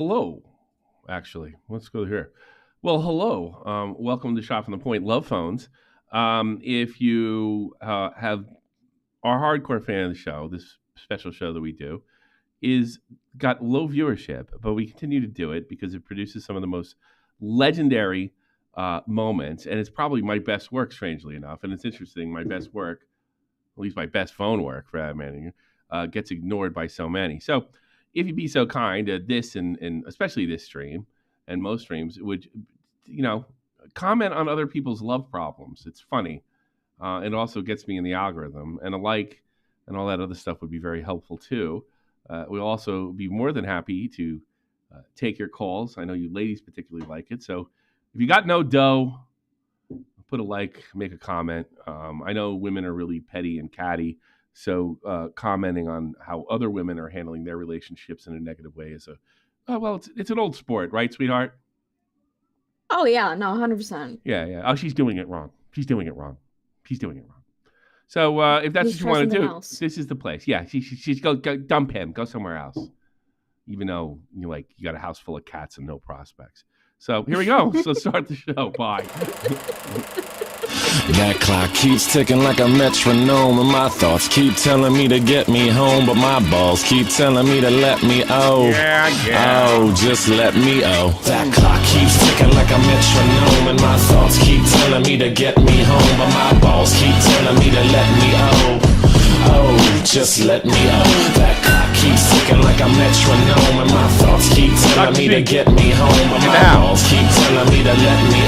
Hello, actually. Let's go here. Well, hello. Welcome to Shop from the Point Love Phones. If you are a hardcore fan of the show, this special show that we do is got low viewership, but we continue to do it because it produces some of the most legendary moments, and it's probably my best work, strangely enough. And it's interesting, my best work, at least my best phone work for that matter, gets ignored by so many. So if you'd be so kind, this and especially this stream and most streams would, you know, comment on other people's love problems. It's funny. It also gets me in the algorithm, and a like and all that other stuff would be very helpful too. We'll also be more than happy to take your calls. I know you ladies particularly like it. So if you got no dough, put a like, make a comment. I know women are really petty and catty, so commenting on how other women are handling their relationships in a negative way is it's an old sport, right, sweetheart? Oh yeah, no, 100%. Yeah, yeah. Oh, she's doing it wrong. She's doing it wrong. She's doing it wrong. So if that's Let's what you try want to something do, else. this is the place. Yeah, she's go dump him, go somewhere else. Even though you got a house full of cats and no prospects. So here we go. So start the show. Bye. That clock keeps ticking like a metronome, and my thoughts keep telling me to get me home, but my balls keep telling me to let me Yeah. just let me That clock keeps ticking like a metronome, and my thoughts keep telling me to get me home, but my balls keep telling me to let me just let me That clock keeps ticking like a metronome, and my thoughts keep telling me to get me home, but my balls keep telling me to let me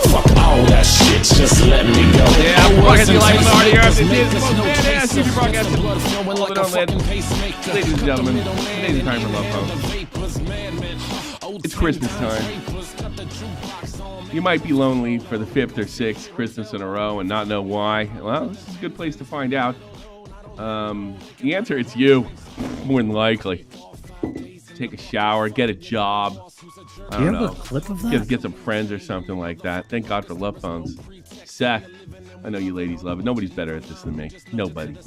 Fuck all that shit, just let me go. Yeah, fucking you like audio. This is the most badass TV broadcast. Ladies and gentlemen, today's time for Love Phone. It's Christmas time. You might be lonely for the 5th or 6th Christmas in a row and not know why. Well, this is a good place to find out. The answer, it's you, more than likely. Take a shower, get a job. I don't know. A clip of that? Get some friends or something like that. Thank God for love phones. Seth, I know you ladies love it. Nobody's better at this than me. Nobody.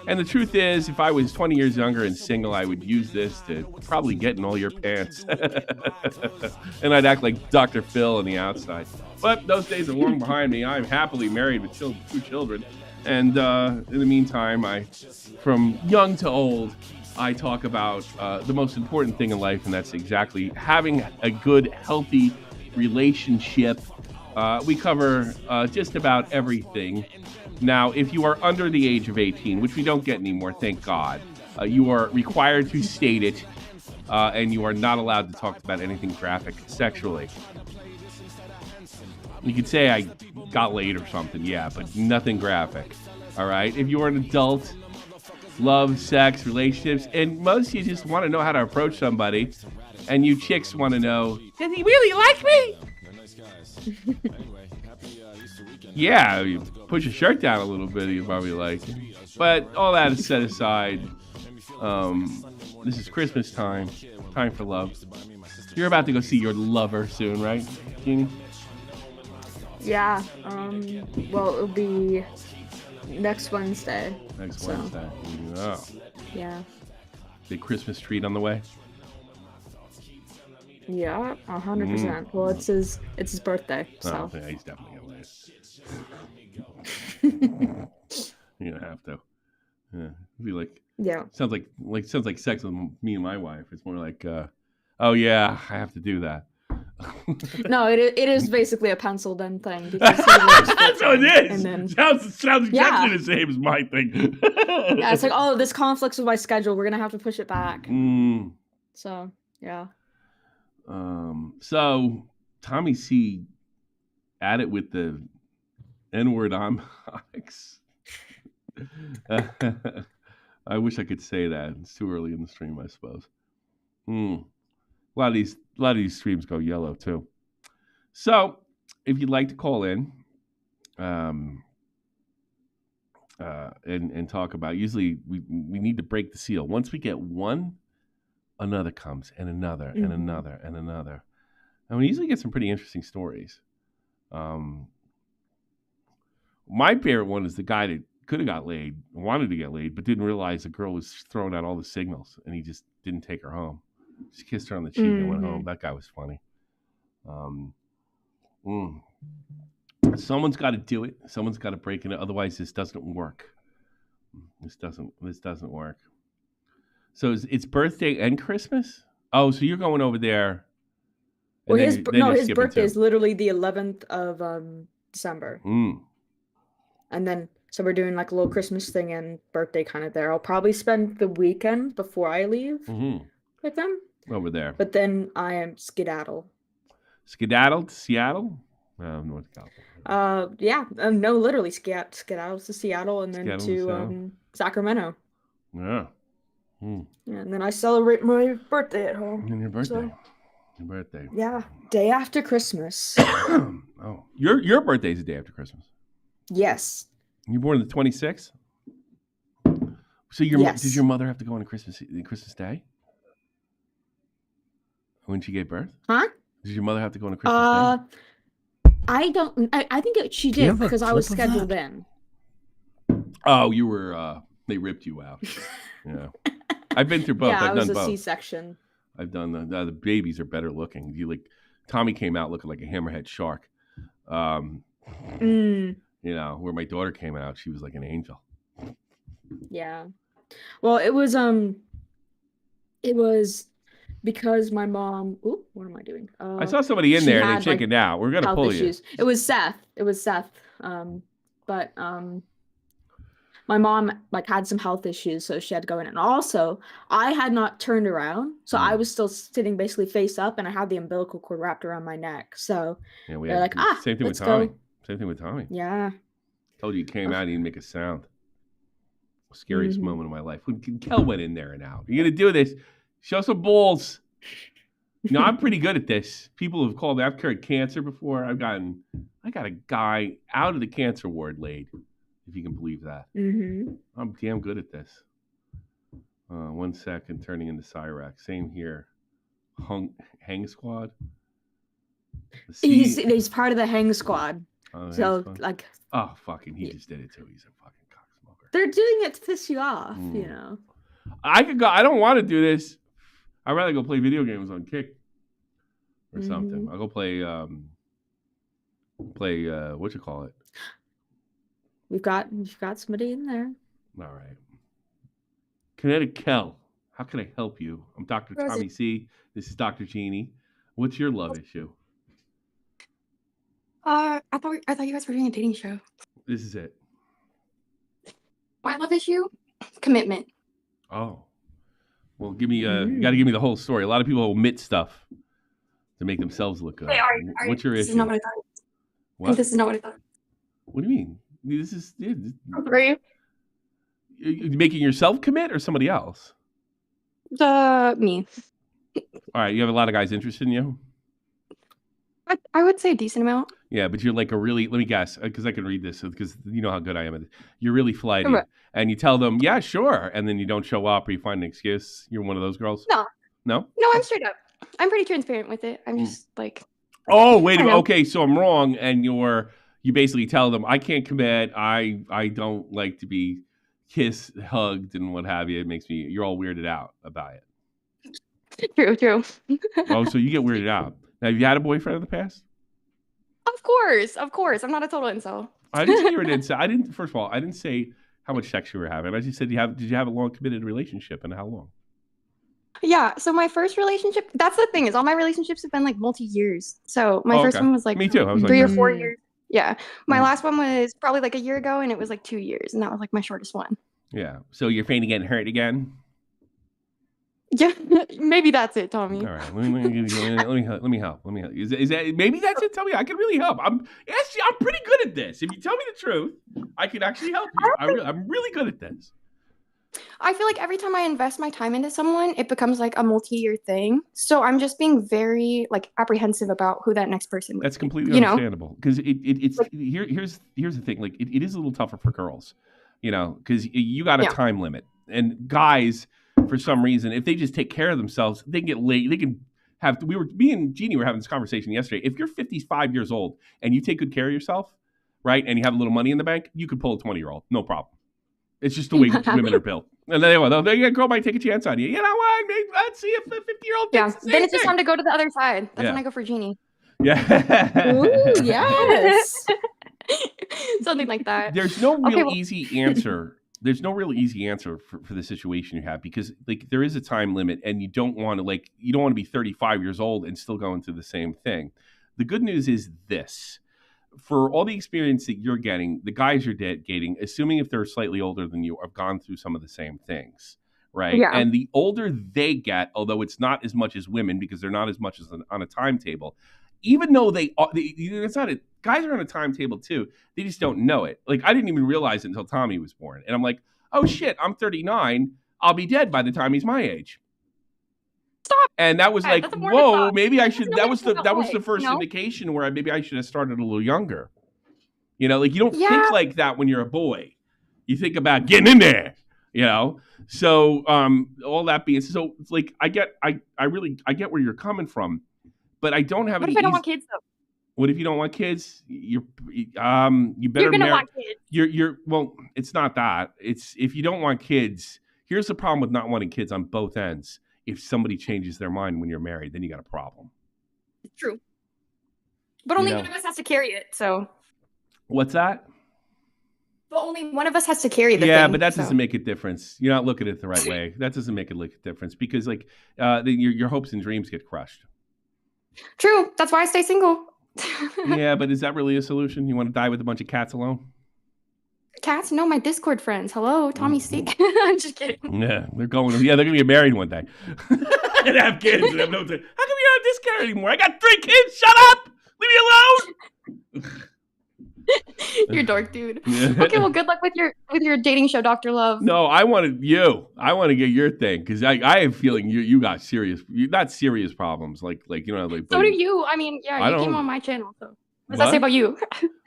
And the truth is, if I was 20 years younger and single, I would use this to probably get in all your pants. And I'd act like Dr. Phil on the outside. But those days are long behind me. I'm happily married with 2 children. And in the meantime, from young to old, I talk about the most important thing in life, and that's exactly having a good, healthy relationship. We cover just about everything. Now, if you are under the age of 18, which we don't get anymore, thank God, you are required to state it, and you are not allowed to talk about anything graphic sexually. You could say I got laid or something, yeah, but nothing graphic. All right? If you are an adult, love, sex, relationships, and most of you just want to know how to approach somebody, and you chicks want to know, does he really like me? Yeah, you push your shirt down a little bit, you probably like. But all that is set aside. This is Christmas time for love. You're about to go see your lover soon, right, Jeannie? Yeah. Well, it'll be next Wednesday. Wednesday. Oh. Yeah. Big Christmas treat on the way. Yeah, 100%. Well, it's his birthday, so. Oh, yeah, he's definitely gonna lose. You're gonna have to. Yeah, it'd be like. Yeah. Sounds like sex with me and my wife. It's more like, oh yeah, I have to do that. No, it is basically a penciled in thing because he works That's what it is. And then, sounds exactly the same as my thing. yeah, it's like, oh, this conflicts with my schedule. We're gonna have to push it back. So yeah. So Tommy C at it with the N-word on Onyx. I wish I could say that. It's too early in the stream, I suppose. A lot of these streams go yellow too. So if you'd like to call in and talk about, usually we need to break the seal. Once we get one, another comes, and another, and another, and another. And we usually get some pretty interesting stories. My favorite one is the guy that could have got laid, wanted to get laid, but didn't realize the girl was throwing out all the signals, and he just didn't take her home. Just kissed her on the cheek and went home. That guy was funny. Someone's got to do it. Someone's got to break it. Otherwise, this doesn't work. This doesn't work. So it's birthday and Christmas? Oh, so you're going over there. Well, his birthday is literally the 11th of December. And then, so we're doing like a little Christmas thing and birthday kind of there. I'll probably spend the weekend before I leave with them. Over there. But then I am skedaddle. Skedaddle to Seattle? North California. Yeah. No, literally skedaddle to Seattle and then to Sacramento. Yeah. Yeah, and then I celebrate my birthday at home. And your birthday. Your birthday. Yeah, day after Christmas. Oh, your birthday's the day after Christmas. Yes. You're born on the 26th? So did your mother have to go on Christmas Day? When she gave birth? Huh? Did your mother have to go on Christmas Day? I think she did because I was scheduled in. Oh, you were they ripped you out. Yeah. I've been through both. Yeah, I've done both. both. C-section. I've done the babies are better looking. Tommy came out looking like a hammerhead shark. You know, where my daughter came out, she was like an angel. Yeah. Well, it was because my mom. Ooh, what am I doing? I saw somebody in there and they chickened out. We're gonna pull issues. you. It was Seth. But my mom had some health issues, so she had to go in. And also, I had not turned around, so I was still sitting basically face up, and I had the umbilical cord wrapped around my neck. So yeah, we they're had like, same thing with Tommy. Same thing with Tommy. Yeah. Told you he came out, he didn't make a sound. Scariest moment of my life. When Kel went in there and out. You're gonna do this. Show some balls. You know, I'm pretty good at this. People have called me. I've carried cancer before. I got a guy out of the cancer ward laid, if you can believe that. I'm damn good at this. 1 second, turning into Cyrac. Same here. Hang squad. He's part of the hang squad. So like, oh fucking, he just did it too. He's a fucking cocksmoker. They're doing it to piss you off, you know. I could go. I don't want to do this. I'd rather go play video games on Kick or something. I'll go play what you call it. You've got somebody in there. All right. Kinetic Kel, how can I help you? I'm Dr. Tommy C. This is Dr. Jeannie. What's your love issue? I thought you guys were doing a dating show. This is it. My love issue? Commitment. Oh. Well, give me you got to give me the whole story. A lot of people omit stuff to make themselves look good. Wait, What's your issue? This is not what I thought. What? This is not what I thought. What do you mean? This is Right? You making yourself commit or somebody else? Me. All right, you have a lot of guys interested in you? I would say a decent amount. Yeah, but you're like a really, let me guess, because I can read this, because you know how good I am at it. You're really flighty. Right. And you tell them, yeah, sure. And then you don't show up or you find an excuse. You're one of those girls? No. No? No, I'm straight up. I'm pretty transparent with it. I'm just like. Oh, wait a minute. Okay, so I'm wrong. And you basically tell them, I can't commit. I don't like to be kissed, hugged, and what have you. It makes me, you're all weirded out about it. True. Oh, so you get weirded out. Now, have you had a boyfriend in the past? Of course. I'm not a total incel. I didn't say you were an incel. First of all, I didn't say how much sex you were having. I just said, did you have a long committed relationship, and how long? Yeah, so my first relationship, that's the thing, is all my relationships have been like multi-years. So my first one was like me too. I was 3 or 4 years. Yeah. My last one was probably like a year ago, and it was like 2 years, and that was like my shortest one. Yeah. So you're afraid of getting hurt again? Yeah, maybe that's it, Tommy. All right, let me help. Is that maybe that's it? Tell me, I can really help. I'm pretty good at this. If you tell me the truth, I can actually help you. I'm really good at this. I feel like every time I invest my time into someone, it becomes like a multi-year thing. So I'm just being very like apprehensive about who that next person would That's be, completely understandable. Because it's like, here's the thing. Like it is a little tougher for girls, because you got a time limit, and guys, for some reason, if they just take care of themselves, they can get late. They can have. Me and Jeannie were having this conversation yesterday. If you're 55 years old and you take good care of yourself, right, and you have a little money in the bank, you could pull a 20-year-old, no problem. It's just the way women are built. And then a girl might take a chance on you. You know what? Maybe, let's see if the 50-year-old thinks the same then it's just thing. time to go to the other side. That's when I go for Jeannie. Yeah. Ooh, yes. Something like that. There's no real easy answer. There's no real easy answer for the situation you have, because like there is a time limit, and you don't want to be 35 years old and still going through the same thing. The good news is this. For all the experience that you're getting, the guys you're dating, assuming if they're slightly older than you, have gone through some of the same things, right? Yeah. And the older they get, although it's not as much as women because they're not as much as on a timetable, even though guys are on a timetable too, they just don't know it. Like, I didn't even realize it until Tommy was born. And I'm like, oh shit, I'm 39. I'll be dead by the time he's my age. Stop. And that was like, whoa, maybe I should. That was the first indication where maybe I should have started a little younger. You know, like you don't think like that when you're a boy. You think about getting in there. You know, so all that being so, it's like I get where you're coming from, but I don't have. What if I don't want kids though? What if you don't want kids? You better. You're gonna want kids. Well, it's not that. It's if you don't want kids. Here's the problem with not wanting kids on both ends. If somebody changes their mind when you're married, then you got a problem. It's true. But only one of us has to carry it, so. What's that? But only one of us has to carry the thing. Yeah, but that doesn't make a difference. You're not looking at it the right way. That doesn't make a difference because, like, your hopes and dreams get crushed. True. That's why I stay single. Yeah, but is that really a solution? You want to die with a bunch of cats alone? Cats? No, my Discord friends. Hello, Tommy Steak. I'm just kidding. Yeah, they're going to get married one day. And have kids. And have no time. How come you're not Discord anymore? I got 3 kids. Shut up. Leave me alone. You're dork, dude. Okay, well, good luck with your dating show, Dr. Love. No, I want to get your thing because I have a feeling you got not serious problems like you know like. So do you? I mean, yeah, you came on my channel, so what does that say about you?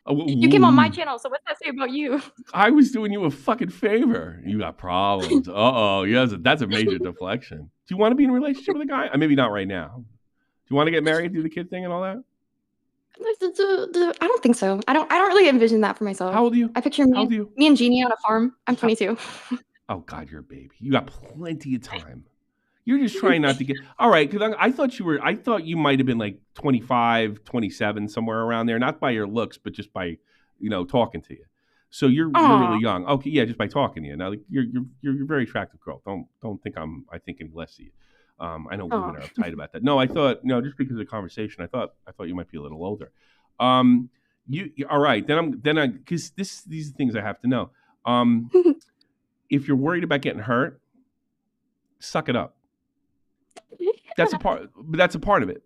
You came on my channel, so what's that say about you? I was doing you a fucking favor. You got problems. Yes, that's a major deflection. Do you want to be in a relationship with a guy? Maybe not right now. Do you want to get married, do the kid thing and all that? I don't think so. I don't really envision that for myself. How old are you? I picture me and Jeannie on a farm. I'm 22. Oh God, you're a baby. You got plenty of time. You're just trying not to get all right. Because I thought you might have been like 25, 27, somewhere around there. Not by your looks, but just by talking to you. So you're really young. Okay, yeah, just by talking to you. Now you're a very attractive girl. Don't think I think any less of you. I know women are uptight about that. No, I thought just because of the conversation, I thought you might be a little older. You all right? Then because these are things I have to know. If you're worried about getting hurt, suck it up. That's a part of it.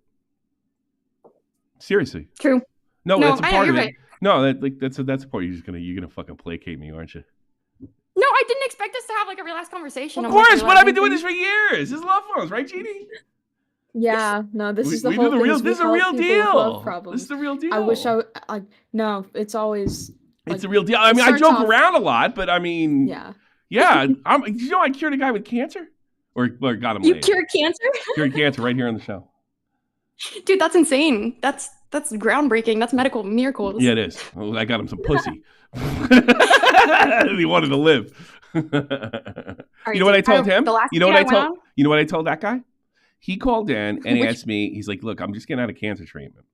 Seriously. True. No, that's a part of it. Right. No, that's a part. You're gonna fucking placate me, aren't you? No, I didn't expect us to have like a real last conversation. Of course, but I've been doing this for years. This is love phones, right, Jeannie? Yeah, no, this is the whole thing. This is a real deal. This is the real deal. I wish no, it's always. It's a real deal. I mean, I joke around a lot, but I mean, yeah. I cured a guy with cancer, or got him. You cured cancer? Cured cancer right here on the show. Dude, that's insane. That's groundbreaking. That's medical miracles. Yeah, it is. Well, I got him some pussy. He wanted to live. Right, you know what I told him? You know what I told that guy? He called in and asked me. He's like, "Look, I'm just getting out of cancer treatment,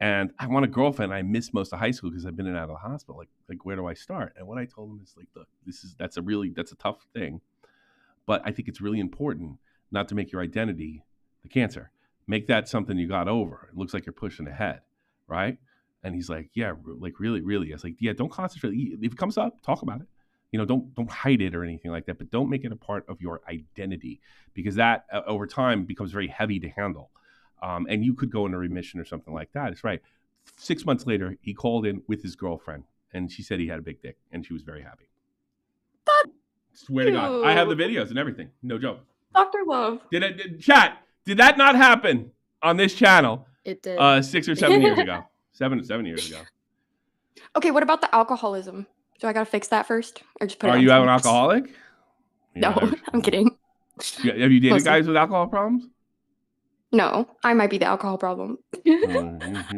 and I want a girlfriend. I missed most of high school because I've been in and out of the hospital. Like, where do I start?" And what I told him is like, "Look, that's a tough thing, but I think it's really important not to make your identity the cancer. Make that something you got over. It looks like you're pushing ahead, right?" And he's like, "Yeah, like really, really." I was like, "Yeah, don't concentrate. If it comes up, talk about it. Don't hide it or anything like that, but don't make it a part of your identity because that over time becomes very heavy to handle. And you could go into remission or something like that." It's right. 6 months later, he called in with his girlfriend, and she said he had a big dick, and she was very happy. Swear to God, I have the videos and everything. No joke. Dr. Love. Did that not happen on this channel? It did. 6 or 7 years ago. 7 years ago. Okay, what about the alcoholism? Do I gotta fix that first, or just put? Are you an alcoholic? No, I'm kidding. Have you dated guys with alcohol problems? No, I might be the alcohol problem. You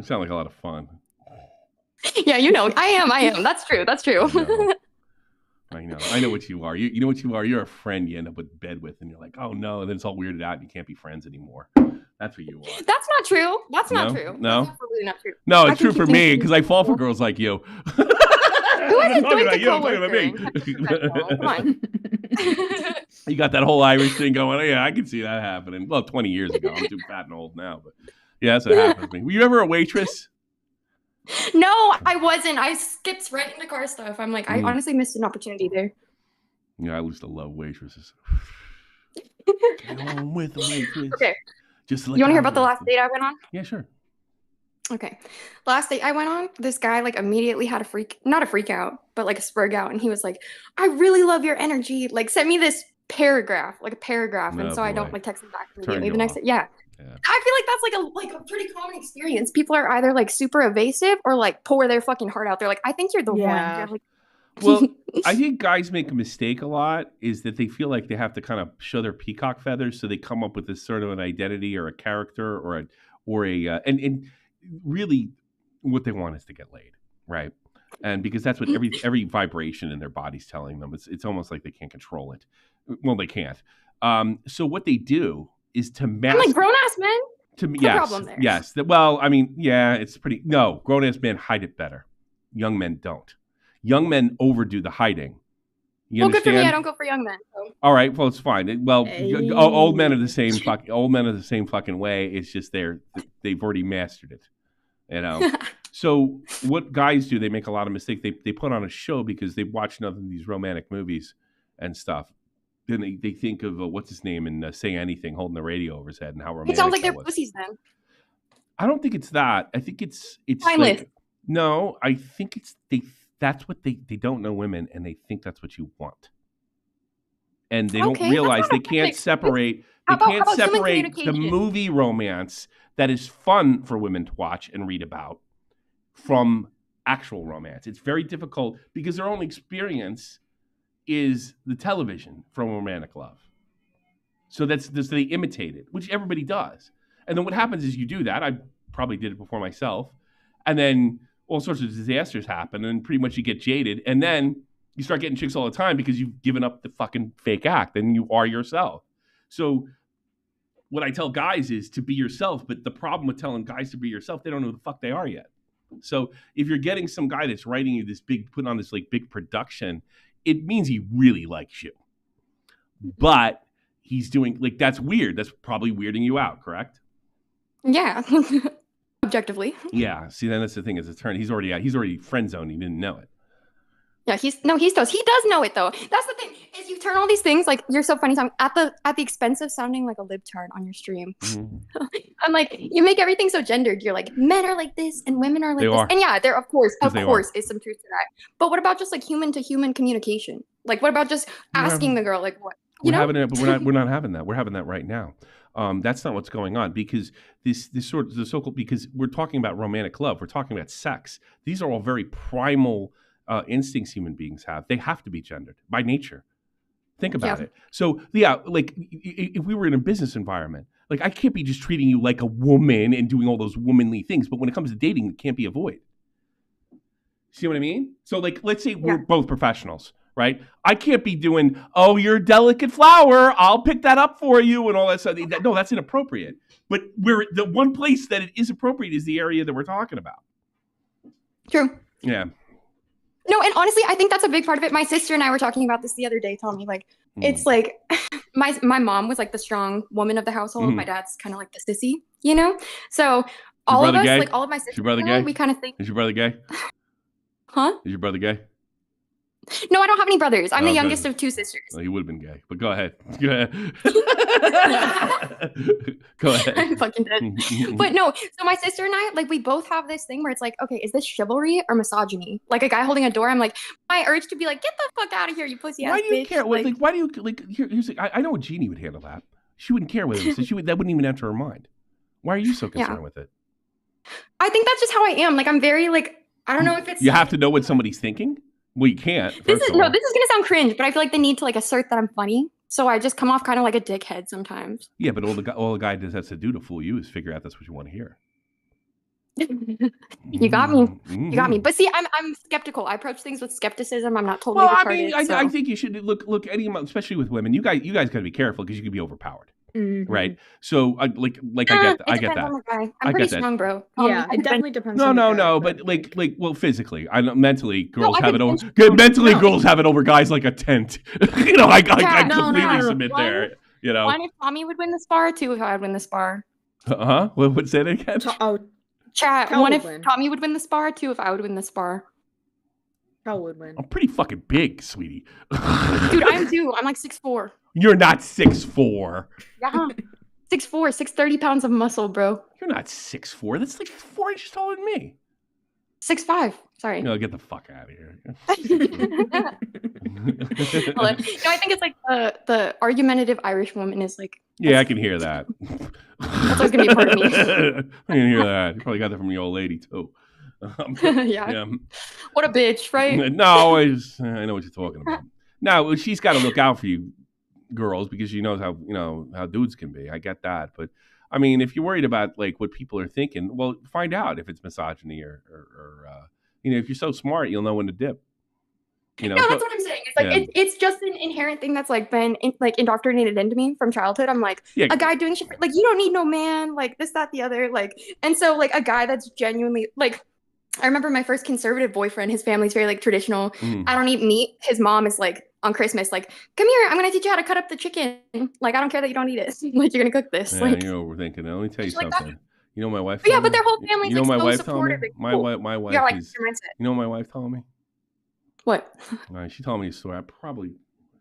sound like a lot of fun. Yeah, I am. That's true. No. I know what you are. You know what you are. You're a friend you end up with bed with, and you're like, oh no, and then it's all weirded out, and you can't be friends anymore. That's what you are. That's not true. That's not true. No, that's absolutely not true. No, it's true for me because I fall for girls like you. Who is talking about you? I'm talking about me. Come on. You got that whole Irish thing going. Oh, yeah, I can see that happening. Well, 20 years ago. I'm too fat and old now, but yeah, that's what happens to me. Were you ever a waitress? No, I wasn't. I skipped right into car stuff. I'm like, I honestly missed an opportunity there. Yeah, I used to love waitresses. Get on with the waitress. Okay. Just like you want to hear about the last date I went on? Yeah, sure. Okay. Last date I went on, this guy like immediately had not a freak out, but like a spurg out. And he was like, I really love your energy. Like sent me this paragraph. And so I don't like text him back immediately. The next day, yeah. I feel like that's like a pretty common experience. People are either like super evasive or like pour their fucking heart out there. Like, I think you're the one. You're like, well, I think guys make a mistake a lot is that they feel like they have to kind of show their peacock feathers, so they come up with this sort of an identity or a character and really what they want is to get laid, right? And because that's what every vibration in their body's telling them. It's almost like they can't control it. Well, they can't. So what they do is to mask. I'm like grown ass men. To me, yes. Well, I mean, yeah, it's pretty. No, grown ass men hide it better. Young men don't. Young men overdo the hiding. You understand? Good for me. I don't go for young men. So. All right. Well, it's fine. Old men are the same fucking. Old men are the same fucking way. It's just they've already mastered it. You know. So what guys do? They make a lot of mistakes. They put on a show because they watch enough of these romantic movies and stuff. Then they think of what's his name and Say Anything, holding the radio over his head, and how romantic. It sounds like they're pussies then. I don't think it's that. I think it's timeless. Like, no, I think it's that's what they don't know women, and they think that's what you want, and they don't realize they can't separate. They can't separate the movie romance that is fun for women to watch and read about from actual romance. It's very difficult because their only experience is the television from romantic love. So they imitate it, which everybody does. And then what happens is you do that. I probably did it before myself. And then all sorts of disasters happen and pretty much you get jaded. And then you start getting chicks all the time because you've given up the fucking fake act and you are yourself. So what I tell guys is to be yourself. But the problem with telling guys to be yourself, they don't know who the fuck they are yet. So if you're getting some guy that's writing you putting on this like big production, it means he really likes you. But he's doing like, that's weird. That's probably weirding you out, correct? Yeah. Objectively. Yeah. See, then that's the thing. As a turn, he's already friend zoned. He didn't know it. Yeah, he does know it though. That's the thing is you turn all these things like you're so funny Tom at the expense of sounding like a libtard on your stream. Mm-hmm. I'm like you make everything so gendered. You're like men are like this and women are like this. And yeah, there of course is some truth to that. But what about just like human to human communication? Like what about just asking the girl like what? We're having it, but we're not having that. We're having that right now. That's not what's going on because because we're talking about romantic love. We're talking about sex. These are all very primal instincts human beings have. They have to be gendered by nature. Think about it. So yeah, like if we were in a business environment, like I can't be just treating you like a woman and doing all those womanly things. But when it comes to dating, it can't be avoided. See what I mean? So like, let's say we're both professionals, right? I can't be doing, oh, you're a delicate flower. I'll pick that up for you and all that stuff. No, that's inappropriate. But the one place that it is appropriate is the area that we're talking about. True. Yeah. No, and honestly, I think that's a big part of it. My sister and I were talking about this the other day, telling me like, it's like my mom was like the strong woman of the household. Mm-hmm. My dad's kind of like the sissy, you know? So all of us, like all of my sisters, we kind of think. Is your brother gay? Huh? Is your brother gay? No, I don't have any brothers. I'm the youngest of two sisters. Well, he would have been gay, but go ahead. Go ahead. I'm fucking dead. But no, so my sister and I, like, we both have this thing where it's like, okay, is this chivalry or misogyny? Like a guy holding a door, I'm like, my urge to be like, get the fuck out of here, you pussy ass bitch. Why do you care? Like, why do you like? Here's I know Jeannie would handle that. She wouldn't care whether it was, that wouldn't even enter her mind. Why are you so concerned with it? I think that's just how I am. Like, I'm very like, I don't know if it's. You have to know what somebody's thinking. Well, you can't. This is gonna sound cringe, but I feel like they need to like assert that I'm funny, so I just come off kind of like a dickhead sometimes. Yeah, but all the guy has to do to fool you is figure out that's what you want to hear. You got me. You got me. But see, I'm skeptical. I approach things with skepticism. I'm not totally retarded. I mean, I think you should look any, especially with women. You guys got to be careful because you can be overpowered. Right. So I get that. I'm pretty strong, bro. Yeah, it definitely depends. No, but well, physically, mentally, girls have it over. Mentally, girls have it over guys like a tent. I completely submit there. One, if Tommy would win the spar. Two, if I would win the spar. What say that again? Chat. One, if Tommy would win the spar. Two, if I would win the spar. Cal would win. I'm pretty fucking big, sweetie. Dude, I'm too. I'm like 6'4". You're not 6'4". Yeah. 6'4", 630 pounds of muscle, bro. You're not 6'4". That's like 4 inches taller than me. 6'5". Sorry. No, get the fuck out of here. No, I think it's like the argumentative Irish woman is like. Yeah, I can hear that. That's always gonna be a part of me. I can hear that. You probably got that from the old lady too. Yeah. What a bitch, right? No, I know what you're talking about. Now she's got to look out for you, girls, because she knows how dudes can be. I get that, but I mean, if you're worried about like what people are thinking, well, find out if it's misogyny or if you're so smart, you'll know when to dip. No, that's what I'm saying. It's like it's just an inherent thing that's like been indoctrinated into me from childhood. I'm like a guy doing shit like you don't need no man, like this, that, the other, like, and so like a guy that's genuinely like. I remember my first conservative boyfriend, his family's very like traditional. I don't eat meat. His mom is like on Christmas, like, come here, I'm going to teach you how to cut up the chicken. Like, I don't care that you don't eat it. Like, you're going to cook this. Yeah, like, you're overthinking. Let me tell you something. You know my wife told me? But their whole family's you know like my so wife told me? My wife like, is, you know what my wife told me? What? She told me a story.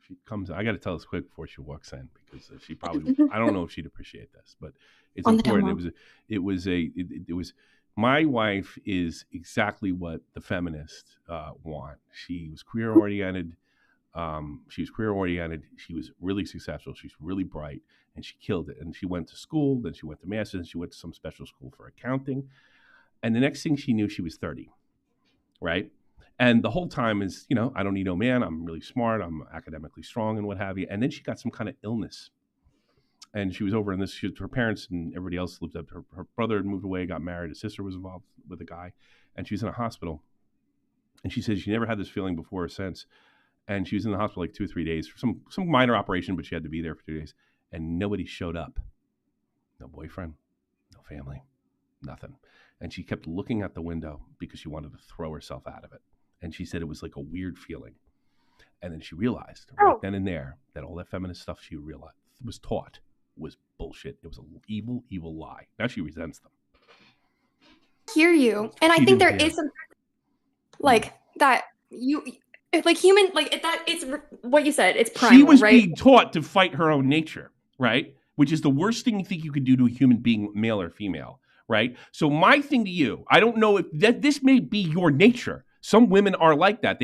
She comes, I got to tell this quick before she walks in because she probably, I don't know if she'd appreciate this, but it's important. It was my wife is exactly what the feminists want. She was career oriented. She was really successful. She's really bright, and she killed it. And she went to school. Then she went to masters. And she went to some special school for accounting. And the next thing she knew, she was 30, right? And the whole time is, I don't need no man. I'm really smart. I'm academically strong, and what have you. And then she got some kind of illness. And she was over in this, her parents and everybody else lived up. Her brother had moved away, got married. His sister was involved with a guy. And she was in a hospital. And she said she never had this feeling before or since. And she was in the hospital like 2 or 3 days for some minor operation, but she had to be there for 2 days. And nobody showed up. No boyfriend, no family, nothing. And she kept looking at the window because she wanted to throw herself out of it. And she said it was like a weird feeling. And then she realized right then and there that all that feminist stuff she realized was taught was bullshit. It was an evil, evil lie. Now she resents them. I hear you. And I think there is some like that like human, like that it's what you said, it's primal, she was right? being taught to fight her own nature, right? Which is the worst thing you think you could do to a human being, male or female, right? So my thing to you, I don't know if this may be your nature. Some women are like that,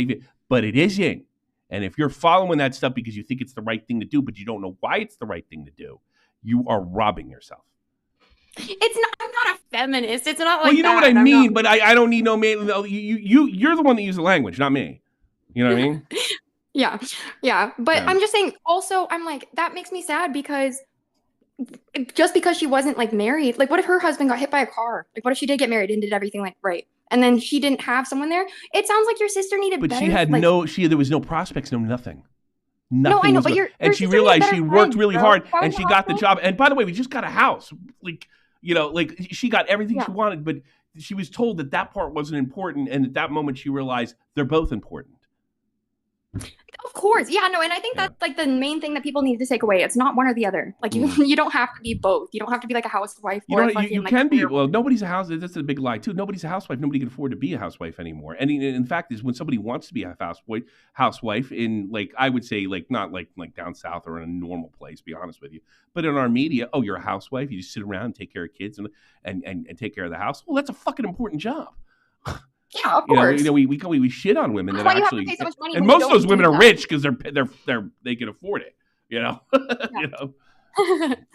but it isn't. And if you're following that stuff because you think it's the right thing to do, but you don't know why it's the right thing to do, you are robbing yourself. It's not. I'm not a feminist. It's not like. Well, you know what I mean, but I don't need no man. You're the one that uses the language, not me. You know what I mean? Yeah. But I'm just saying. Also, I'm like that makes me sad because just because she wasn't like married, like what if her husband got hit by a car? Like what if she did get married and did everything like right? And then she didn't have someone there. It sounds like your sister needed better. But she had there was no prospects, no nothing. No, I know, but and she realized she worked really hard and she got the job. And by the way, we just got a house. Like she got everything she wanted, but she was told that part wasn't important. And at that moment she realized they're both important. Of course. Yeah, no, and I think that's like the main thing that people need to take away. It's not one or the other. Like you don't have to be both. You don't have to be like a housewife or you can be. Well, nobody's a housewife. That's a big lie too. Nobody's a housewife. Nobody can afford to be a housewife anymore. And in fact, is when somebody wants to be a housewife in like I would say like not like down south or in a normal place. Be honest with you, but in our media, you're a housewife. You just sit around and take care of kids and take care of the house. Well, that's a fucking important job. Yeah, of course. We shit on women that actually, so much money and most of those women are rich because they can afford it. Yeah. You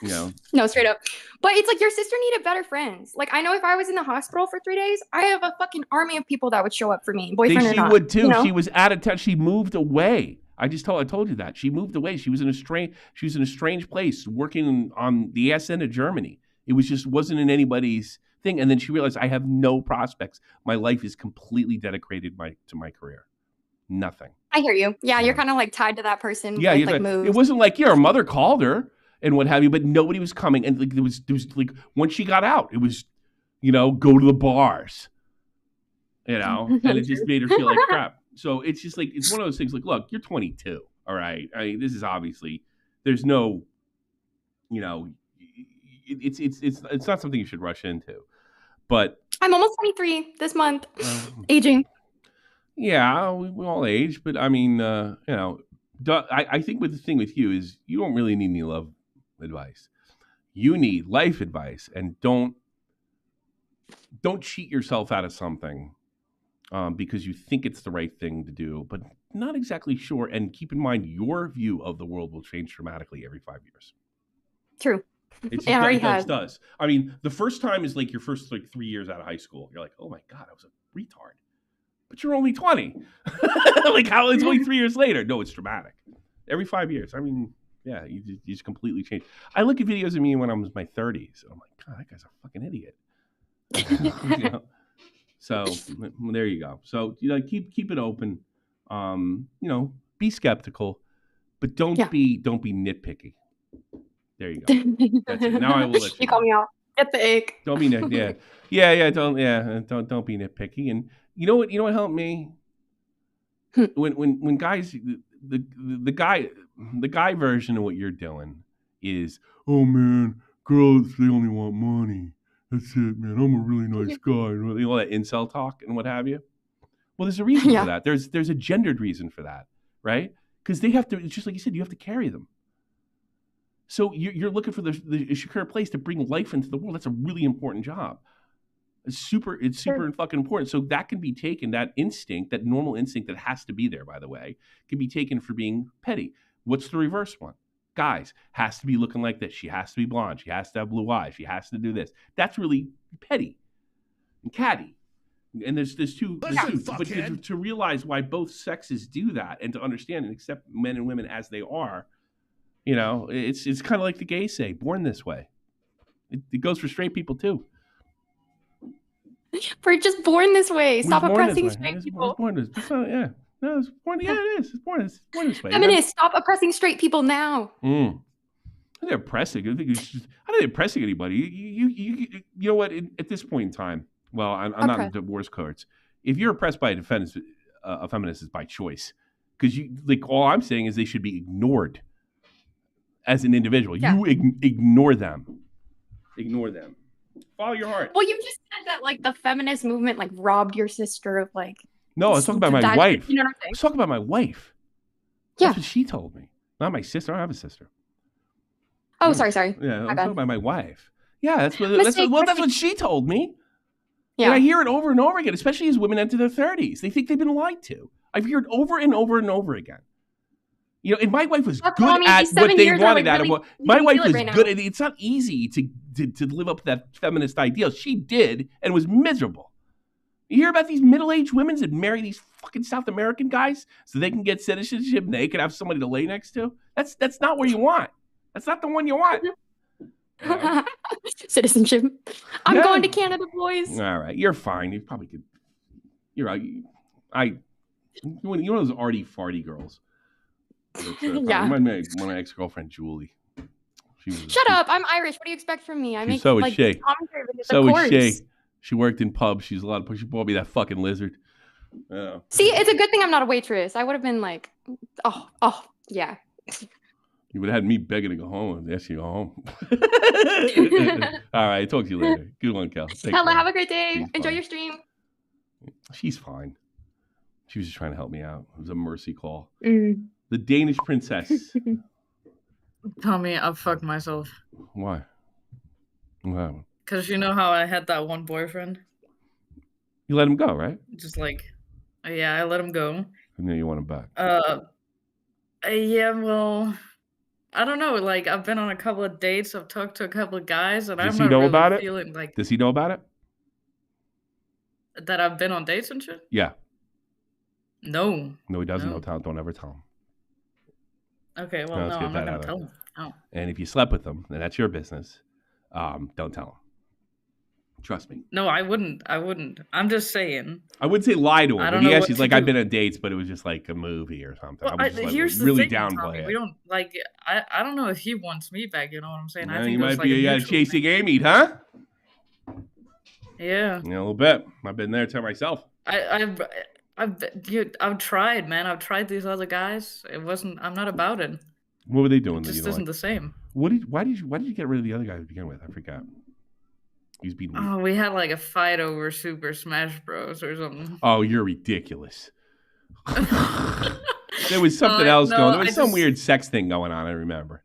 know. No, straight up. But it's like your sister needed better friends. Like I know if I was in the hospital for 3 days, I have a fucking army of people that would show up for me, boyfriend or not. She would too. You know? She was out of town. She moved away. I told you that she moved away. She was in a strange place working on the SN of Germany. It wasn't in anybody's thing. And then she realized, I have no prospects. My life is completely dedicated to my career. Nothing. I hear you. Yeah, you're kind of like tied to that person. Yeah, with, like, moves. It wasn't like, her mother called her and what have you, but nobody was coming. And like, there was like, once she got out, it was, go to the bars, and it just made her feel like crap. So it's just like, it's one of those things like, look, you're 22. All right. I mean, this is obviously, there's no, it's not something you should rush into. But I'm almost 23 this month. Aging. Yeah, we all age, but I mean, I think the thing with you is you don't really need any love advice. You need life advice, and don't cheat yourself out of something because you think it's the right thing to do, but not exactly sure. And keep in mind, your view of the world will change dramatically every 5 years. True. It already does. I mean, the first time is like your first 3 years out of high school. You're like, oh my God, I was a retard. But you're only 20. Like, how it's only 3 years later? No, it's dramatic. Every 5 years. I mean, yeah, you just completely change. I look at videos of me when I was in my 30s. And I'm like, God, that guy's a fucking idiot. So there you go. So keep it open. Be skeptical, but don't be nitpicky. There you go. That's it. Now I will let you call me out. Get the ache. Don't be don't be nitpicky. And you know what helped me? When guys, the guy version of what you're doing is, oh man, girls, they only want money. That's it, man. I'm a really nice guy. All that incel talk and what have you. Well, there's a reason for that. There's a gendered reason for that, right? Because they have to. It's just like you said. You have to carry them. So you're looking for the secure place to bring life into the world. That's a really important job. It's super fucking important. So that can be taken, that instinct, that normal instinct that has to be there, by the way, can be taken for being petty. What's the reverse one? Guys, has to be looking like this. She has to be blonde. She has to have blue eyes. She has to do this. That's really petty and catty. And there's two. But to realize why both sexes do that and to understand and accept men and women as they are, it's kind of like the gays say, born this way. It goes for straight people too. We're just born this way. Stop oppressing straight people. It is. It's born this way. Feminists, stop oppressing straight people now. I'm not oppressing. I'm not oppressing anybody. You know what? At this point in time, well, I'm not in divorce courts. If you're oppressed by a feminist, it's by choice. Because all I'm saying is they should be ignored as an individual. Yeah. You ignore them. Ignore them. Follow your heart. Well, you just said that the feminist movement robbed your sister of No, I was talking about my wife. You know what I'm saying? I was talking about my wife. That's what she told me. Not my sister. I don't have a sister. Oh, sorry. Yeah, I'm talking about my wife. Yeah, that's what she told me. Yeah. And I hear it over and over again, especially as women enter their 30s. They think they've been lied to. I've heard it over and over and over again. And my wife was good at what they wanted out of her. My wife was good at it. It's not easy to live up to that feminist ideal. She did and was miserable. You hear about these middle-aged women that marry these fucking South American guys so they can get citizenship and they can have somebody to lay next to? That's not what you want. That's not the one you want. Citizenship. I'm going to Canada, boys. All right. You're fine. You probably could. You're right. You know those arty farty girls? Yeah. Remind me of my ex-girlfriend, Julie. Shut up. I'm Irish. What do you expect from me? I make so is she. So is she. She worked in pubs. She bought me that fucking lizard. Oh. See, it's a good thing I'm not a waitress. I would have been like, oh, yeah. You would have had me begging to go home and ask you to go home. All right. Talk to you later. Good one, Cal. Hella, have a great day. Enjoy your stream. She's fine. She was just trying to help me out. It was a mercy call. Mm. The Danish princess. Tell me, I fucked myself. Why? Wow. Because you know how I had that one boyfriend? You let him go, right? Just yeah, I let him go. And then you want him back. Yeah, well, I don't know. I've been on a couple of dates. I've talked to a couple of guys, and Does I'm he know not about really it? feeling Does he know about it? That I've been on dates and shit? Yeah. No. No, he doesn't know. Don't ever tell him. Okay, well, no, I'm not going to tell him. Oh. And if you slept with him, then that's your business. don't tell him. Trust me. No, I wouldn't. I'm just saying. I wouldn't say lie to him. I But don't know. He's like, I've been on dates, but it was just like a movie or something. Well, I was just here's the really thing, downplay Tommy. it. We don't like. I don't know if he wants me back. You know what I'm saying? Yeah, I think you it was might be like chasing Amy, huh? Yeah. A little bit. I've been there to myself. I've tried, man. I've tried these other guys. I'm not about it. What were they doing? It just isn't the same. Why did you get rid of the other guy to begin with? I forgot. He's being. Oh, we had like a fight over Super Smash Bros. Or something. Oh, you're ridiculous. There was something else going. There was some weird sex thing going on. I remember.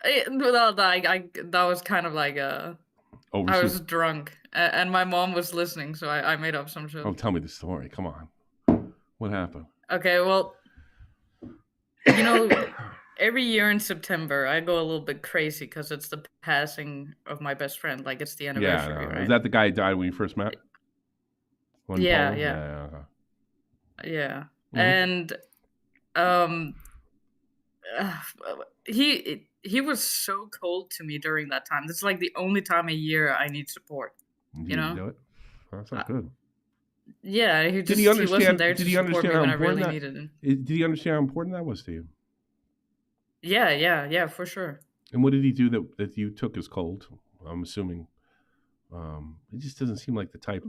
That was kind of like I was drunk, and my mom was listening, so I made up some shit. Oh, tell me the story. Come on. What happened? Okay, well, every year in September, I go a little bit crazy because it's the passing of my best friend. Like, it's the anniversary, right? Is that the guy who died when you first met? Yeah. Mm-hmm. And he was so cold to me during that time. This is like the only time a year I need support. You know? Do it? That's not good. Yeah, he wasn't there to support me when I really needed him. Did he understand how important that was to you? Yeah, for sure. And what did he do that you took as cold? I'm assuming. It just doesn't seem like the type.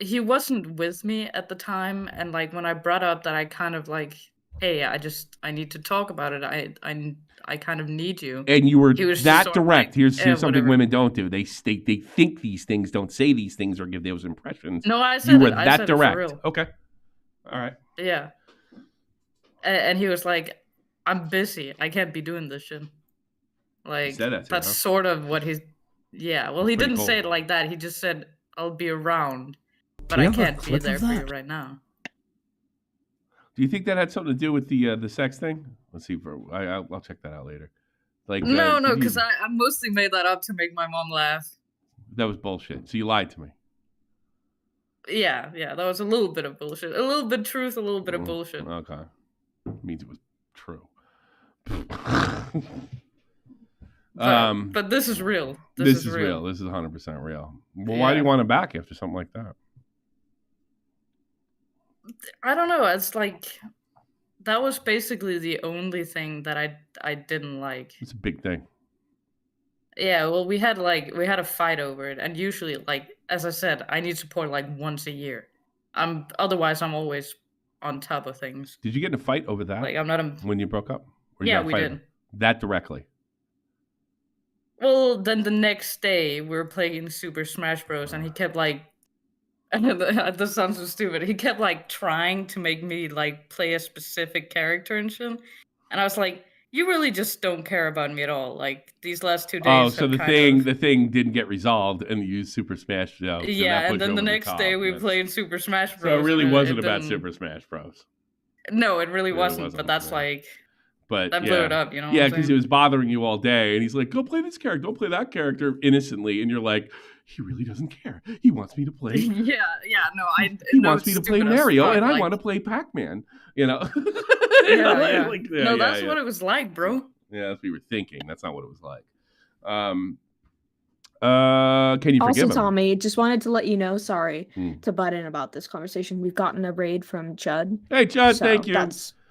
He wasn't with me at the time, and like when I brought up that I kind of like, hey, I need to talk about it. I kind of need you. And you were that direct. Here's something women don't do. They think these things, don't say these things, or give those impressions. No, I said you were that direct. For real. Okay, all right. Yeah. And he was like, I'm busy. I can't be doing this shit. Like, that's sort of what he's... Yeah, well, he didn't say it like that. He just said, I'll be around, but I can't be there for you right now. Do you think that had something to do with the sex thing? Let's see. I'll check that out later. Like, no, because I mostly made that up to make my mom laugh. That was bullshit. So you lied to me. Yeah, that was a little bit of bullshit. A little bit truth, a little bit of bullshit. Okay. Means it was true. But this is real. This is real. This is 100% real. Well, why do you want him back after something like that? I don't know. It's like that was basically the only thing that I didn't like. It's a big thing. Yeah, well, we had a fight over it, and usually, like as I said, I need support like once a year. Otherwise I'm always on top of things. Did you get in a fight over that? Like I'm not when you broke up? Yeah, we did. That directly. Well, then the next day we were playing Super Smash Bros. And he kept like, this sounds so stupid. He kept like trying to make me like play a specific character and shit. And I was like, you really just don't care about me at all. Like these last 2 days. Oh, so the thing didn't get resolved and you used Super Smash Bros. So yeah, and then the next day we played Super Smash Bros. So it really wasn't about Super Smash Bros. No, it really wasn't. But that's like. But that blew it up, you know? Yeah, because it was bothering you all day, and he's like, "Go play this character, don't play that character," innocently, and you're like, "He really doesn't care. He wants me to play." No, he wants me to play Mario, and I want to play Pac-Man. You know? Yeah. That's what it was like, bro. Yeah, that's what you were thinking. That's not what it was like. Can you forgive him? Also, Tommy, just wanted to let you know. Sorry to butt in about this conversation. We've gotten a raid from Chud. Hey, Chud, thank you.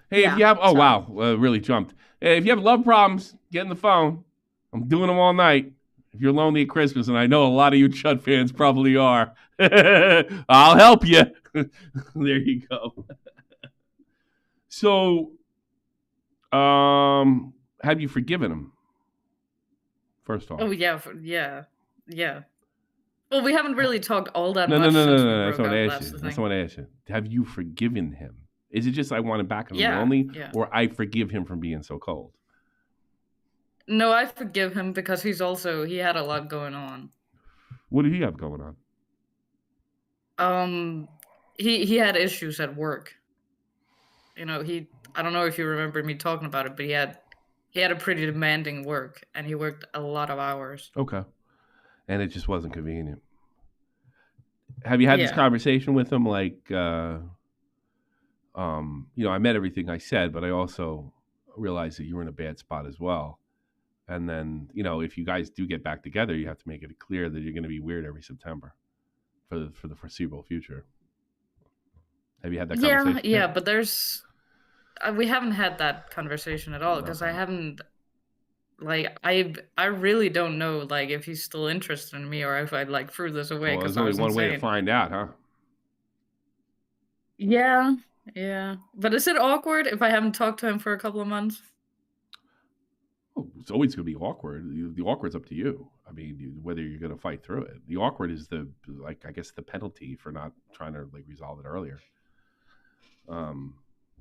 Hey, if you have... Oh, wow. Really jumped. Hey, if you have love problems, get in the phone. I'm doing them all night. If you're lonely at Christmas, and I know a lot of you Chud fans probably are, I'll help you. There you go. So, have you forgiven him? First off. Oh, yeah. Well, we haven't really talked all that much. No. That's not what I asked you. That's not what I asked you. Have you forgiven him? Is it just I want him back and I'm lonely, or I forgive him from being so cold? No, I forgive him because he had a lot going on. What did he have going on? He had issues at work. You know, I don't know if you remember me talking about it, but he had a pretty demanding work, and he worked a lot of hours. Okay, and it just wasn't convenient. Have you had this conversation with him, like? I met everything I said, but I also realized that you were in a bad spot as well. And then, if you guys do get back together, you have to make it clear that you're going to be weird every September for the foreseeable future. Have you had that conversation? Yeah, but we haven't had that conversation at all because I haven't, I really don't know, if he's still interested in me or if I threw this away. Well, there's only one way to find out, huh? Yeah. But is it awkward if I haven't talked to him for a couple of months? Oh, it's always going to be awkward. The awkward's up to you. I mean, whether you're going to fight through it. The awkward is the penalty for not trying to resolve it earlier.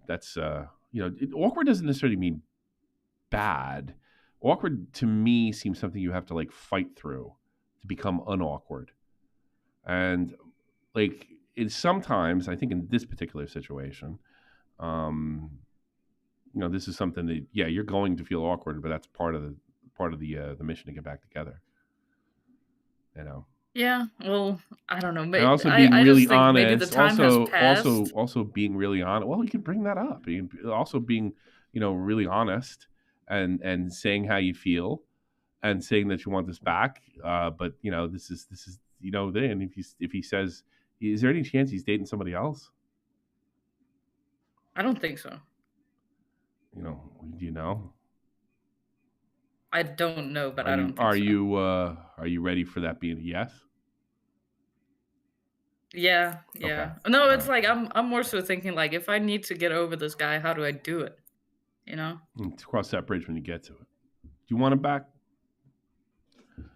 That's awkward doesn't necessarily mean bad. Awkward to me seems something you have to fight through to become unawkward. And it's sometimes, I think in this particular situation, this is something that you're going to feel awkward, but that's part of the mission to get back together. Yeah, well, I don't know. And also being really honest. Maybe the time has passed. Also being really honest. Well, you can bring that up. Also being, really honest and saying how you feel and saying that you want this back. But this is then if he says, is there any chance he's dating somebody else? I don't think so. Do you know? I don't know, but I don't think so. Are you ready for that being a yes? Yeah. Okay. No, it's I'm more so thinking if I need to get over this guy, how do I do it? Cross that bridge when you get to it. Do you want him back?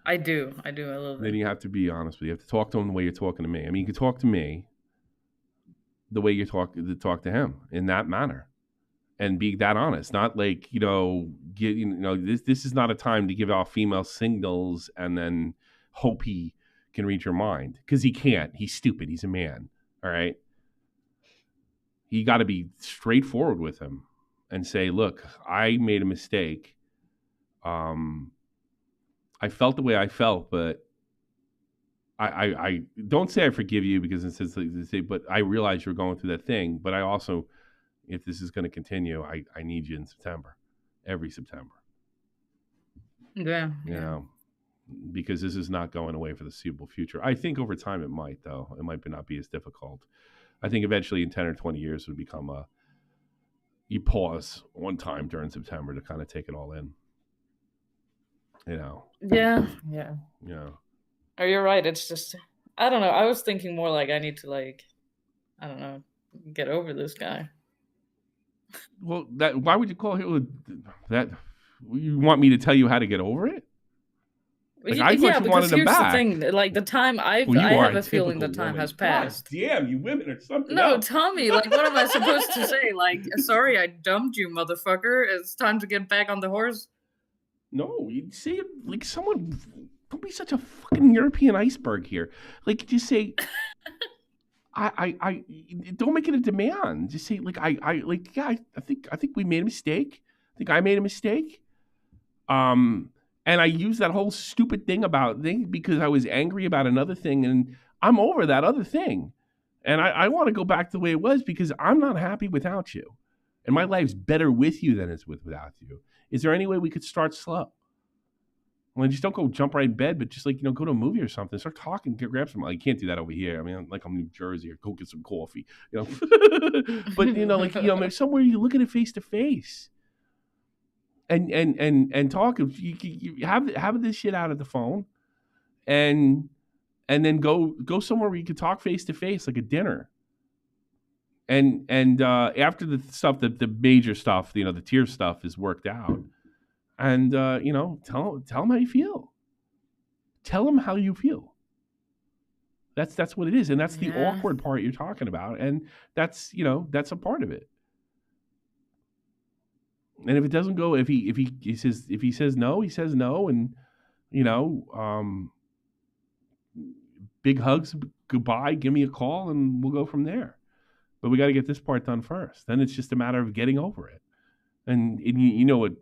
I do a little bit. Then you have to be honest with you. You have to talk to him the way you're talking to me. I mean, you can talk to me the way you talk to him in that manner. And be that honest, not this is not a time to give off female signals and then hope he can read your mind, because he can't. He's stupid. He's a man. All right. You got to be straightforward with him and say, look, I made a mistake. I felt the way I felt, but I don't say I forgive you, because it says, but I realize you're going through that thing. But I also, if this is going to continue, I need you in September, every September. Yeah. Because this is not going away for the foreseeable future. I think over time it might, though. It might not be as difficult. I think eventually in 10 or 20 years it would become you pause one time during September to kind of take it all in. Yeah. Oh, you're right. It's just, I don't know. I was thinking more I need to I don't know, get over this guy. Well, why would you call him that? You want me to tell you how to get over it? I thought you wanted him back. The thing, the time I have a feeling the time has passed. God damn, you women are something. No, else. Tommy, what am I supposed to say? Sorry, I dumped you, motherfucker. It's time to get back on the horse. No, you say it someone. Don't be such a fucking European iceberg here. Just say. I don't make it a demand. Just say I think we made a mistake. I think I made a mistake. And I used that whole stupid thing because I was angry about another thing, and I'm over that other thing. And I want to go back to the way it was, because I'm not happy without you. And my life's better with you than it's without you. Is there any way we could start slow? Well, just don't go jump right in bed, but just go to a movie or something. Start talking, grab some. You can't do that over here. I mean, I'm in New Jersey, or go get some coffee. But maybe somewhere you look at it face to face, and talk. You have this shit out of the phone, and then go somewhere where you can talk face to face, like a dinner. And after the stuff, the major stuff, the tear stuff is worked out. And, tell them how you feel. Tell them how you feel. That's what it is. And that's the awkward part you're talking about. And that's a part of it. And if it doesn't go, if he says no, he says no. And, big hugs, goodbye, give me a call, and we'll go from there. But we got to get this part done first. Then it's just a matter of getting over it. And what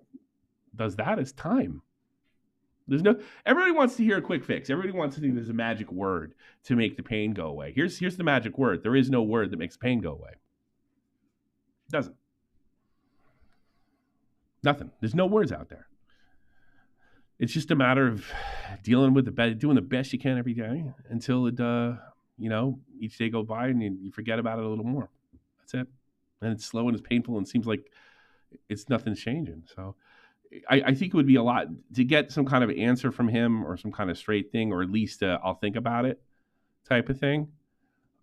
does that is time. Everybody wants to hear a quick fix. Everybody wants to think there's a magic word to make the pain go away. Here's the magic word. There is no word that makes pain go away. It doesn't. Nothing. There's no words out there. it's just a matter of dealing with doing the best you can every day until it, each day go by and you forget about it a little more. That's it. And it's slow and it's painful and it seems like it's nothing's changing. So I think it would be a lot to get some kind of answer from him or some kind of straight thing, or at least I'll think about it type of thing.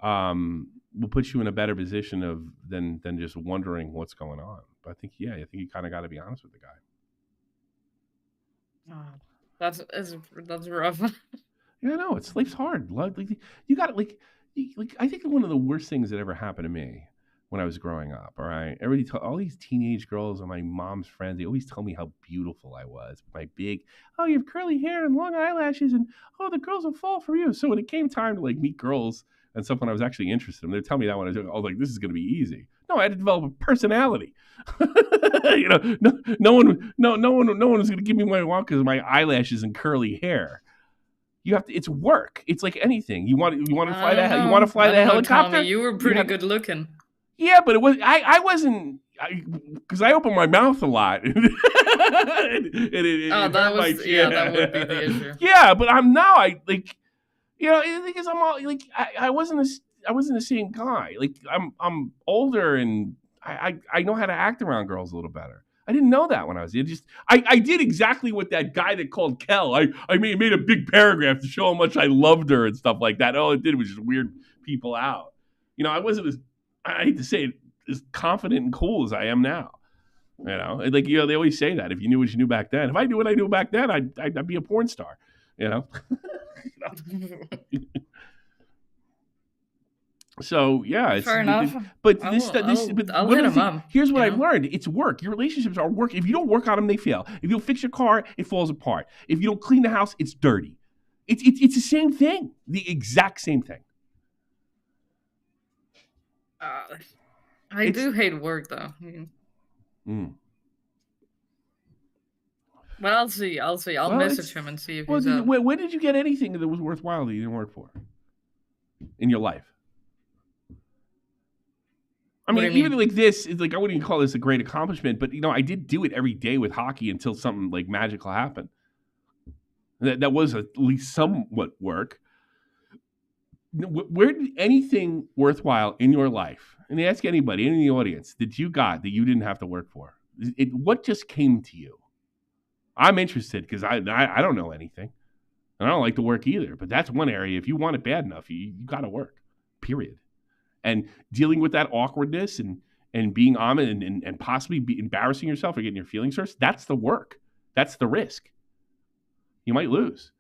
Will put you in a better position than just wondering what's going on. But I think you kind of got to be honest with the guy. That's rough. Yeah, no, life's hard. You got it. I think one of the worst things that ever happened to me when I was growing up. All right, all these teenage girls and my mom's friends, they always tell me how beautiful I was. My big, you have curly hair and long eyelashes, and the girls will fall for you. So when it came time to meet girls and stuff, when I was actually interested in them, they'd tell me that when I was like, this is going to be easy. No, I had to develop a personality. No one was going to give me what I want because of my eyelashes and curly hair. It's work. It's like anything. You want to fly that? You want to fly that helicopter? Tommy, you were pretty good looking. Yeah, but it was I wasn't because I opened my mouth a lot. That would be the issue. Yeah, but I'm now because I'm all I wasn't the same guy. I'm older and I know how to act around girls a little better. I didn't know that when I was I did exactly what that guy that called Kel. I made a big paragraph to show how much I loved her and stuff like that. All it did was just weird people out. I wasn't as, I hate to say it, as confident and cool as I am now. They always say that if you knew what you knew back then. If I knew what I knew back then, I'd be a porn star. So yeah, it's fair enough. But I'll hit him up. Here's what I've learned: it's work. Your relationships are work. If you don't work on them, they fail. If you don't fix your car, it falls apart. If you don't clean the house, it's dirty. It's the same thing, the exact same thing. I do hate work though. But I'll see. I'll message him and see if he's up. When did you get anything that was worthwhile that you didn't work for in your life? I mean, even like this is I wouldn't even call this a great accomplishment, but I did do it every day with hockey until something magical happened. That was at least somewhat work. Where did anything worthwhile in your life, and ask anybody in the audience, that you got that you didn't have to work for? What just came to you? I'm interested because I don't know anything, and I don't like to work either. But that's one area. If you want it bad enough, you got to work. Period. And dealing with that awkwardness and being on it and possibly be embarrassing yourself or getting your feelings hurt, that's the work. That's the risk. You might lose.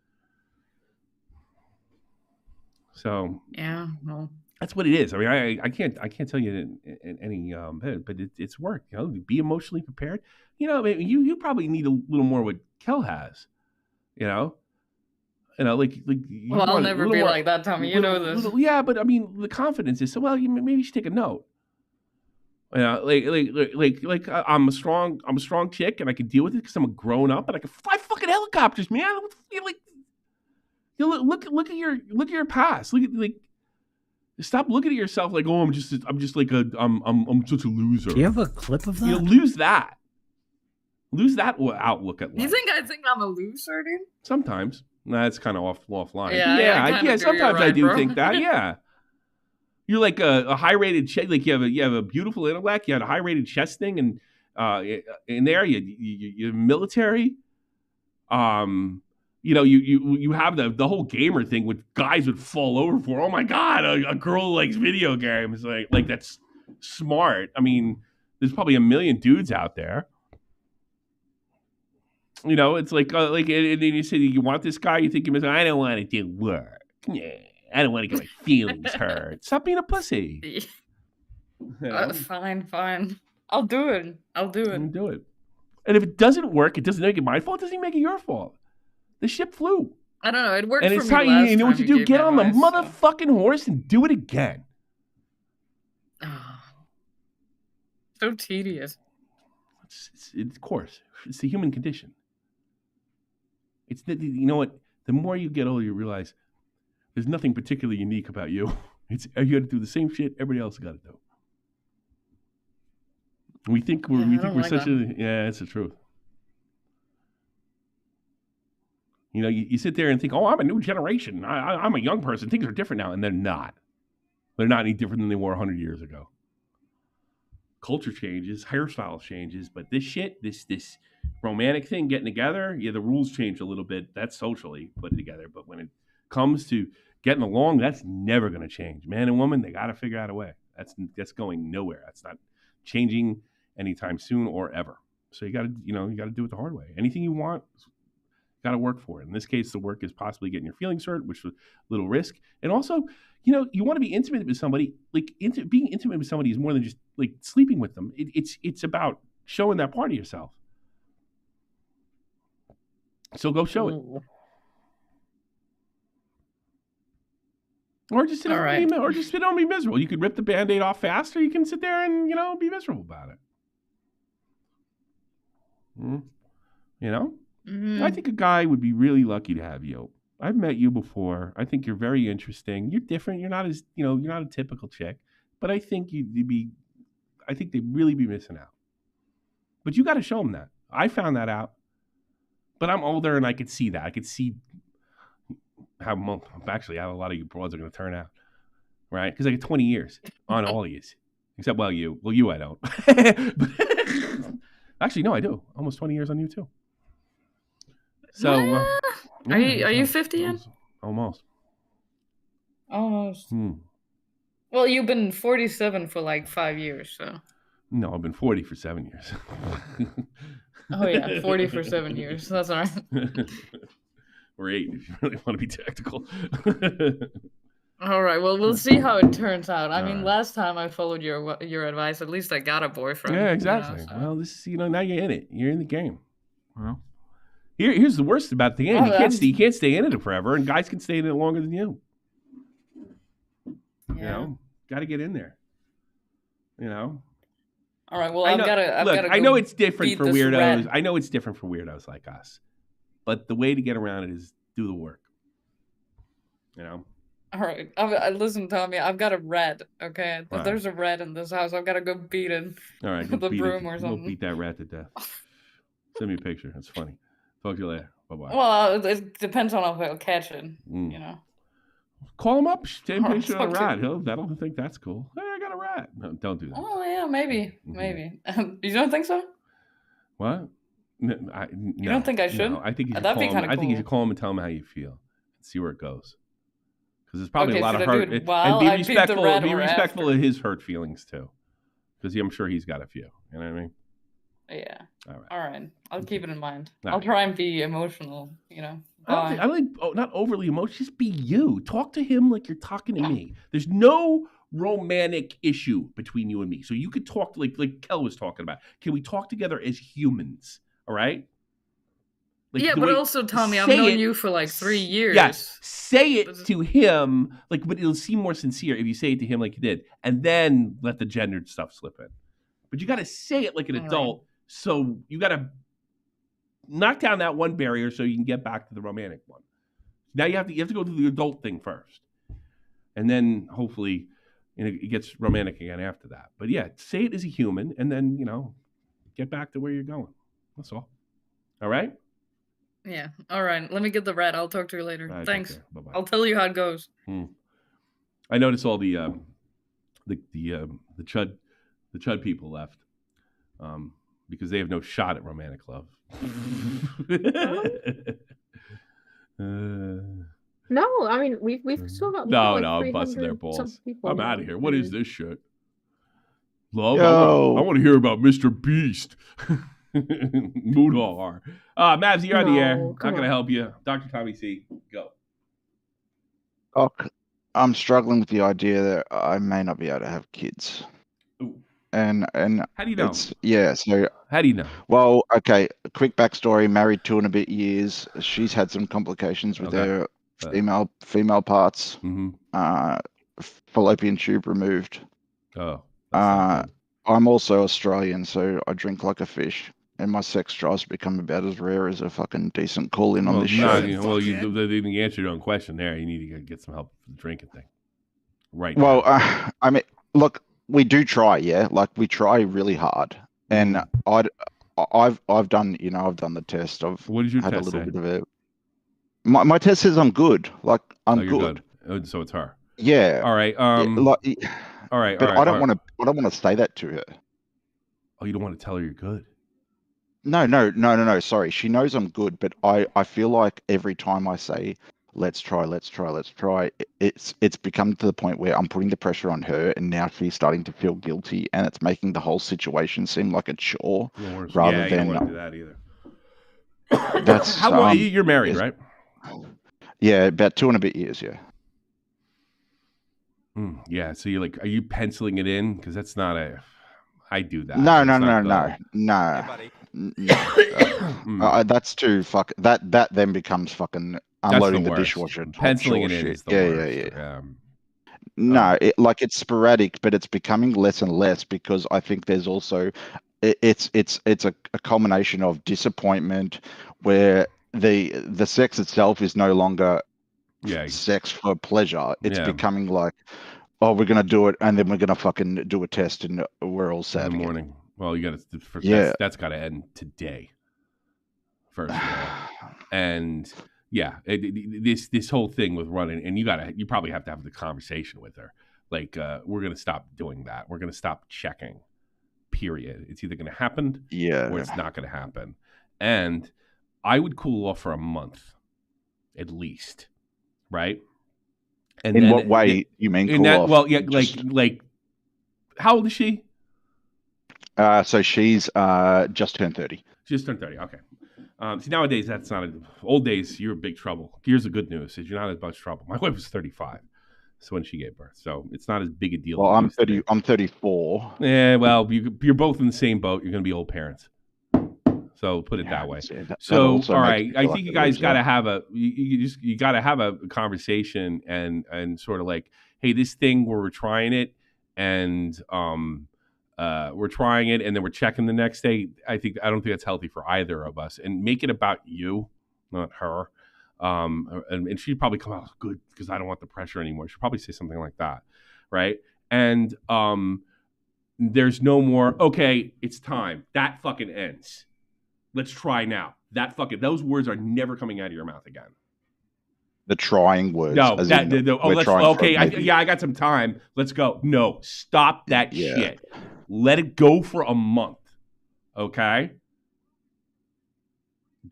So yeah, well, that's what it is. I mean, I can't tell you in any but it's work. Be emotionally prepared. You probably need a little more what Kel has. Well, I'll never be like that, Tommy. You know this. Yeah, but I mean, the confidence is so. Well, maybe you should take a note. I'm a strong chick, and I can deal with it because I'm a grown up, and I can fly fucking helicopters, man. Look at your past. Stop looking at yourself like, I'm just like I'm such a loser. Do you have a clip of that? Lose that outlook at life. You think I think I'm a loser, dude? Sometimes. That's kind of offline. Yeah. Sometimes I do bro. think that. Yeah, you're like a high rated chest. Like you have a beautiful intellect. You had a high rated chest thing, and in there you're military. You have the whole gamer thing with guys would fall over for. Oh my god, a girl who likes video games. Like that's smart. I mean, there's probably a million dudes out there. It's and then you say you want this guy, you think I don't want to do work. Yeah, I don't want to get my feelings hurt. Stop being a pussy. Fine. I'll do it. Do it. And if it doesn't work, it doesn't make it my fault. It doesn't make it your fault. The ship flew. I don't know. It worked and for it's me time, last you know what you do? Get on the motherfucking horse and do it again. So tedious. It's of course. It's the human condition. It's you know what? The more you get older, you realize there's nothing particularly unique about you. You got to do the same shit everybody else got to do. We think we're such a. Yeah, it's the truth. You know, you sit there and think, oh, I'm a new generation. I'm a young person. Things are different now. And they're not. They're not any different than they were 100 years ago. Culture changes, hairstyle changes, but this shit, this romantic thing, getting together, the rules change a little bit. That's socially put together. But when it comes to getting along, that's never going to change. Man and woman, they got to figure out a way. That's going nowhere. That's not changing anytime soon or ever. So you got to do it the hard way. Anything you want, got to work for it. In this case, the work is possibly getting your feelings hurt, which was a little risk. And also, you want to be intimate with somebody. Like being intimate with somebody is more than just like sleeping with them. It's about showing that part of yourself. So go show it. Or just sit down and be miserable. You could rip the Band-Aid off fast, or you can sit there and, be miserable about it. Mm-hmm. I think a guy would be really lucky to have you. I've met you before. I think you're very interesting. You're different. You're not as, you're not a typical chick. But I think they'd really be missing out. But you got to show them that. I found that out. But I'm older and I could see that. I could see how a lot of you broads are going to turn out. Right? Because I get 20 years on all of you. Except, you. Well, you I don't. Actually, no, I do. Almost 20 years on you too. So, are you 50 yet? Almost. Well, you've been 47 for like 5 years, so. No, I've been 40 for 7 years. Oh yeah, 40 for 7 years. That's all right. Or 8 if you really want to be technical. All right. Well, we'll see how it turns out. I mean, last time I followed your advice, at least I got a boyfriend. Yeah, exactly. So. Well, this is, now you're in it. You're in the game. Well, here's the worst about the game. You can't stay in it forever, and guys can stay in it longer than you. Yeah. Got to get in there. All right. Well, I know it's different for weirdos. I know it's different for weirdos like us, but the way to get around it is do the work. All right. Listen, Tommy, I've got a rat, okay? If there's a rat in this house, I've got to go beat it with a broom or something. Go beat that rat to death. Send me a picture. That's funny. Talk to you later. Bye-bye. Well, it depends on if I'll catch it, Call him up. Take a picture of a rat. That'll think that's cool. Hey, I got a rat. No, don't do that. Oh, yeah, maybe. Maybe. You don't think so? What? No, you don't think I should? No, I think you should call him. I think you should call him and tell him how you feel. And see where it goes. Because there's probably a lot of hurt. And be respectful of his hurt feelings too. Because I'm sure he's got a few. You know what I mean? Yeah. All right. I'll keep it in mind. I'll try and be emotional, I like not overly emotional. Just be you. Talk to him like you're talking to me. There's no romantic issue between you and me. So you could talk like Kel was talking about. Can we talk together as humans? All right? But also, Tommy, I've known you for like 3 years. Yes. Say it to him, but it'll seem more sincere if you say it to him like you did, and then let the gendered stuff slip in. But you got to say it like an adult, so you got to knock down that one barrier so you can get back to the romantic one. Now you have to go through the adult thing first, and then hopefully it gets romantic again after that. But yeah, say it as a human, and then get back to where you're going. That's all. All right. Yeah. All right. Let me get the rat. I'll talk to you later. Right, thanks. Bye-bye. I'll tell you how it goes. I noticed all the chud people left because they have no shot at romantic love. No, I mean we've still got no, I'm busting their balls. I'm out of here. What is this shit? Love? Yo. I want to hear about Mr. Beast. Moodhar. Mavs, you're on the air. Not going to help you. Dr. Tommy C, go. I'm struggling with the idea that I may not be able to have kids. Ooh. And how do you know? So how do you know? Well, okay, a quick backstory. Married 2 and a bit years. She's had some complications with her female parts. Fallopian tube removed. Oh. I'm also Australian, so I drink like a fish, and my sex drives become about as rare as a fucking decent call-in on this show. They didn't answer your own question there. You need to get some help with the drinking thing. Right. Well, I mean, look, we do try, yeah. Like we try really hard, and I've done, I've done the test. What did your had test a little say? bit of it. My test says I'm good. Like I'm good. So it's her. Yeah. All right. All right. But I don't want to. I don't want to say that to her. Oh, you don't want to tell her you're good? No. Sorry, she knows I'm good, but I feel like every time I say let's try, it's become to the point where I'm putting the pressure on her, and now she's starting to feel guilty, and it's making the whole situation seem like a chore rather than. You don't want to do that either. That's how long you're married, right? Yeah, about 2 and a bit years. Yeah. Yeah. So you're like, are you penciling it in? Because that's not a. I do that. No. That's too fuck. That then becomes fucking unloading the dishwasher. Penciling it in is the worst. Yeah. No, it's sporadic, but it's becoming less and less because I think there's also it's a culmination of disappointment where the sex itself is no longer sex for pleasure. It's becoming like, oh, we're gonna do it, and then we're gonna fucking do a test, and we're all sad in the morning. Again. Well, you got to. That's got to end today. First of all, and this whole thing with running, and you probably have to have the conversation with her. Like, we're gonna stop doing that. We're gonna stop checking. Period. It's either gonna happen, or it's not gonna happen. And I would cool off for a month, at least, right? And in what way you mean cool off? Well, yeah, like, how old is she? So she's just turned 30. Just turned 30. Okay. See, nowadays that's not. Old days, you're in big trouble. Here's the good news: is you're not as much trouble. My wife was 35, so when she gave birth, so it's not as big a deal. Well, I'm 30. I'm 34. Yeah, well, you're both in the same boat. You're going to be old parents. So put it that way. So all right, I think you guys got to have you got to have a conversation and sort of like, hey, this thing where we're trying it and we're trying it and then we're checking the next day. I don't think that's healthy for either of us. And make it about you, not her. And she'd probably come out good because I don't want the pressure anymore. She'll probably say something like that, right? And there's no more. Okay, it's time. That fucking ends. Let's try now. Those words are never coming out of your mouth again. The trying words. No. Okay. I got some time. Let's go. No. Stop that shit. Let it go for a month. Okay.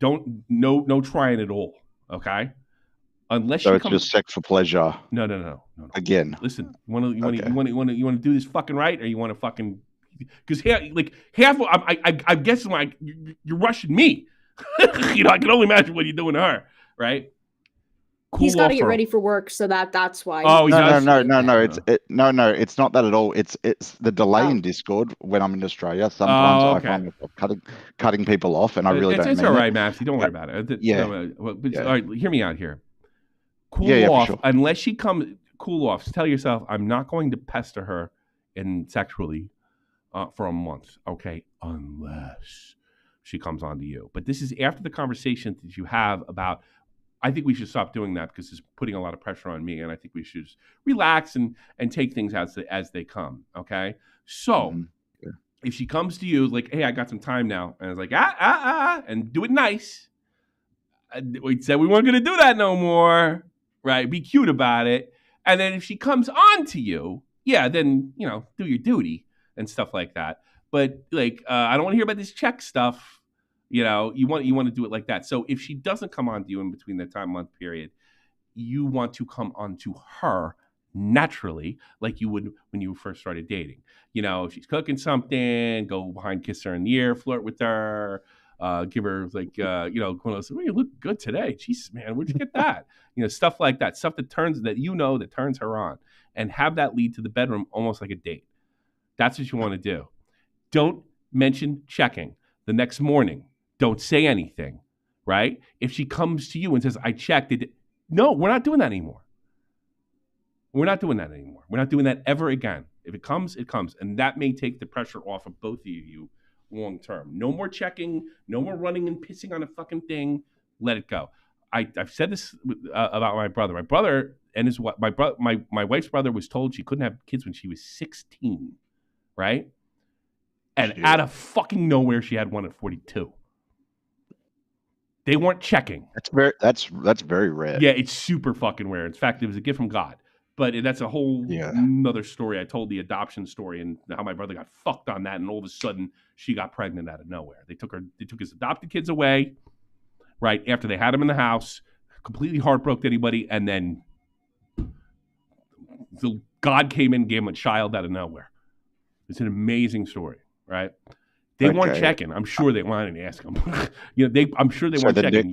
No trying at all. Okay. Unless it's just sex for pleasure. No. Again. Listen. You want to do this fucking right, or you want to fucking. Because half, I guess like you're rushing me. I can only imagine what you're doing to her, right? He's got to get ready for work, so that's why. Oh, no. It's not that at all. It's the delay in Discord when I'm in Australia. Sometimes I find myself cutting people off, and I really don't. It's all right, Maps. You don't worry about it. All right, hear me out here. Cool off unless she comes. Cool off. Tell yourself, I'm not going to pester her and sexually. For a month, okay, unless she comes on to you. But this is after the conversation that you have about, I think we should stop doing that because it's putting a lot of pressure on me, and I think we should just relax and take things as they come, okay? So, if she comes to you like, hey, I got some time now, and it's like, and do it nice. We said we weren't going to do that no more, right? Be cute about it. And then if she comes on to you, then, do your duty. And stuff like that, but I don't want to hear about this check stuff. You want to do it like that. So if she doesn't come on to you in between that month period, you want to come on to her naturally, like you would when you first started dating. If she's cooking something, go behind, kiss her in the ear, flirt with her, give her well, you look good today. Jesus, man, where'd you get that? Stuff like that. Stuff that turns her on, and have that lead to the bedroom almost like a date. That's what you want to do. Don't mention checking the next morning. Don't say anything, right? If she comes to you and says, I checked it. No, we're not doing that anymore. We're not doing that ever again. If it comes, it comes. And that may take the pressure off of both of you long term. No more checking. No more running and pissing on a fucking thing. Let it go. I've said this about my brother. My brother and my wife's brother was told she couldn't have kids when she was 16. Right? And out of fucking nowhere, she had one at 42. They weren't checking. That's very rare. Yeah, it's super fucking rare. In fact, it was a gift from God. But that's a whole another story. I told the adoption story and how my brother got fucked on that, and all of a sudden she got pregnant out of nowhere. They took his adopted kids away, right after they had him in the house, completely heartbroken anybody, and then God came in and gave him a child out of nowhere. It's an amazing story, right? They weren't checking. I'm sure they wanted to ask them. I'm sure they weren't checking.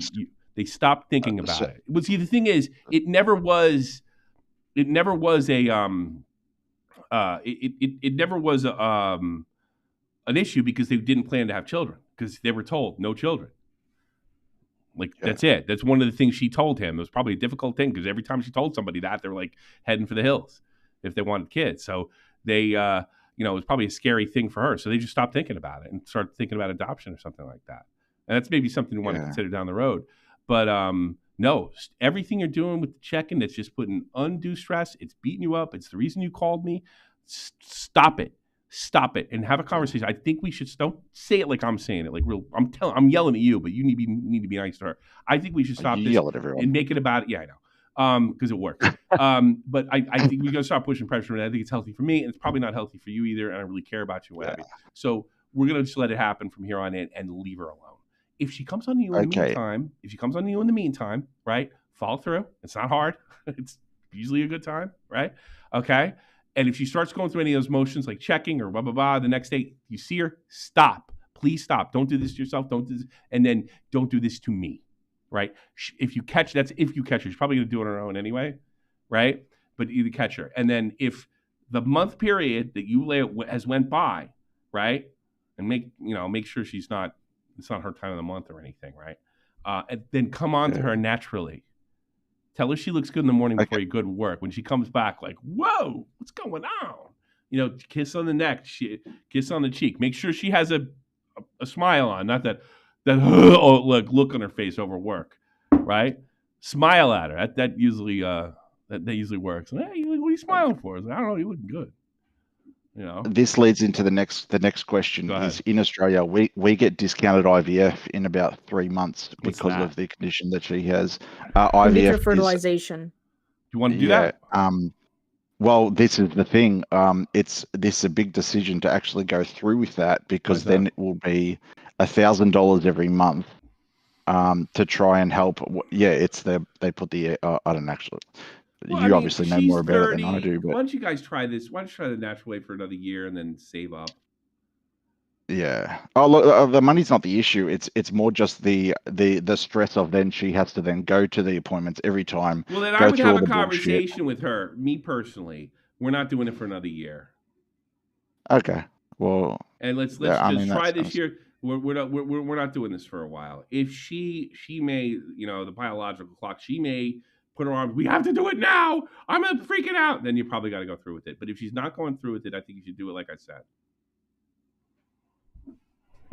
They stopped thinking about it. But see, the thing is, it never was a an issue because they didn't plan to have children because they were told no children. That's it. That's one of the things she told him. It was probably a difficult thing because every time she told somebody that, they were like heading for the hills if they wanted kids. So they, it was probably a scary thing for her. So they just stopped thinking about it and started thinking about adoption or something like that. And that's maybe something you want to consider down the road. But no, everything you're doing with the check-in, that's just putting undue stress. It's beating you up. It's the reason you called me. Stop it. Stop it and have a conversation. I think we should don't say it like I'm saying it. Like I'm yelling at you, but you need to be nice to her. I think we should stop this yell at everyone and make it about I know. Because it works. But I think we got to stop pushing pressure. And I think it's healthy for me, and it's probably not healthy for you either. And I really care about you, what have you. So we're gonna just let it happen from here on in and leave her alone. If she comes on to you in the meantime, right? Follow through. It's not hard. It's usually a good time, right? Okay. And if she starts going through any of those motions like checking or blah, blah, blah, the next day you see her, stop. Please stop. Don't do this to yourself. Don't do this. And then don't do this to me, right? If you catch her, she's probably going to do it on her own anyway, right? But either catch her. And then if the month period that you has went by, right? And make sure it's not her time of the month or anything, right? And then come on to her naturally. Tell her she looks good in the morning before you go to work. When she comes back, like, whoa, what's going on? Kiss on the neck, kiss on the cheek. Make sure she has a smile on, not that look on her face over work, right? Smile at her. That usually works. And, hey, what are you smiling for? I don't know. You're looking good. This leads into the next question. Is in Australia we get discounted IVF in about 3 months because of the condition that she has. IVF fertilization. Do you want to do that? Well, this is the thing. This is a big decision to actually go through with that because then it will be $1,000 every month to try and help. They put the I don't actually. You obviously know more about 30, it than I do. But why don't you guys try this? Why don't you try the natural way for another year and then save up? Yeah. Oh, look, the money's not the issue. It's more just the stress of then she has to then go to the appointments every time. Well, then I would have a conversation with her. Me personally, we're not doing it for another year. Okay. Well. And let's try this year. We're not doing this for a while. If she may, the biological clock, she may put her arms, we have to do it now. I'm freaking out. Then you probably got to go through with it. But if she's not going through with it, I think you should do it like I said.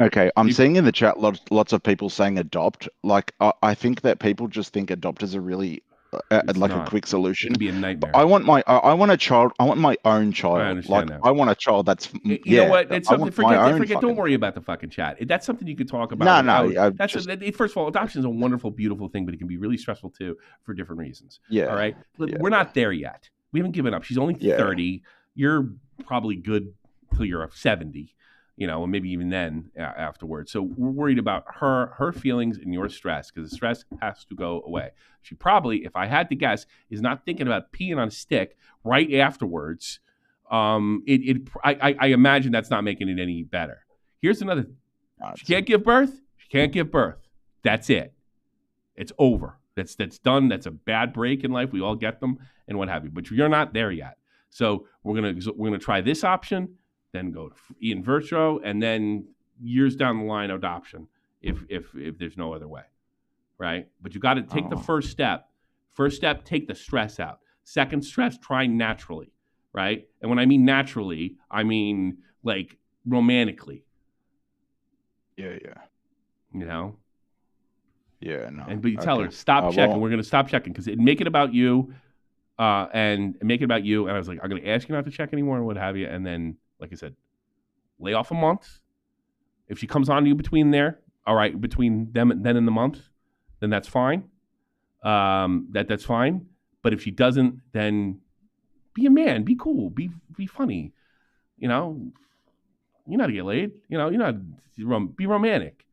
Okay, I'm seeing in the chat lots of people saying adopt. Like, I think that people just think adopt is a really a quick solution. It'd be a nightmare. But I want a child. I want my own child. I understand that. I want a child that's. You know what? It's something. Forget. Don't worry about the fucking chat. That's something you could talk about. No. First of all, adoption is a wonderful, beautiful thing, but it can be really stressful too for different reasons. Yeah. All right. We're not there yet. We haven't given up. She's only 30. You're probably good till you're 70. And maybe even then afterwards. So we're worried about her feelings and your stress because the stress has to go away. She probably, if I had to guess, is not thinking about peeing on a stick right afterwards. I imagine that's not making it any better. Here's another. She can't give birth. She can't give birth. That's it. It's over. That's done. That's a bad break in life. We all get them and what have you. But you're not there yet. So we're gonna try this option. Then go in vitro, and then years down the line, adoption, if there's no other way, right? But you got to take the first step. First step, take the stress out. Second stress, try naturally, right? And when I mean naturally, I mean like romantically. Yeah. Yeah, no. But you tell her, stop checking. We're going to stop checking because make it about you, and make it about you. And I was like, I'm going to ask you not to check anymore and what have you, and then. Like I said, lay off a month. If she comes on to you between there, all right, between them then and the month, then that's fine. That's fine. But if she doesn't, then be a man, be cool, be funny. You know, you're not to get laid. You know, you're not be romantic.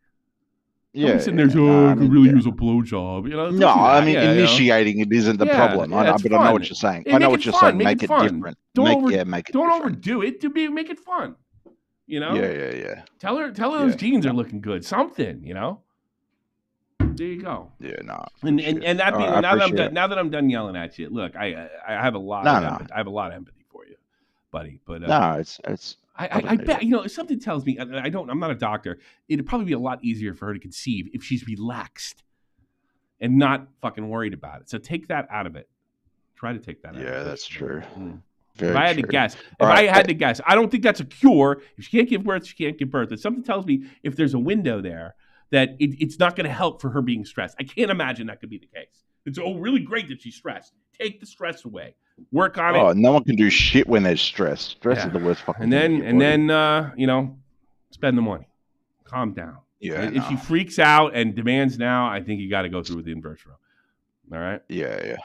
Yeah, sitting there, I could really use a blowjob. You know, no, I mean, initiating it isn't the problem. Yeah, but I know what you're saying. I know what you're saying. Make it different. Don't overdo it. Make it fun. You know. Yeah. Tell her those jeans are looking good. Something, you know. There you go. Yeah, no. And that being now that I'm done yelling at you, look, I have a lot. I have a lot of empathy for you, buddy. But no, it's. I bet something tells me I'm not a doctor. It'd probably be a lot easier for her to conceive if she's relaxed and not fucking worried about it. So take that out of it. Try to take that out of it. Yeah, that's true. If I had to guess, I don't think that's a cure. If she can't give birth, she can't give birth. But something tells me if there's a window there that it's not going to help for her being stressed. I can't imagine that could be the case. It's really great that she's stressed. Take the stress away. Work on it. Oh, no one can do shit when there's stress. Stress is the worst fucking thing. And then spend the money. Calm down. Yeah. If she freaks out and demands now, I think you got to go through with the inverse row. All right. Yeah.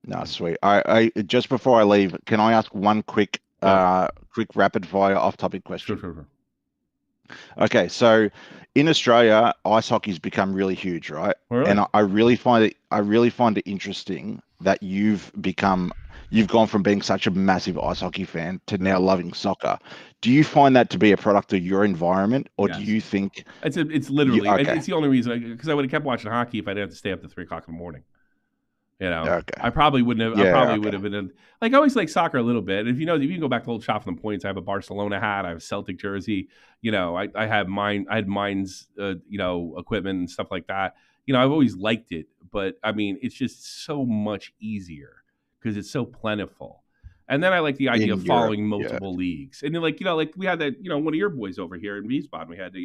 No, sweet. I just before I leave, can I ask one quick rapid fire off topic question? Sure. Okay, so in Australia, ice hockey's become really huge, right? Really? And I really find it interesting that you've gone from being such a massive ice hockey fan to now loving soccer. Do you find that to be a product of your environment, or do you think it's literally it's the only reason, because I would have kept watching hockey if I didn't have to stay up to 3 o'clock in the morning. You know, I probably wouldn't have. I probably would have been I always like soccer a little bit. If you can go back to old Shop from the Points, I have a Barcelona hat, I have a Celtic jersey. You know, I had mine's equipment and stuff like that. You know, I've always liked it, but I mean, it's just so much easier because it's so plentiful. And then I like the idea of following multiple leagues. And like we had that, one of your boys over here in Wiesbaden. We had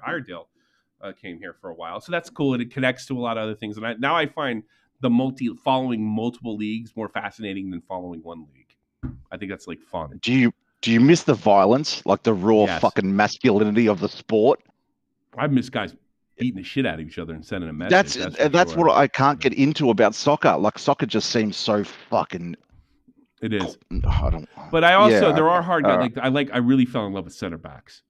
Iredale came here for a while, so that's cool. And it connects to a lot of other things. And now I find following multiple leagues more fascinating than following one league. I think that's like fun. Do you miss the violence, like the raw fucking masculinity of the sport? I miss guys beating the shit out of each other and sending a message. That's what I can't get into about soccer. Like soccer just seems so fucking. It is. I don't. But I also there are hard guys. I really fell in love with center backs.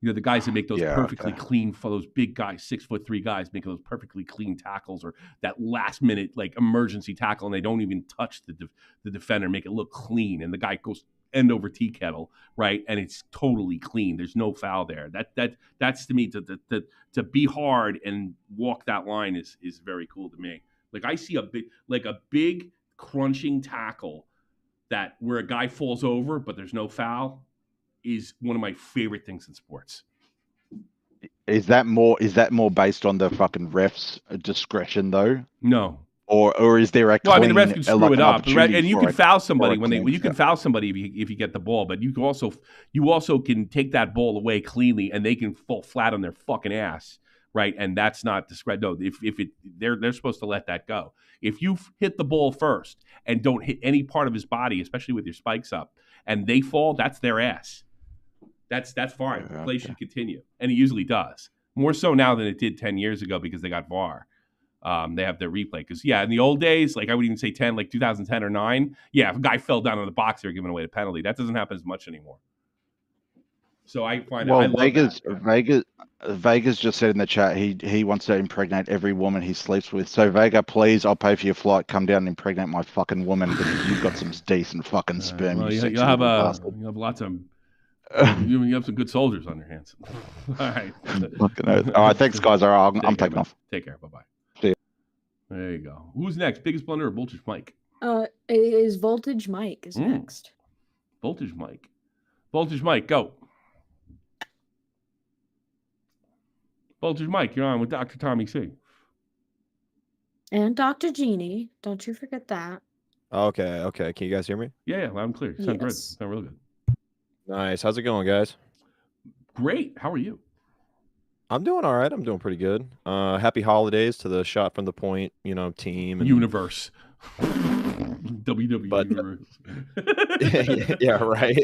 You know, the guys that make those perfectly clean, for those big guys, 6'3" guys, making those perfectly clean tackles, or that last minute like emergency tackle, and they don't even touch the defender, make it look clean, and the guy goes end over tea kettle, right? And it's totally clean. There's no foul there. That's to me to be hard and walk that line is very cool to me. Like I see a big crunching tackle where a guy falls over, but there's no foul, is one of my favorite things in sports. Is that more based on the fucking refs' discretion though? No. Or is there a clean, well, I mean, the refs can screw it up, and you can foul somebody you can foul somebody if you get the ball, but you also can take that ball away cleanly, and they can fall flat on their fucking ass, right? And that's not discretion. No, they're supposed to let that go. If you hit the ball first and don't hit any part of his body, especially with your spikes up, and they fall, that's their ass. That's fine. The play should continue, and it usually does. More so now than it did 10 years ago because they got VAR. They have their replay. Because, in the old days, like I would even say 10, like 2010 or 9, if a guy fell down on the box, they were giving away the penalty. That doesn't happen as much anymore. So I find Vegas just said in the chat he wants to impregnate every woman he sleeps with. So Vega, please, I'll pay for your flight. Come down and impregnate my fucking woman because you've got some decent fucking sperm. Well, you'll have lots of. You have some good soldiers on your hands. All right. All right. Thanks, guys. All right, I'm taking off. Take care. Bye-bye. See ya. There you go. Who's next? Biggest blunder or Voltage Mike? Is Voltage Mike is next. Voltage Mike. Voltage Mike, go. Voltage Mike, you're on with Dr. Tommy C. And Dr. Jeannie. Don't you forget that. Okay. Can you guys hear me? Yeah, loud and clear. Sound good. Sound real good. Nice. How's it going, guys? Great. How are you? I'm doing all right. I'm doing pretty good. Happy holidays to the Shot from the Point, team. And... Universe. WWE Universe. yeah, right.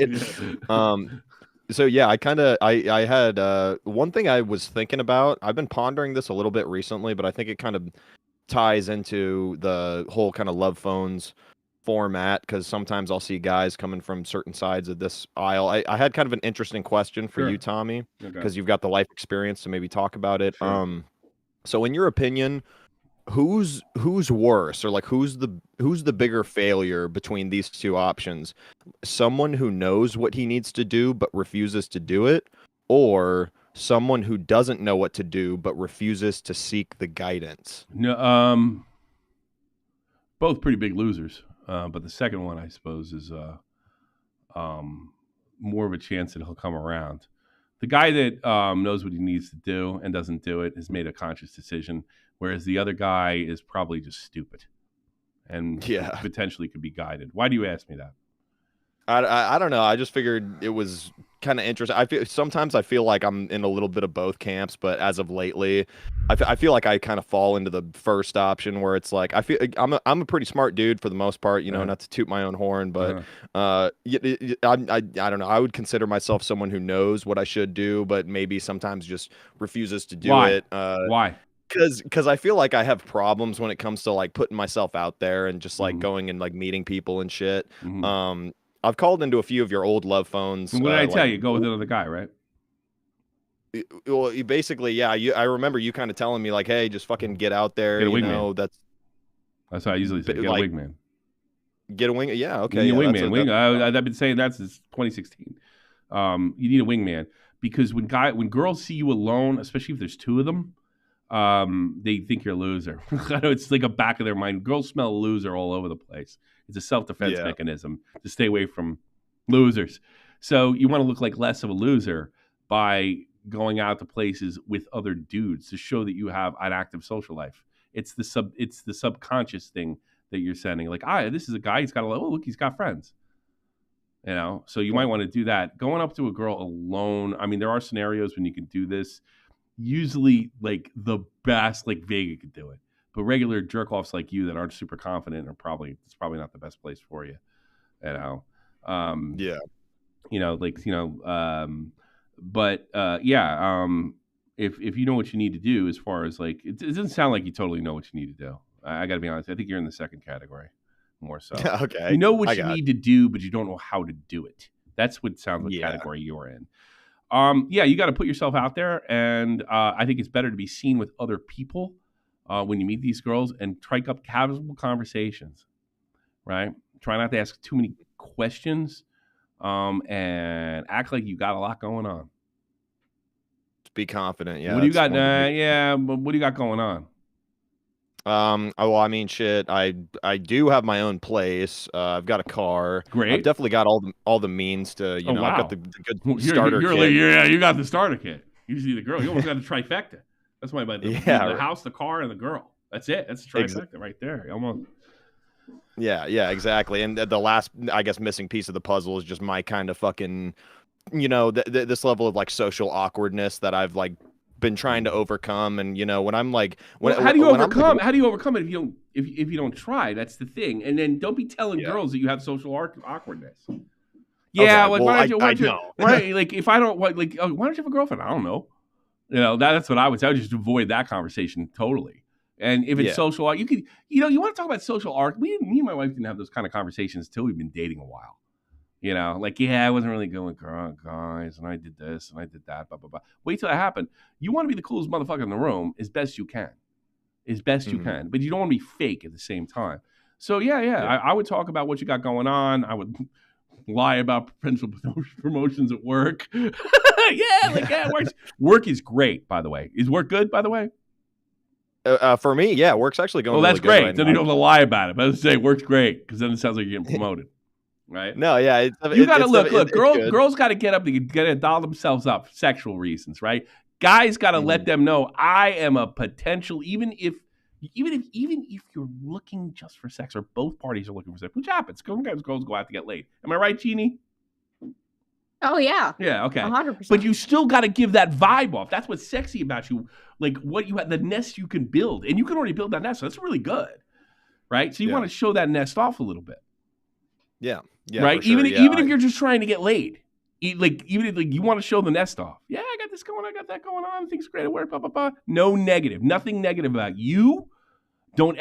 yeah, I had one thing I was thinking about. I've been pondering this a little bit recently, but I think it kind of ties into the whole kind of love phones format, because sometimes I'll see guys coming from certain sides of this aisle. I had kind of an interesting question for you, Tommy, because you've got the life experience to maybe talk about it. Sure. So in your opinion, who's worse, or like who's the bigger failure between these two options? Someone who knows what he needs to do but refuses to do it, or someone who doesn't know what to do but refuses to seek the guidance? No, both pretty big losers. But the second one, I suppose, is more of a chance that he'll come around. The guy that knows what he needs to do and doesn't do it has made a conscious decision, whereas the other guy is probably just stupid and potentially could be guided. Why do you ask me that? I don't know. I just figured it was kind of interesting. Sometimes I feel like I'm in a little bit of both camps, but as of lately, I feel like I kind of fall into the first option, where it's like I'm a pretty smart dude for the most part, you know, not to toot my own horn, but I don't know. I would consider myself someone who knows what I should do, but maybe sometimes just refuses to do it. Why? Because I feel like I have problems when it comes to like putting myself out there and just like going and like meeting people and shit. I've called into a few of your old love phones. And what did I tell you? Go with another guy, right? Well, you basically, yeah. I remember you kind of telling me like, "Hey, just fucking get out there." Get a wingman. You know, that's how I usually say. Get a wingman. Get a wing. Yeah, okay. You need a wingman. I've been saying that since 2016. You need a wingman because when girls see you alone, especially if there's two of them, they think you're a loser. I know it's like a back of their mind. Girls smell a loser all over the place. It's a self-defense mechanism to stay away from losers. So you want to look like less of a loser by going out to places with other dudes to show that you have an active social life. It's the subconscious thing that you're sending. Like, this is a guy. He's got look, he's got friends. You know, so you might want to do that. Going up to a girl alone. I mean, there are scenarios when you can do this. Usually, like the best, like Vega could do it. But regular jerk offs like you that aren't super confident it's probably not the best place for you. You know, if you know what you need to do, as far as like, it doesn't sound like you totally know what you need to do. I got to be honest. I think you're in the second category more so. Okay, you know what you need to do, but you don't know how to do it. That's what sounds like category you're in. You got to put yourself out there, and I think it's better to be seen with other people when you meet these girls, and strike up casual conversations, right? Try not to ask too many questions, and act like you got a lot going on. Just be confident. Yeah. What do you got? But what do you got going on? Well, I mean, shit. I do have my own place. I've got a car. Great. I've definitely got all the means to, I've got the good starter kit. You got the starter kit. You see the girl. You almost got the trifecta. That's my the house, the car, and the girl. That's it. That's the trifecta right there. Almost. Yeah, exactly. And the last, I guess, missing piece of the puzzle is just my kind of fucking, this level of like social awkwardness that I've like been trying to overcome. And when I'm like, how do you overcome? How do you overcome it if you don't try? That's the thing. And then don't be telling girls that you have social awkwardness. Yeah, okay, why don't you? Like if I don't, why don't you have a girlfriend? I don't know. That's what I would say. I would just avoid that conversation totally. And if it's social art, you could, you want to talk about social art. Me and my wife didn't have those kind of conversations until we've been dating a while. I wasn't really good with guys, and I did this and I did that, blah, blah, blah. Wait till that happened. You want to be the coolest motherfucker in the room as best you can. You can. But you don't want to be fake at the same time. So, I would talk about what you got going on. I would lie about potential promotions at work. Works. Work is great, by the way. Is work good, by the way? For me, work's actually going. Well, that's really great. Right then now. you don't have to lie about it. But I would say work's great because then it sounds like you're getting promoted, right? No, yeah, you got to look. Girls got to get up. They got to doll themselves up for sexual reasons, right? Guys got to let them know I am a potential. Even if you're looking just for sex, or both parties are looking for sex, which happens. Sometimes girls go out to get laid. Am I right, Jeannie? Oh, yeah. Yeah, okay. 100%. But you still got to give that vibe off. That's what's sexy about you. Like what you have, the nest you can build. And you can already build that nest. So that's really good. Right? So you want to show that nest off a little bit. Yeah. Right? Sure. Even if you're just trying to get laid. Like even if like you want to show the nest off. Yeah, I got this going. I got that going on. Things great at work. Blah blah blah. No negative. Nothing negative about you. Don't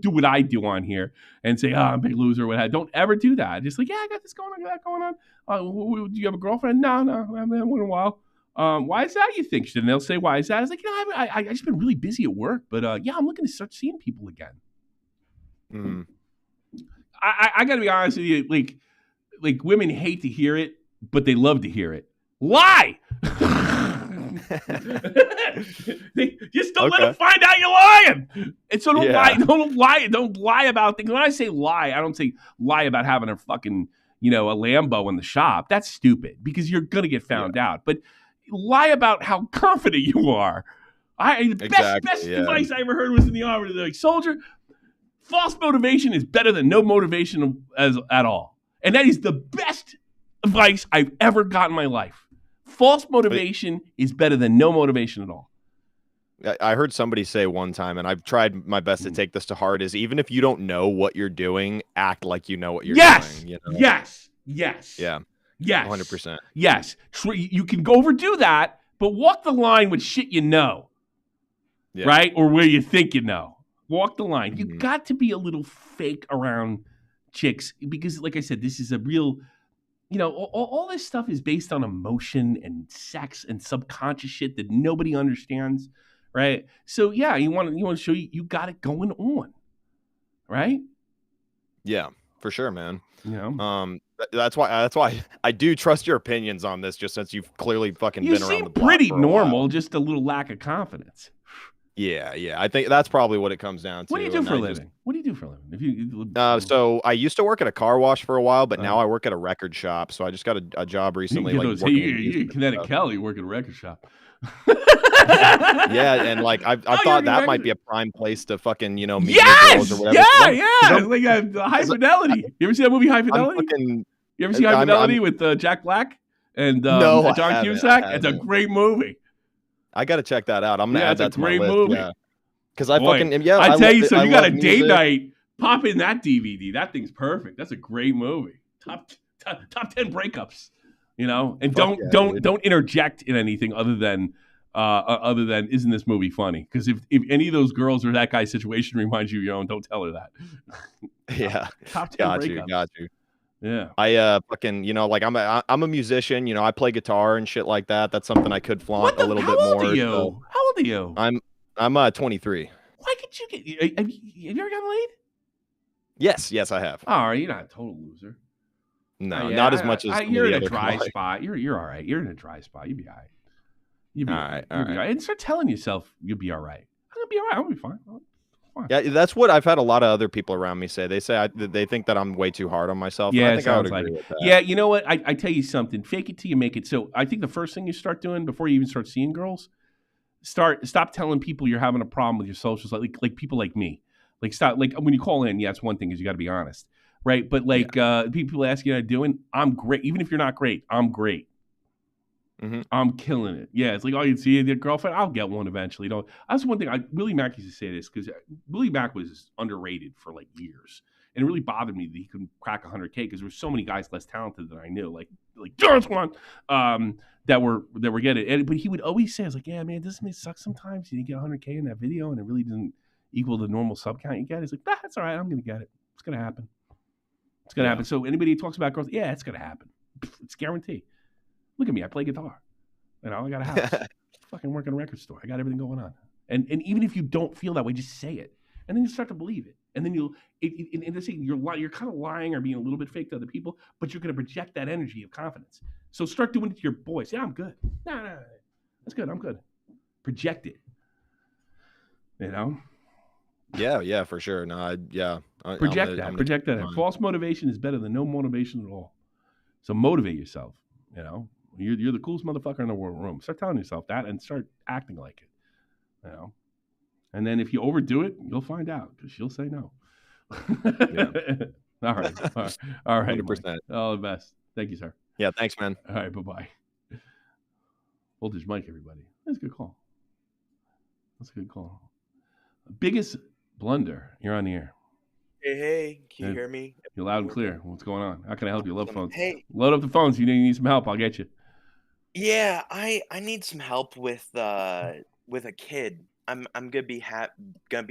do what I do on here and say, I'm a big loser or whatever. Don't ever do that. Just like, yeah, I got this going on, I got that going on. Do you have a girlfriend? No, I haven't had one in a while. Why is that, you think? And they'll say, why is that? It's like, I just been really busy at work, but yeah, I'm looking to start seeing people again. Mm. I got to be honest with you, like women hate to hear it, but they love to hear it. Lie! Just don't let them find out you're lying. And so don't lie about things. When I say lie, I don't say lie about having a fucking, a Lambo in the shop. That's stupid because you're gonna get found out. But lie about how confident you are. The best advice I ever heard was in the army. They're like, soldier, false motivation is better than no motivation at all. And that is the best advice I've ever got in my life. False motivation is better than no motivation at all. I heard somebody say one time, and I've tried my best to take this to heart, is even if you don't know what you're doing, act like you know what you're doing. You know? Yes. Yeah. Yes. 100%. Yes. You can overdo that, but walk the line with shit you know. Yeah. Right? Or where you think you know. Walk the line. You've got to be a little fake around chicks because, like I said, this is a real... all this stuff is based on emotion and sex and subconscious shit that nobody understands, right? So yeah, you want to show you got it going on, right? Yeah, for sure, man. That's why I do trust your opinions on this, just since you've clearly fucking been around the block. Pretty normal, just a little lack of confidence. Yeah. I think that's probably what it comes down to. What do you do for a living? What do you do for a living? So I used to work at a car wash for a while, but now I work at a record shop. So I just got a job recently. You Kinetic Kelly work at a record shop. Yeah, and like I thought that might be a prime place to fucking meet girls or whatever. Yeah. Like High Fidelity. You ever see that movie High Fidelity? You ever see High Fidelity with Jack Black and John Cusack? It's a great movie. I got to check that out. I'm gonna add that to my list. Movie. Yeah, because I tell you, so you got a date night. Pop in that DVD. That thing's perfect. That's a great movie. Top 10 breakups. And don't interject in anything other than isn't this movie funny? Because if any of those girls or that guy's situation reminds you of your own, don't tell her that. Yeah, top 10 breakups. Got you. Yeah, I fucking like I'm a musician. I play guitar and shit like that. That's something I could flaunt a little bit more. How old are you? I'm 23. Why could you get? Have you ever gotten laid? Yes, I have. Oh, you're not a total loser. No, not as much as you're in a dry spot. You're all right. You're in a dry spot. You'll be all right. You'll be all right. And start telling yourself you'll be all right. I'm gonna be all right. I'm gonna be fine. Yeah, that's what I've had a lot of other people around me say. They say they think that I'm way too hard on myself. Yeah, I think I would agree with that. Yeah, you know what? I tell you something. Fake it till you make it. So I think the first thing you start doing before you even start seeing girls, stop telling people you're having a problem with your socials. Like people like me. Stop. Like when you call in, it's one thing is you got to be honest, right? But people ask you how you're doing. I'm great. Even if you're not great, I'm great. Mm-hmm. I'm killing it. Yeah, it's like, oh, you see your girlfriend? I'll get one eventually. That's one thing. Willie Mack used to say this because Willie Mack was underrated for like years, and it really bothered me that he couldn't crack 100K because there were so many guys less talented than I knew, like Jones one, that were getting it. But he would always say, "I was like, yeah, man, doesn't it suck sometimes? You didn't get 100K in that video, and it really didn't equal the normal sub count you get." He's like, that's all right. I'm gonna get it. It's gonna happen. It's gonna happen. So anybody who talks about girls, yeah, it's gonna happen. It's guaranteed. Look at me. I play guitar. I got a house. Fucking work in a record store. I got everything going on. And even if you don't feel that way, just say it. And then you start to believe it. And then and they say you're kind of lying or being a little bit fake to other people, but you're going to project that energy of confidence. So start doing it to your boys. Yeah, I'm good. No. That's good. I'm good. Project it. Yeah, for sure. No, Project that. False motivation is better than no motivation at all. So motivate yourself. You're the coolest motherfucker in the room. Start telling yourself that and start acting like it. And then if you overdo it, you'll find out because she'll say no. All right. 100%. All the best. Thank you, sir. Yeah, thanks, man. All right, bye-bye. Voltage Mike, everybody. That's a good call. Biggest blunder. You're on the air. Hey, can you hear me? You're loud and clear. What's going on? How can I help you? Love phones. Hey. Load up the phones. You need some help, I'll get you. Yeah, I need some help with a kid. I'm gonna be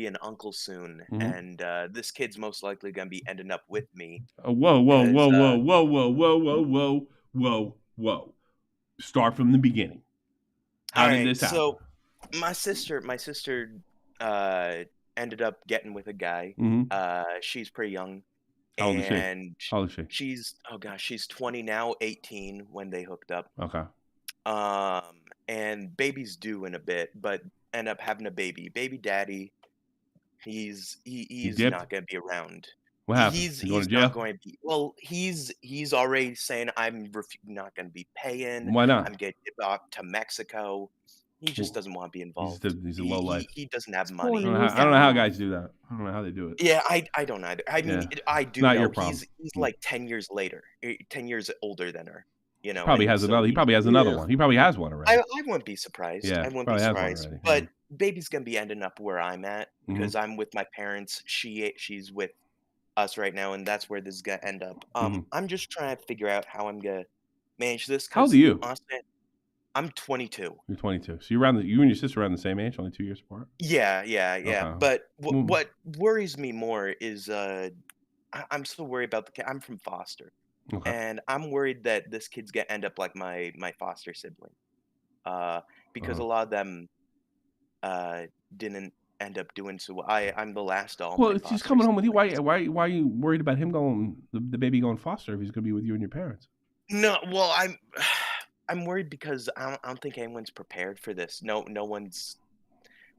an uncle soon, and this kid's most likely gonna be ending up with me. Whoa. Start from the beginning. How did this happen? So my sister ended up getting with a guy. She's pretty young. How old is she? How old is she? She's 20 now, 18 when they hooked up. Okay. And baby's due in a bit, but end up having a baby. Baby daddy, he's not gonna be around. What happened? He's going to jail? not going to be. Well, he's already saying I'm not going to be paying. Why not? I'm getting off to Mexico. He just doesn't want to be involved. He's a low life. He doesn't have money. I don't know how guys do that. I don't know how they do it. Yeah, I don't either. I mean, I do not know your problem. He's like 10 years older than her. You know, probably has another. He probably has another one. He probably has one already. I wouldn't be surprised. Yeah, I wouldn't be surprised. But baby's gonna be ending up where I'm at because I'm with my parents. She's with us right now, and that's where this is gonna end up. I'm just trying to figure out how I'm gonna manage this. How old are you? Honestly, I'm 22. You're 22. So you and your sister around the same age, only 2 years apart. Yeah. Okay. But what worries me more is I'm still worried about the kid. I'm from foster. Okay. And I'm worried that this kid's gonna end up like my foster sibling, because a lot of them didn't end up doing so. I'm the last all. Well, if he's coming home with you, why are you worried about him going the baby going foster if he's gonna be with you and your parents? No, well, I'm worried because I don't think anyone's prepared for this. No one's.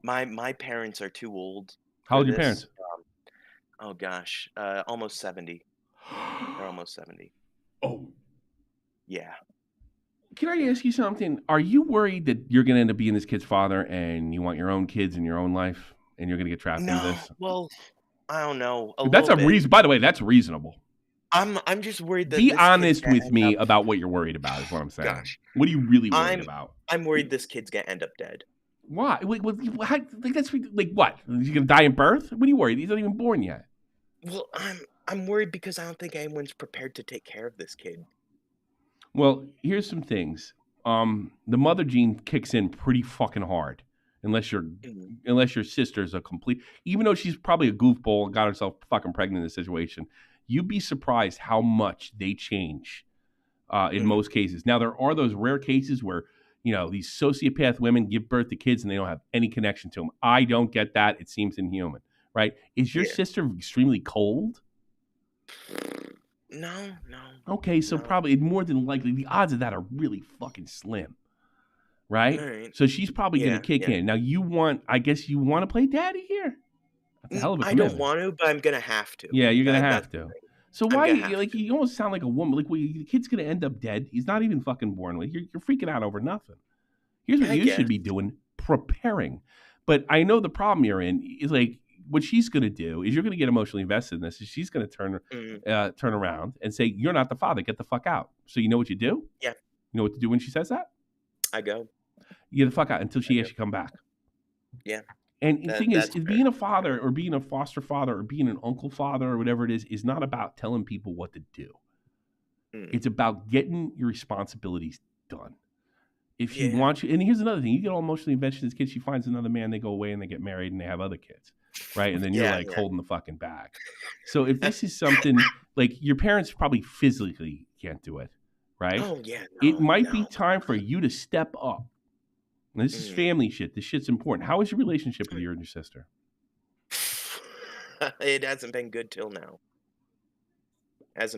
My parents are too old. How old are your parents? Oh gosh, almost 70. They're almost 70. Oh. Yeah. Can I ask you something? Are you worried that you're going to end up being this kid's father and you want your own kids in your own life and you're going to get trapped into this? Well, I don't know. That's a reason. By the way, that's reasonable. I'm just worried that. Be honest with me about what you're worried about. Is what I'm saying. Gosh. What are you really worried about? I'm worried this kid's gonna end up dead. Why? That's like what? He's gonna die in birth? What are you worried? He's not even born yet. Well, I'm worried because I don't think anyone's prepared to take care of this kid. Well, here's some things. The mother gene kicks in pretty fucking hard, unless your sister's a complete. Even though she's probably a goofball and got herself fucking pregnant in this situation, you'd be surprised how much they change in most cases. Now, there are those rare cases where, these sociopath women give birth to kids and they don't have any connection to them. I don't get that. It seems inhuman, right? Is your sister extremely cold? No. Okay, so probably more than likely the odds of that are really fucking slim, right? All right. So she's probably going to kick in. Now I guess you want to play daddy here? That's a hell of a commitment. I don't want to, but I'm going to have to. Yeah, you're going to have to. So why, you almost sound like a woman. Like, the kid's going to end up dead. He's not even fucking born. Like, you're freaking out over nothing. Here's what you should be doing: preparing. But I know the problem you're in is like what she's going to do is you're going to get emotionally invested in this. Is she's going to turn around and say, "You're not the father. Get the fuck out." So you know what you do? Yeah. You know what to do when she says that? I go. You get the fuck out until she actually come back. Yeah. And the thing is being a father or being a foster father or being an uncle father or whatever it is not about telling people what to do. It's about getting your responsibilities done. If she wants you, and here's another thing, you get all emotionally invested in this kid, she finds another man, they go away and they get married and they have other kids, right? And then you're holding the fucking bag. So if this is something, like your parents probably physically can't do it, right? Oh, yeah. It might be time for you to step up. Now, this is family shit. This shit's important. How is your relationship with you and your sister? It hasn't been good till now. Have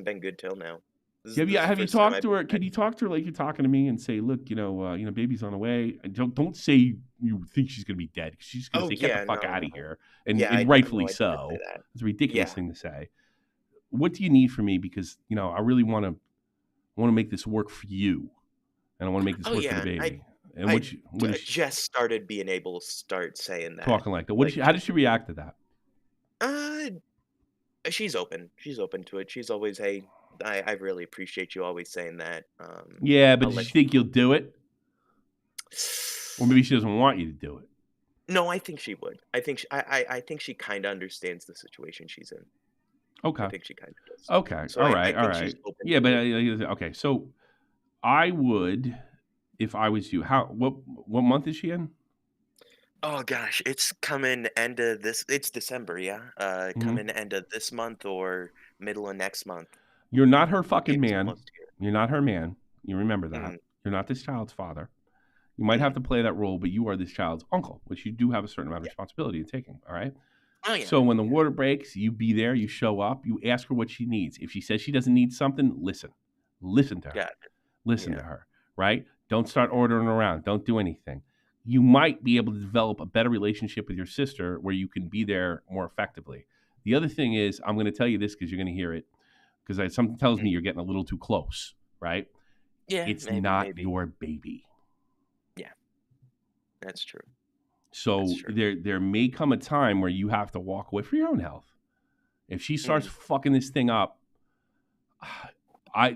you talked to her? Can you talk to her like you're talking to me and say, "Look, baby's on the way." Don't say you think she's gonna be dead. She's gonna say, "Get the fuck out of here," and rightfully so. It's a ridiculous thing to say. What do you need from me? Because I really want to make this work for you, and I want to make this work for the baby. I just started being able to start saying that. Talking like that. How did she react to that? She's open. She's open to it. She's always, hey, I really appreciate you always saying that. Yeah, but does she think you'll do it? Or maybe she doesn't want you to do it. No, I think she would. I think she kind of understands the situation she's in. Okay. I think she kind of does. Okay. So all I right. think she's open Yeah, to but it. okay. So I would, if I was you, what month is she in? Oh gosh, it's coming end of this. It's December, yeah. Coming end of this month or middle of next month. You're not her fucking Baby's man. almost here. You're not her man. You remember that. Mhm. You're not this child's father. You might have to play that role, but you are this child's uncle, which you do have a certain amount of responsibility in taking. All right. Oh yeah. So when the water breaks, you be there. You show up. You ask her what she needs. If she says she doesn't need something, listen to her. Got it. Listen to her. Right. Don't start ordering around. Don't do anything. You might be able to develop a better relationship with your sister where you can be there more effectively. The other thing is, I'm going to tell you this because you're going to hear it, because something tells me you're getting a little too close, right? Yeah, it's maybe, not your baby. Yeah, that's true. So there may come a time where you have to walk away for your own health. If she starts fucking this thing up,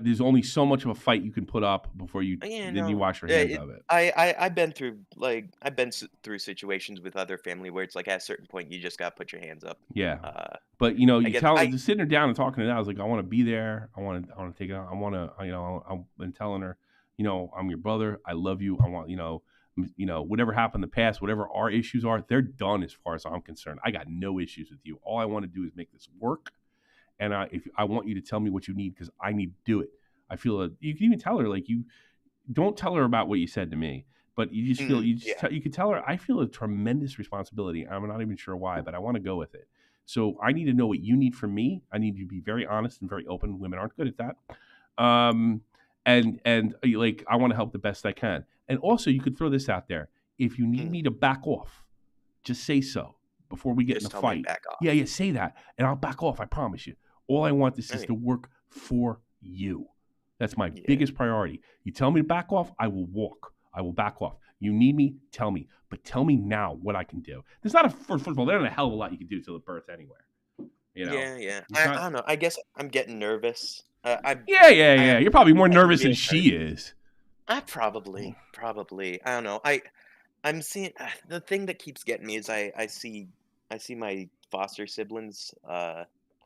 there's only so much of a fight you can put up before you you wash your hands of it. I've been through situations with other family where it's like at a certain point you just gotta put your hands up. Yeah, but you just sitting her down and talking to her. I was like, I want to be there. I want to take it out. I want to, I've been telling her, I'm your brother. I love you. I want, whatever happened in the past, whatever our issues are, they're done as far as I'm concerned. I got no issues with you. All I want to do is make this work. And if I want you to tell me what you need, because I need to do it. I feel you can even tell her, like, you don't tell her about what you said to me, but you just feel you could tell her, I feel a tremendous responsibility. I'm not even sure why, but I want to go with it. So I need to know what you need from me. I need you to be very honest and very open. Women aren't good at that. And like, I want to help the best I can. And also, you could throw this out there. If you need me to back off, just say so before we get in a fight. Yeah, say that, and I'll back off. I promise you. All I want is to work for you. That's my biggest priority. You tell me to back off, I will walk. I will back off. You need me, tell me. But tell me now what I can do. There's not first of all, there's not a hell of a lot you can do till the birth anywhere. Yeah. I don't know. I guess I'm getting nervous. Yeah. You're probably more nervous than she is. I probably. I don't know. I'm seeing the thing that keeps getting me is I see my foster siblings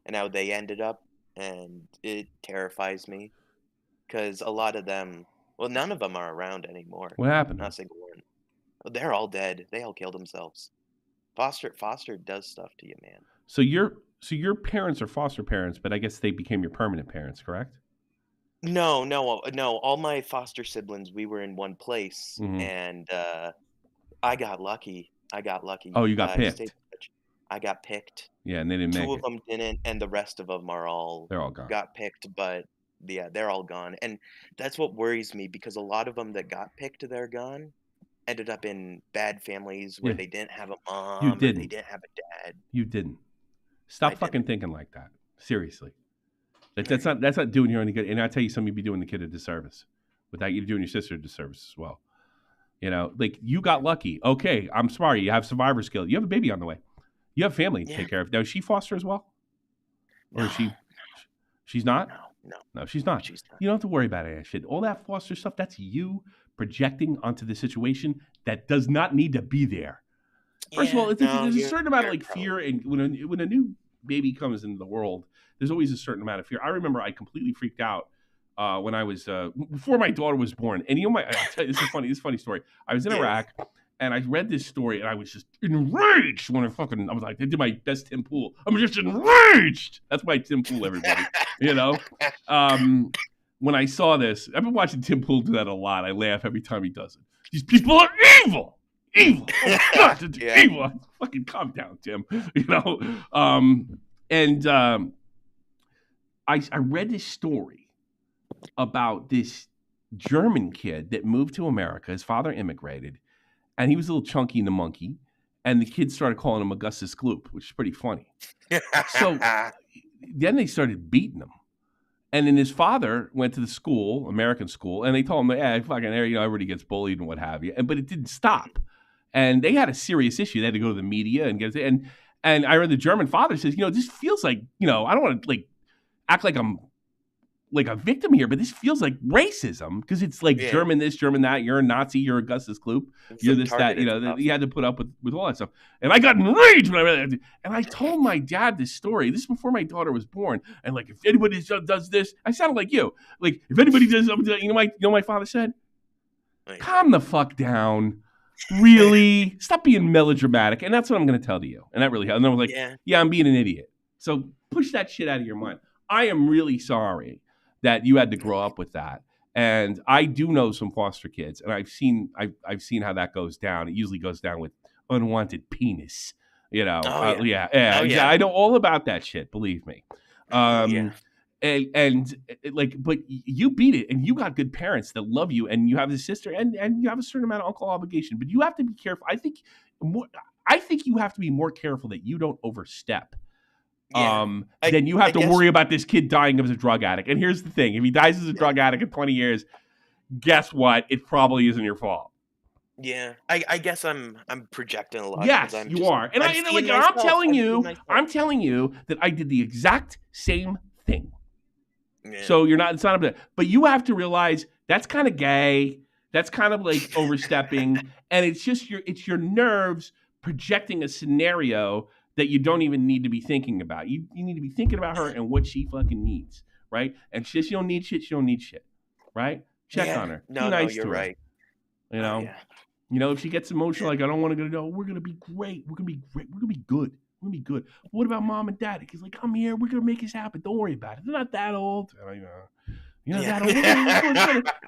and how they ended up, and it terrifies me because a lot of them, well, none of them are around anymore. What happened? Not a single one. They're all dead. They all killed themselves. Foster does stuff to you, man. So your parents are foster parents, but I guess they became your permanent parents, correct? No. All my foster siblings, we were in one place, and I got lucky. Oh, you got picked. I got picked. Yeah, and they didn't make it. 2 of them didn't, and the rest of them they're all gone. Got picked, but yeah, they're all gone. And that's what worries me, because a lot of them that got picked, they're gone, ended up in bad families where they didn't have a mom, or they didn't have a dad. You didn't. Stop fucking thinking like that. Seriously. That's not doing you any good. And I tell you something, you'd be doing the kid a disservice. With that, you're doing your sister a disservice as well. Like, you got lucky. Okay, I'm sorry. You have survivor skill. You have a baby on the way. You have family to take care of. Now, is she foster as well? Or is she? She's not? No, she's not. You don't have to worry about any of that shit. All that foster stuff, that's you projecting onto the situation that does not need to be there. First of all, there's a certain amount of like fear, and when a new baby comes into the world, there's always a certain amount of fear. I remember I completely freaked out when I was before my daughter was born. And I'll tell you, this is funny. This is a funny story. I was in Iraq. And I read this story, and I was just enraged when I was like, I did my best Tim Pool. I'm just enraged. That's my Tim Pool, everybody. When I saw this, I've been watching Tim Pool do that a lot. I laugh every time he does it. These people are evil. Oh, God, evil. Fucking calm down, Tim. I read this story about this German kid that moved to America. His father immigrated. And he was a little chunky in the monkey, and the kids started calling him Augustus Gloop, which is pretty funny. So then they started beating him. And then his father went to the school, American school, and they told him, everybody gets bullied and what have you. But it didn't stop. And they had a serious issue. They had to go to the media and get it. And I read the German father says, this feels like, I don't want to like act like I'm like a victim here, but this feels like racism because it's like German this, German that. You're a Nazi. You're Augustus Gloop. You're this, that. You know, you had to put up with all that stuff. And I got enraged when I read it. And I told my dad this story. This is before my daughter was born. And like, if anybody does this, I sounded like you. Like, if anybody does something, you know, my father said, calm the fuck down. Really, stop being melodramatic. And that's what I'm going to tell to you. And that really helped. And I was like, yeah, I'm being an idiot. So push that shit out of your mind. I am really sorry that you had to grow up with that. And I do know some foster kids, and I've seen how that goes down. It usually goes down with unwanted penis, you know. I know all about that shit. Believe me. And like, but you beat it, and you got good parents that love you, and you have a sister, and you have a certain amount of uncle obligation. But you have to be careful. I think you have to be more careful that you don't overstep. Then you have to worry about this kid dying as a drug addict. And here's the thing: if he dies as a drug addict in 20 years, guess what? It probably isn't your fault. Yeah, I guess I'm projecting a lot. Yes, you are. And I'm telling you that I did the exact same thing. Yeah. So it's not up to, but you have to realize that's kind of gay. That's kind of like overstepping, and it's just your nerves projecting a scenario that you don't even need to be thinking about. You need to be thinking about her and what she fucking needs, right? And she don't need shit, right? Check on her. No, nice you're to her. right. You know, you know, if she gets emotional, like I don't want to go. We're gonna be great. We're gonna be great. We're gonna be good. We're gonna be good. What about mom and dad? He's like, come here. We're gonna make this happen. Don't worry about it. They're not that old. You're not that old.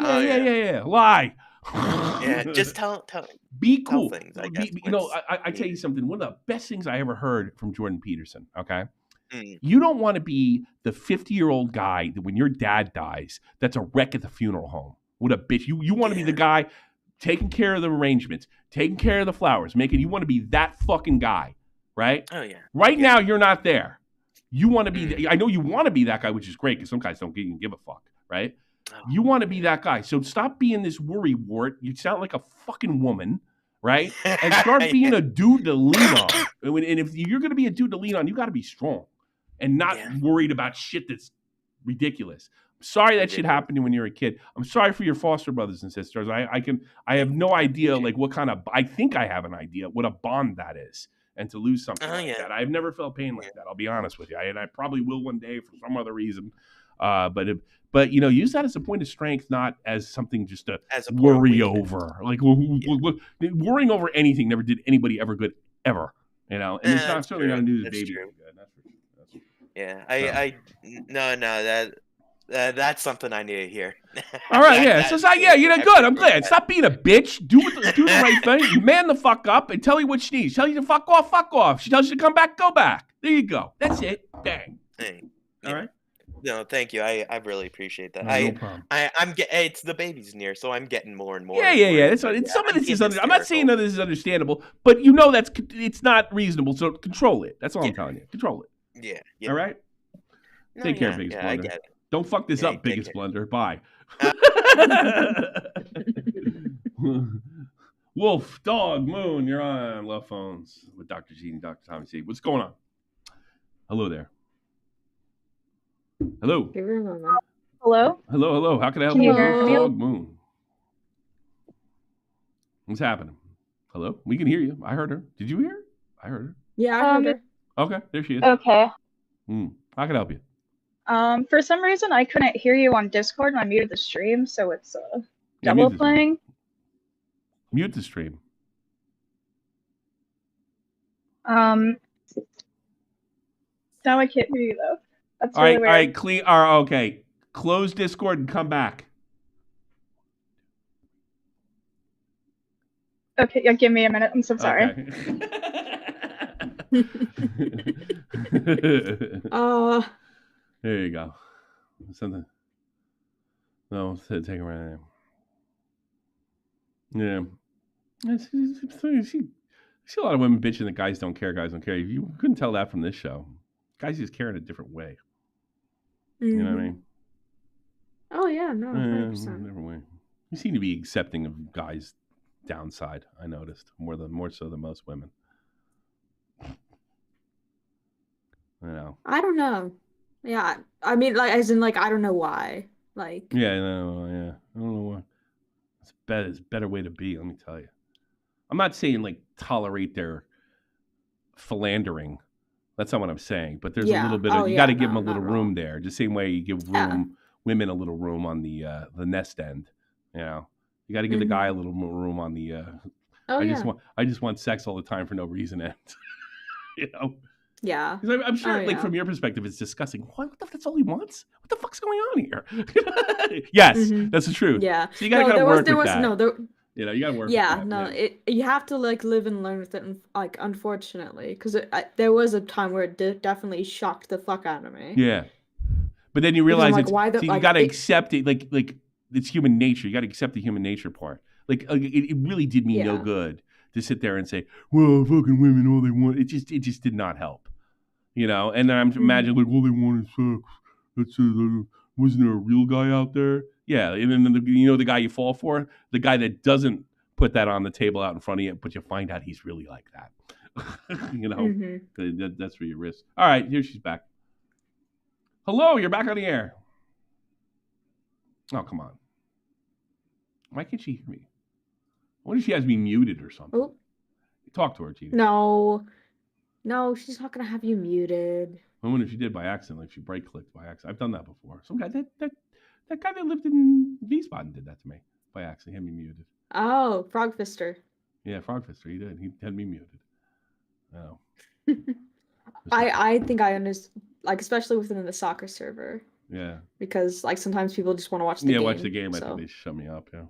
Yeah. Lie. Yeah, just tell. Be cool. Tell things, I guess. I tell you something. One of the best things I ever heard from Jordan Peterson. Okay, you don't want to be the 50-year-old guy that when your dad dies, that's a wreck at the funeral home. What a bitch! You want to be the guy taking care of the arrangements, taking care of the flowers, you want to be that fucking guy, right? Oh yeah. Right now, you're not there. You want to be. I know you want to be that guy, which is great because some guys don't even give a fuck, right? You want to be that guy. So stop being this worry wart. You sound like a fucking woman, right? And start being a dude to lean on. And if you're going to be a dude to lean on, you got to be strong and not worried about shit that's ridiculous. I'm sorry that shit happened to you when you were a kid. I'm sorry for your foster brothers and sisters. I have no idea like what kind of, I think I have an idea what a bond that is. And to lose something like that. I've never felt pain like that. I'll be honest with you. And I probably will one day for some other reason. But you know, use that as a point of strength, not as something just to worry over. Like worrying over anything never did anybody ever good ever. You know, and it's not certainly not going to do the baby good. That's true. Yeah, that's something I need to hear. All right, you know, good. I'm glad. Stop being a bitch. Do the right thing. You man the fuck up and tell you what she needs. Tell you to fuck off. She tells you to come back, go back. There you go. That's it. Bang. All right. No, thank you. I really appreciate that. No problem. It's the baby's near, so I'm getting more and more. Yeah. That's right. Some of this is. I'm not saying none of this is understandable, but you know it's not reasonable. So control it. That's all I'm telling you. Control it. Yeah. All right. Take care, biggest blunder. I get it. Don't fuck this up, biggest blunder. Bye. Wolf, Dog, Moon, you're on Love Phones with Dr. G and Dr. Tommy C. What's going on? Hello there. Hello. Hello. How can I help you? Dog, Moon. What's happening? Hello? We can hear you. I heard her. Did you hear her? I heard her. Yeah, I heard her. Okay, there she is. Okay. How can I help you? For some reason, I couldn't hear you on Discord, and I muted the stream, so it's double playing. Mute the stream. Now I can't hear you though. That's all really right. weird. Okay. Close Discord and come back. Okay, yeah, give me a minute. I'm so sorry. Okay. There you go. Something. No, take it right there. Yeah. I see a lot of women bitching that guys don't care. You couldn't tell that from this show. Guys just care in a different way. You know what I mean? Oh, yeah, no, 100%. Different way. You seem to be accepting of guys' downside, I noticed, more so than most women. You know. I don't know. Yeah, I mean, like, as in, like, I don't know why. Like, yeah, I don't know why. It's a better way to be. Let me tell you. I'm not saying like tolerate their philandering. That's not what I'm saying. But there's a little bit of you got to give them a little room there. Just same way you give women a little room on the nest end. You know, you got to give the guy a little more room on the. I just want sex all the time for no reason end. You know. Yeah. I'm sure, like, from your perspective, it's disgusting. What the that's all he wants? What the fuck's going on here? Yes, that's the truth. Yeah. So you gotta kind of work with that. You know, you gotta work with that. You have to, like, live and learn with it, like, unfortunately. Because there was a time where it definitely shocked the fuck out of me. Yeah. But then you realize you gotta accept it, like, it's human nature. You gotta accept the human nature part. Like, it really did me no good to sit there and say, well, fucking women, all they want. It just did not help. You know, and then I'm imagining, like, all they want is sex. Wasn't there a real guy out there? Yeah, and then the guy you fall for, the guy that doesn't put that on the table out in front of you, but you find out he's really like that. You know, that's where you risk. All right, here she's back. Hello, you're back on the air. Oh, come on. Why can't she hear me? What if she has me muted or something? Oh. Talk to her, Gina. No, she's not gonna have you muted. I wonder if she did by accident, like she break clicked by accident. I've done that before. Some guy that guy that lived in Wiesbaden did that to me by accident. He had me muted. Oh, Frogfister. Yeah, Frogfister. He did. He had me muted. Oh. I think I understand, like, especially within the soccer server. Yeah. Because, like, sometimes people just want to watch the game. Yeah, watch the game. I think they shut me up. Yeah.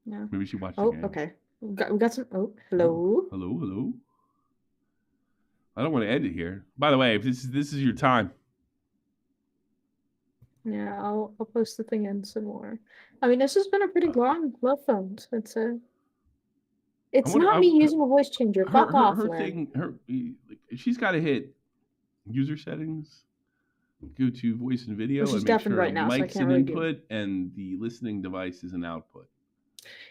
Yeah. Maybe she watched the game. Oh, okay. We got some. Oh, hello. Hello. I don't want to end it here. By the way, if this is your time. Yeah, I'll post the thing in some more. I mean, this has been a pretty long love phone. It's not me using a voice changer. Fuck off, she's got to hit user settings, go to voice and video, and make sure right now, mic's an input and the listening device is an output.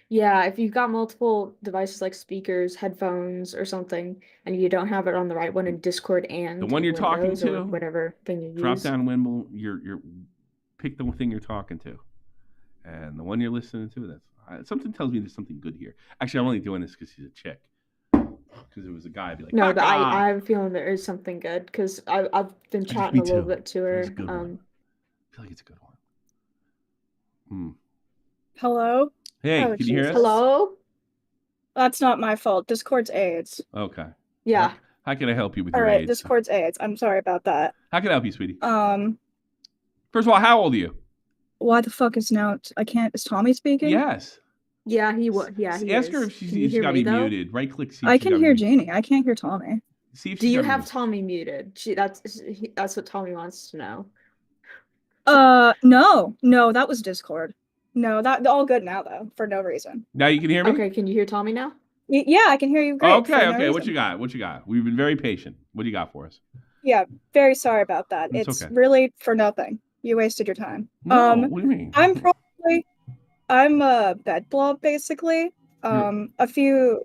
Yeah, if you've got multiple devices like speakers, headphones, or something, and you don't have it on the right one in Discord and the one you're talking to, whatever thing you drop use. down window, you're pick the thing you're talking to, and the one you're listening to. That's something tells me there's something good here. Actually, I'm only doing this because she's a chick. Because it was a guy, I'd be like, no, but I have a feeling there is something good because I've been chatting a little bit to her. It's a good one. I feel like it's a good one. Hello. Hey, can you hear us? Hello? That's not my fault. Discord's AIDS. Okay. Yeah. How can I help you with your AIDS? All right, AIDS? Discord's AIDS. I'm sorry about that. How can I help you, sweetie? First of all, how old are you? Why the fuck is now? Is Tommy speaking? Yes. Yeah, he was. Yeah, he Ask her if she's got me muted. Right click. See I can hear Jeannie. I can't hear Tommy. See if do you have Tommy muted? That's what Tommy wants to know. No, that was Discord. No, that all good now though, for no reason. Now you can hear me? Okay, can you hear Tommy now? Yeah, I can hear you great. Okay. What you got? We've been very patient. What do you got for us? Yeah, very sorry about that. It's okay. Really for nothing. You wasted your time. No, what do you mean? I'm a bed blob basically. A few,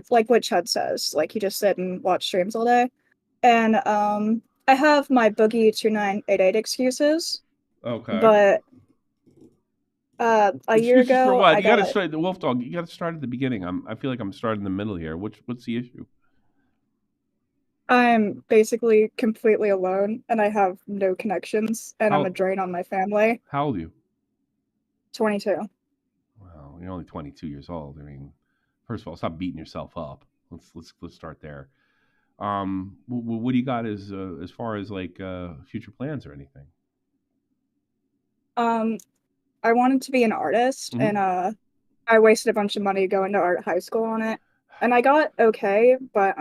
like what Chud says, like you just sit and watch streams all day, and I have my boogie 2988 excuses. Okay. But a year ago, for what? You got to start the Wolf Dog. You got to start at the beginning. I feel like I'm starting in the middle here. What's the issue? I'm basically completely alone, and I have no connections, and I'm a drain on my family. How old are you? 22. Well, you're only 22 years old. I mean, first of all, stop beating yourself up. Let's start there. What do you got as far as like future plans or anything? I wanted to be an artist, and I wasted a bunch of money going to art high school on it, and I got okay, but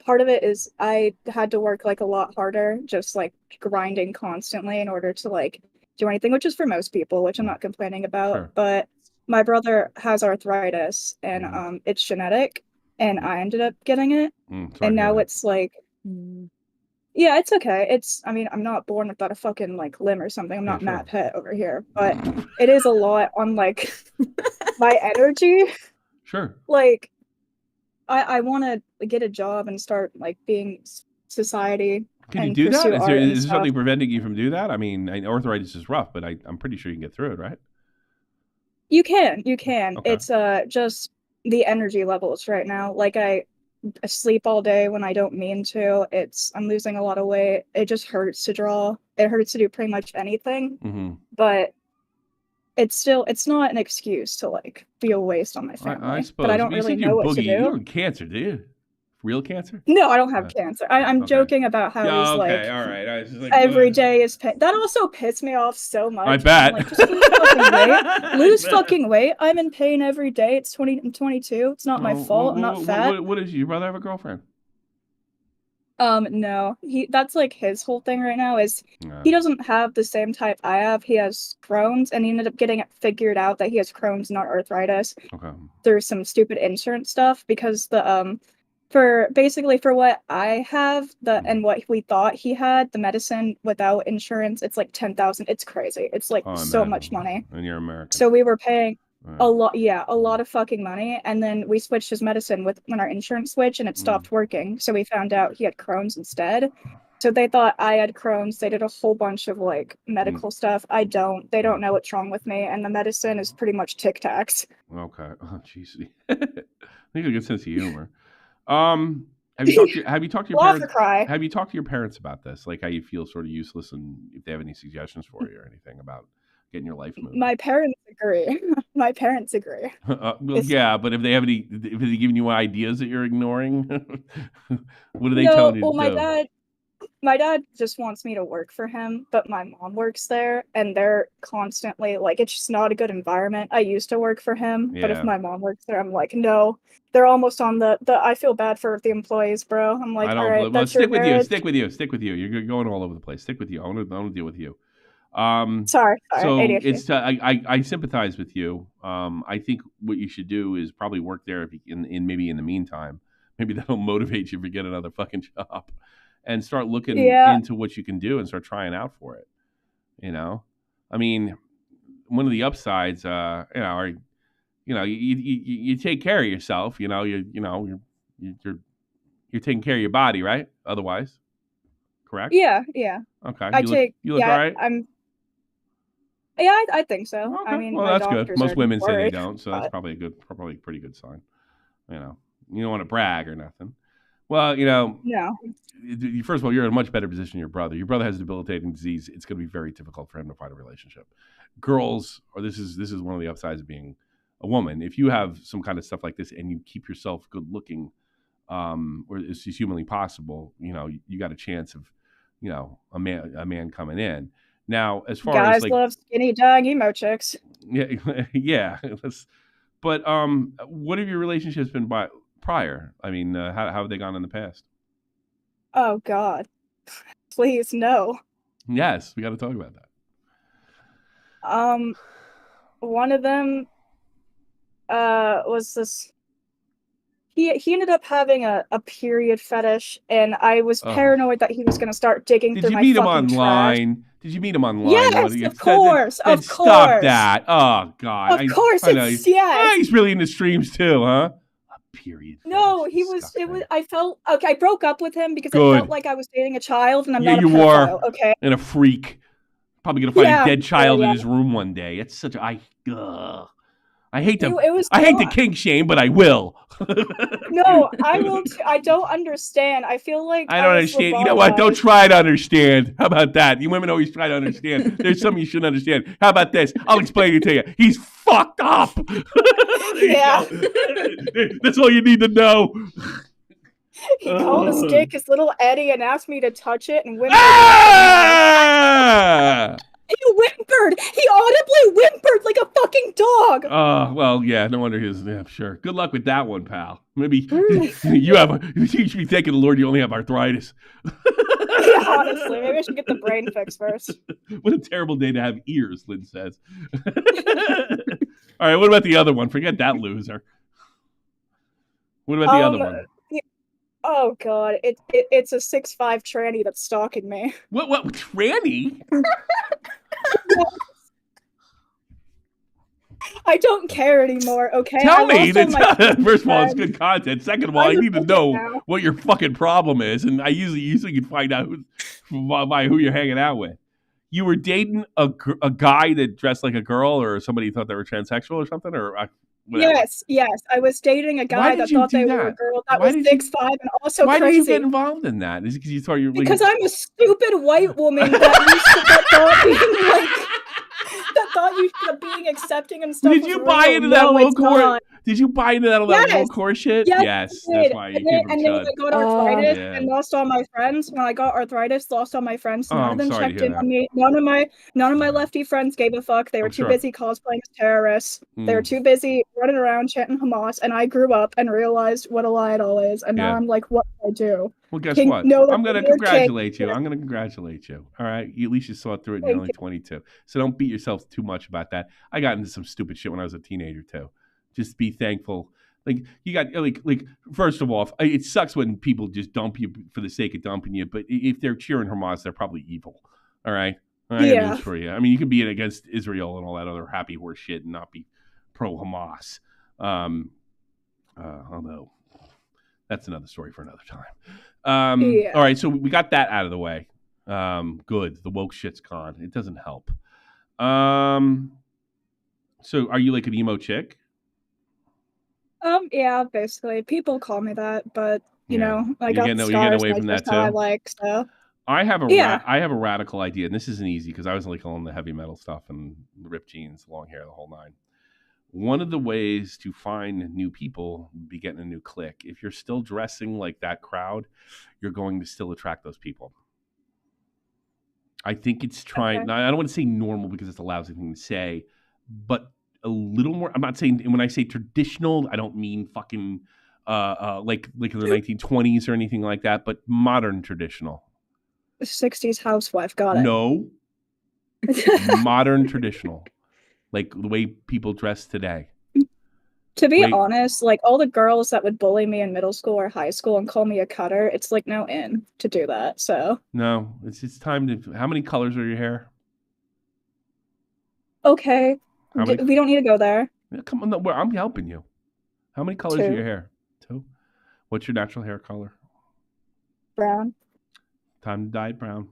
part of it is I had to work like a lot harder, just like grinding constantly in order to like do anything, which is for most people, which I'm not complaining about. Sure. But my brother has arthritis, and it's genetic, and I ended up getting it, and now it's like. Yeah, it's okay. I'm not born without a fucking like limb or something. I'm not Matt Pitt over here, but it is a lot on like my energy. Sure. Like, I want to get a job and start like being society Can you do that? Is there something preventing you from doing that? I mean, arthritis is rough, but I'm pretty sure you can get through it, right? You can. Okay. It's just the energy levels right now. Like I sleep all day when I don't mean to. I'm losing a lot of weight. It just hurts to draw. It hurts to do pretty much anything. But it's not an excuse to like be a waste on my family. I suppose. But I don't really know what to do. You have cancer, do you? Real cancer? No, I don't have cancer. I'm joking about how he's like, all right. I was just like, every day is pain. That also pissed me off so much. I bet. Like, just lose fucking weight. Lose fucking weight. I'm in pain every day. I'm 22. It's not my fault. I'm not fat. What is your brother have a girlfriend? No. That's like his whole thing right now is he doesn't have the same type I have. He has Crohn's, and he ended up getting it figured out that he has Crohn's, not arthritis. Through some stupid insurance stuff because for what I have and what we thought he had, the medicine without insurance, it's like $10,000. It's crazy. It's like so much money. And you're American. So we were paying a lot of fucking money, and then we switched his medicine when our insurance switched, and it stopped working. So we found out he had Crohn's instead. So they thought I had Crohn's. They did a whole bunch of like medical stuff. I don't. They don't know what's wrong with me, and the medicine is pretty much Tic Tacs. Okay. Oh, jeez. I think a good sense of humor. Have you talked to your parents? Have you talked to your parents about this? Like how you feel sort of useless, and if they have any suggestions for you or anything about getting your life moving? My parents agree. My parents agree. Yeah, but if they giving you ideas that you're ignoring, what are they telling you to do? My dad just wants me to work for him, but my mom works there, and they're constantly like, it's just not a good environment. I used to work for him, but if my mom works there, I'm like, no. They're almost on the I feel bad for the employees, bro. I'm like, all right, that's stick with you. You're going all over the place. Stick with you. I want to deal with you. Sorry. So ADHD. it's I sympathize with you. I think what you should do is probably work there maybe in the meantime. Maybe that'll motivate you to get another fucking job. And start looking into what you can do and start trying out for it. You know, I mean, one of the upsides, you take care of yourself. You know, you're taking care of your body, right? Otherwise, correct? Yeah. Okay. You look all right. I think so. Okay. I mean, well, that's good. Most women say they don't, so that's probably a pretty good sign. You know, you don't want to brag or nothing. Well, no. First of all, you're in a much better position than your brother. Your brother has a debilitating disease. It's going to be very difficult for him to find a relationship. Girls, or this is one of the upsides of being a woman. If you have some kind of stuff like this and you keep yourself good looking, or as humanly possible, you got a chance of, a man coming in. Now, as far as guys love skinny dog emo chicks. Yeah. But what have your relationships been prior? I mean, how have they gone in the past? Oh God, please no. Yes, we got to talk about that. One of them was this. He ended up having a period fetish, and I was paranoid that he was going to start digging through my fucking trash. Did you meet him online? Yes, of course. Stop that. Oh God. Of course, yes. He's really into streams too, huh? Period. No, he was. It was. I felt okay. I broke up with him because I felt like I was dating a child, and I'm not a pedophile. Okay, and a freak. Probably gonna find a dead child in his room one day. It's such a I hate to. I hate to kink shame, but I will. No, I will. I don't understand. I feel like I don't understand. You know what? Don't try to understand. How about that? You women always try to understand. There's something you shouldn't understand. How about this? I'll explain it to you. He's fucked up. Yeah. That's all you need to know. He called his dick his little Eddie and asked me to touch it and whimpered. He whimpered. He audibly whimpered like a fucking dog. Well, yeah. No wonder sure. Good luck with that one, pal. Maybe you should be thanking the Lord you only have arthritis. Yeah, honestly, maybe I should get the brain fix first. What a terrible day to have ears, Lynn says. All right, what about the other one? Forget that loser. What about the other one? Oh God, it's a 6'5" tranny that's stalking me. What tranny? I don't care anymore, okay? Tell me. First of all, it's good content. Second of all, I need to know now. what your fucking problem is, and I usually can find out by who you're hanging out with. You were dating a guy that dressed like a girl, or somebody thought they were transsexual or something, or whatever. Yes. I was dating a guy that thought they were a girl that was 6'5" and also why crazy. Why did you get involved in that? Is it because you thought you were because I'm a stupid white woman that thought you should be being accepting and stuff. Did you buy into that low core? Did you buy into that low core shit? Yes, that's why you came from And then when I got arthritis and lost all my friends, lost all my friends. None of them checked in on me. None of my lefty friends gave a fuck. They were too busy cosplaying as terrorists. They were too busy running around chanting Hamas. And I grew up and realized what a lie it all is. And now I'm like, what do I do? Well, guess what? I'm going to congratulate you. I'm going to congratulate you. All right? At least you saw through it and you're only 22. So don't beat yourself too much about that. I got into some stupid shit when I was a teenager, too. Just be thankful. Like, you got, like first of all, it sucks when people just dump you for the sake of dumping you. But if they're cheering Hamas, they're probably evil. All right? I got news for you. I mean, you can be against Israel and all that other happy horse shit and not be pro-Hamas. Although, that's another story for another time. All right, so we got that out of the way. Good. The woke shit's gone. It doesn't help. So are you like an emo chick? Yeah, basically. People call me that, but you know, I got you're getting away from that too. I like so. I have a radical idea, and this isn't easy because I was like on the heavy metal stuff and the ripped jeans, long hair, the whole nine. One of the ways to find new people would be getting a new clique. If you're still dressing like that crowd, you're going to still attract those people. I think it's trying. Okay. I don't want to say normal because it's a lousy thing to say, but a little more. I'm not saying when I say traditional, I don't mean fucking like in the 1920s or anything like that, but modern traditional. 60s housewife, got it. No, modern traditional, like the way people dress today. To be honest, like all the girls that would bully me in middle school or high school and call me a cutter, it's like no in to do that. So no, it's time to. How many colors are your hair? Okay. We don't need to go there. Come on, no, I'm helping you. How many colors are your hair? 2. What's your natural hair color? Brown. Time to dye it brown.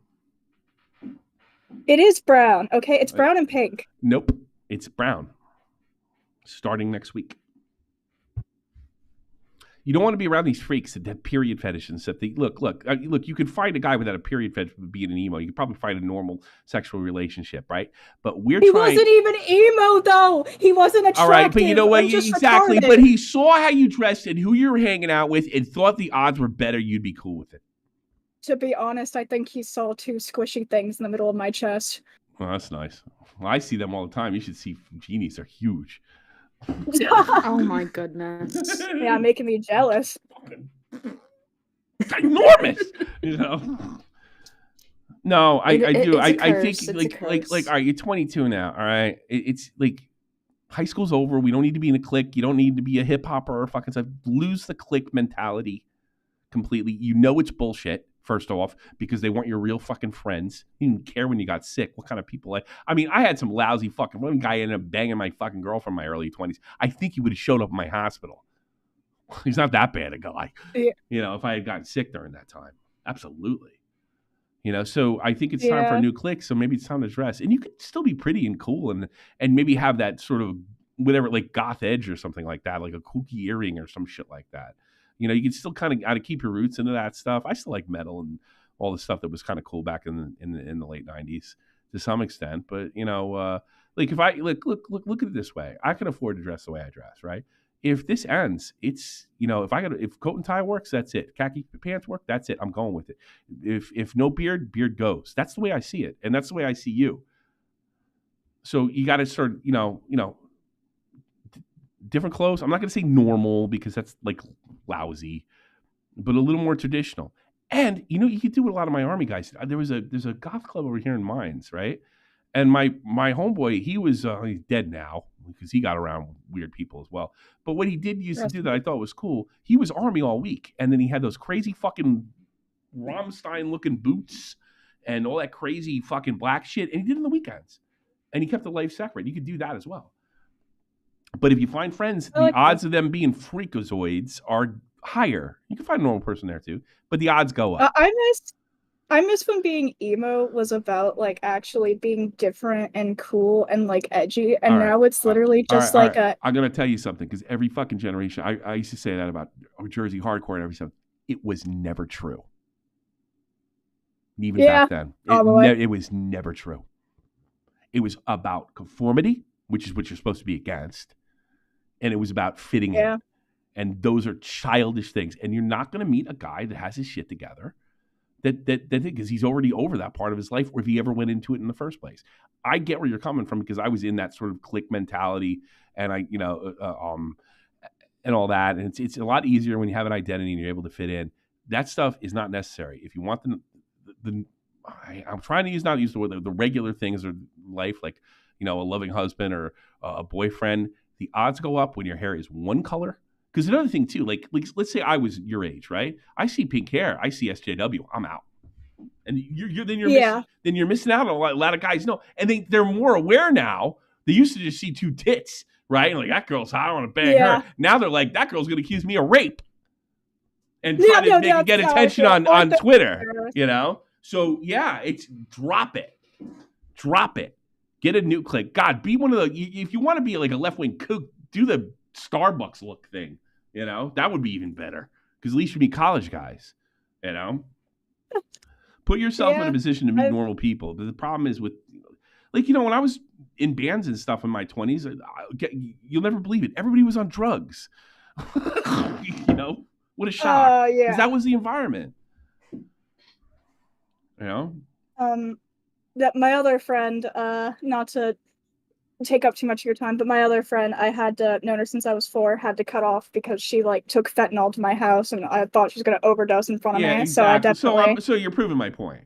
It is brown. Okay, it's brown and pink. Nope, it's brown. Starting next week. You don't want to be around these freaks that have period fetish and stuff. Look. You could find a guy without a period fetish being an emo. You could probably find a normal sexual relationship, right? But he wasn't even emo though. He wasn't attractive. All right, but you know what? Exactly. Retarded. But he saw how you dressed and who you were hanging out with, and thought the odds were better. You'd be cool with it. To be honest, I think he saw 2 squishy things in the middle of my chest. Well, that's nice. Well, I see them all the time. You should see genies. They're huge. Oh my goodness. Yeah, making me jealous. Enormous, you know. No, I do. I think like all right, you're 22 now, all right? It's like high school's over. We don't need to be in a clique. You don't need to be a hip hopper or fucking stuff. Lose the clique mentality completely. You know it's bullshit. First off, because they weren't your real fucking friends. You didn't care when you got sick. What kind of people I mean, I had some lousy fucking one guy ended up banging my fucking girlfriend in my early 20s. I think he would have showed up in my hospital. He's not that bad a guy. Yeah. You know, if I had gotten sick during that time. Absolutely. You know, so I think it's time for a new clique. So maybe it's time to dress. And you could still be pretty and cool and maybe have that sort of whatever, like goth edge or something like that, like a kooky earring or some shit like that. You know, you can still kind of got to keep your roots into that stuff. I still like metal and all the stuff that was kind of cool back in the late 90s to some extent. But, you know, like if I look at it this way, I can afford to dress the way I dress, right? If this ends, it's, you know, if coat and tie works, that's it. Khaki pants work, that's it. I'm going with it. If no beard goes. That's the way I see it. And that's the way I see you. So you got to start, you know, different clothes. I'm not going to say normal because that's like lousy, but a little more traditional. And you know, you could do what a lot of my army guys. There's a goth club over here in Mines, right? And my homeboy, he's dead now because he got around weird people as well. But what he did used to do that I thought was cool. He was army all week, and then he had those crazy fucking Rammstein looking boots and all that crazy fucking black shit, and he did it on the weekends. And he kept the life separate. You could do that as well. But if you find friends, the odds of them being freakazoids are higher. You can find a normal person there too, but the odds go up. I miss when being emo was about like actually being different and cool and like edgy, and now it's literally just like a. I'm gonna tell you something, because every fucking generation, I used to say that about Jersey hardcore and everything. It was never true. Even back then, it was never true. It was about conformity, which is what you're supposed to be against, and it was about fitting in. And those are childish things. And you're not going to meet a guy that has his shit together, that because he's already over that part of his life, or if he ever went into it in the first place. I get where you're coming from, because I was in that sort of clique mentality, and and all that. And it's a lot easier when you have an identity and you're able to fit in. That stuff is not necessary. If you want I'm trying to not use the word, the regular things of life, like, a loving husband or a boyfriend, the odds go up when your hair is one color. Because another thing too, like let's say I was your age, right? I see pink hair, I see SJW, I'm out. And you're missing out on a lot of guys know. And they're more aware now. They used to just see two tits, right? And like, that girl's hot, I want to bang her. Now they're like, that girl's gonna accuse me of rape. And try to get attention on Twitter, So it's drop it. Get a new clique. God, be one of the, if you want to be like a left-wing kook, do the Starbucks look thing. That would be even better, because at least you'd be college guys. Put yourself in a position to meet normal people. But the problem is with, when I was in bands and stuff in my 20s, you'll never believe it, everybody was on drugs. What a shock. Because that was the environment. That my other friend, not to take up too much of your time, but my other friend, I had known her since I was 4, had to cut off because she took fentanyl to my house, and I thought she was going to overdose in front of me. Exactly. So I definitely. So you're proving my point.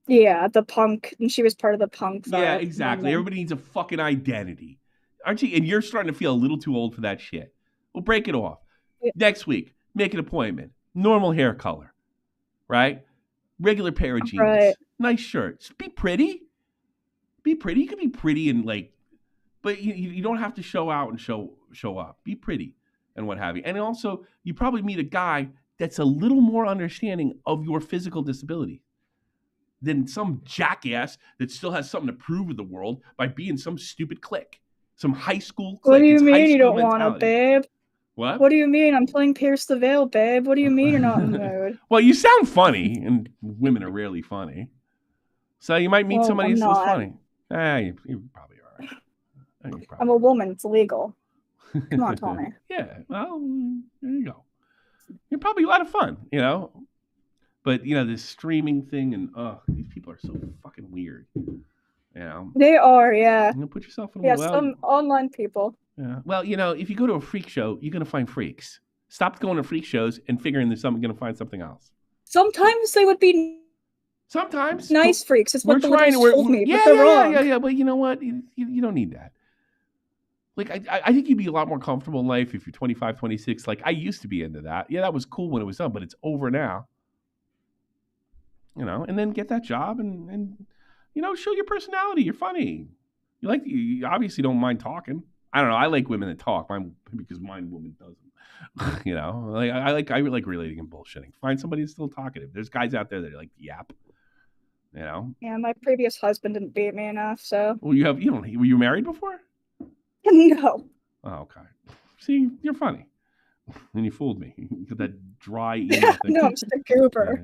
Yeah, the punk, and she was part of the punk. Yeah, exactly. Everybody needs a fucking identity, aren't you? And you're starting to feel a little too old for that shit. Well, break it off. Yeah. Next week, make an appointment. Normal hair color, right? Regular pair of jeans. Right. Nice shirt. Just be pretty. Be pretty. You can be pretty and but you don't have to show out and show up. Be pretty and what have you. And also, you probably meet a guy that's a little more understanding of your physical disability than some jackass that still has something to prove to the world by being some stupid clique, some high school clique. What do you mean you don't want it, babe? What? What do you mean? I'm playing Pierce the Veil, babe. What do you mean you're not in the mood? Well, you sound funny, and women are rarely funny. So you might meet somebody who's funny. You probably are. I'm a woman. It's illegal. Come on, Tommy. Yeah, well, there you go. You're probably a lot of fun, But, this streaming thing, and these people are so fucking weird. They are, yeah. Put yourself in a some online people. Yeah. Well, if you go to a freak show, you're going to find freaks. Stop going to freak shows and figuring there's going to find something else. Sometimes they would be nice freaks. It's what the leaders told me, but they're wrong. Yeah. But you know what? You don't need that. I think you'd be a lot more comfortable in life if you're 25, 26. I used to be into that. Yeah, that was cool when it was done, but it's over now. And then get that job and show your personality. You're funny. You obviously don't mind talking. I don't know. I like women that talk, because my woman doesn't. I like relating and bullshitting. Find somebody that's still talkative. There's guys out there that are yap. Yeah, my previous husband didn't beat me enough, so. Well, were you married before? No. Oh, okay. See, you're funny. And you fooled me. You got that dry emo thing. No, I'm just a goober.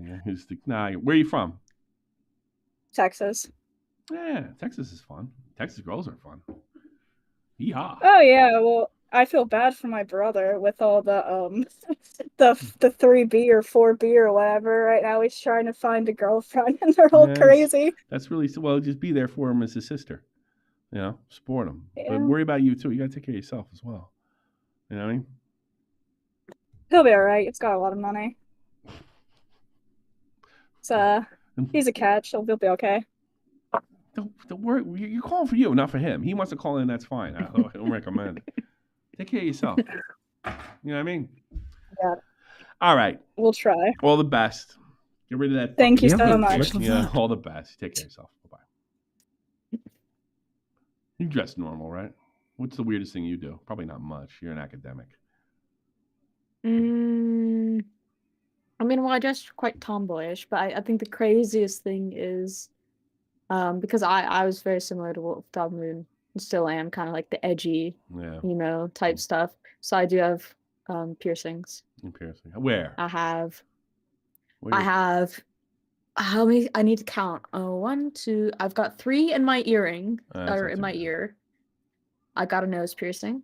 Where are you from? Texas. Yeah, Texas is fun. Texas girls are fun. Yeehaw. Oh yeah, well, I feel bad for my brother with all the the 3B or 4B or whatever. Right now he's trying to find a girlfriend, and they're all crazy. That's really well. Just be there for him as his sister. Support him. Yeah. But worry about you too. You got to take care of yourself as well. You know what I mean? He'll be all right. It's got a lot of money. He's a catch. He'll be okay. Don't worry. You're calling for you, not for him. He wants to call in. That's fine. I don't recommend it. Take care of yourself. You know what I mean? Yeah. All right. We'll try. All the best. Get rid of that. Thank you so much. Yeah, all the best. Take care of yourself. Bye-bye. You dress normal, right? What's the weirdest thing you do? Probably not much. You're an academic. I mean, well, I dress quite tomboyish, but I think the craziest thing is, because I was very similar to Wolf Dog Moon, and still am, kind of like the edgy, type stuff. So I do have piercings. Piercing. Where? I have. How many? I need to count. 1, 2. I've got 3 in my earring, or in my ear. I got a nose piercing.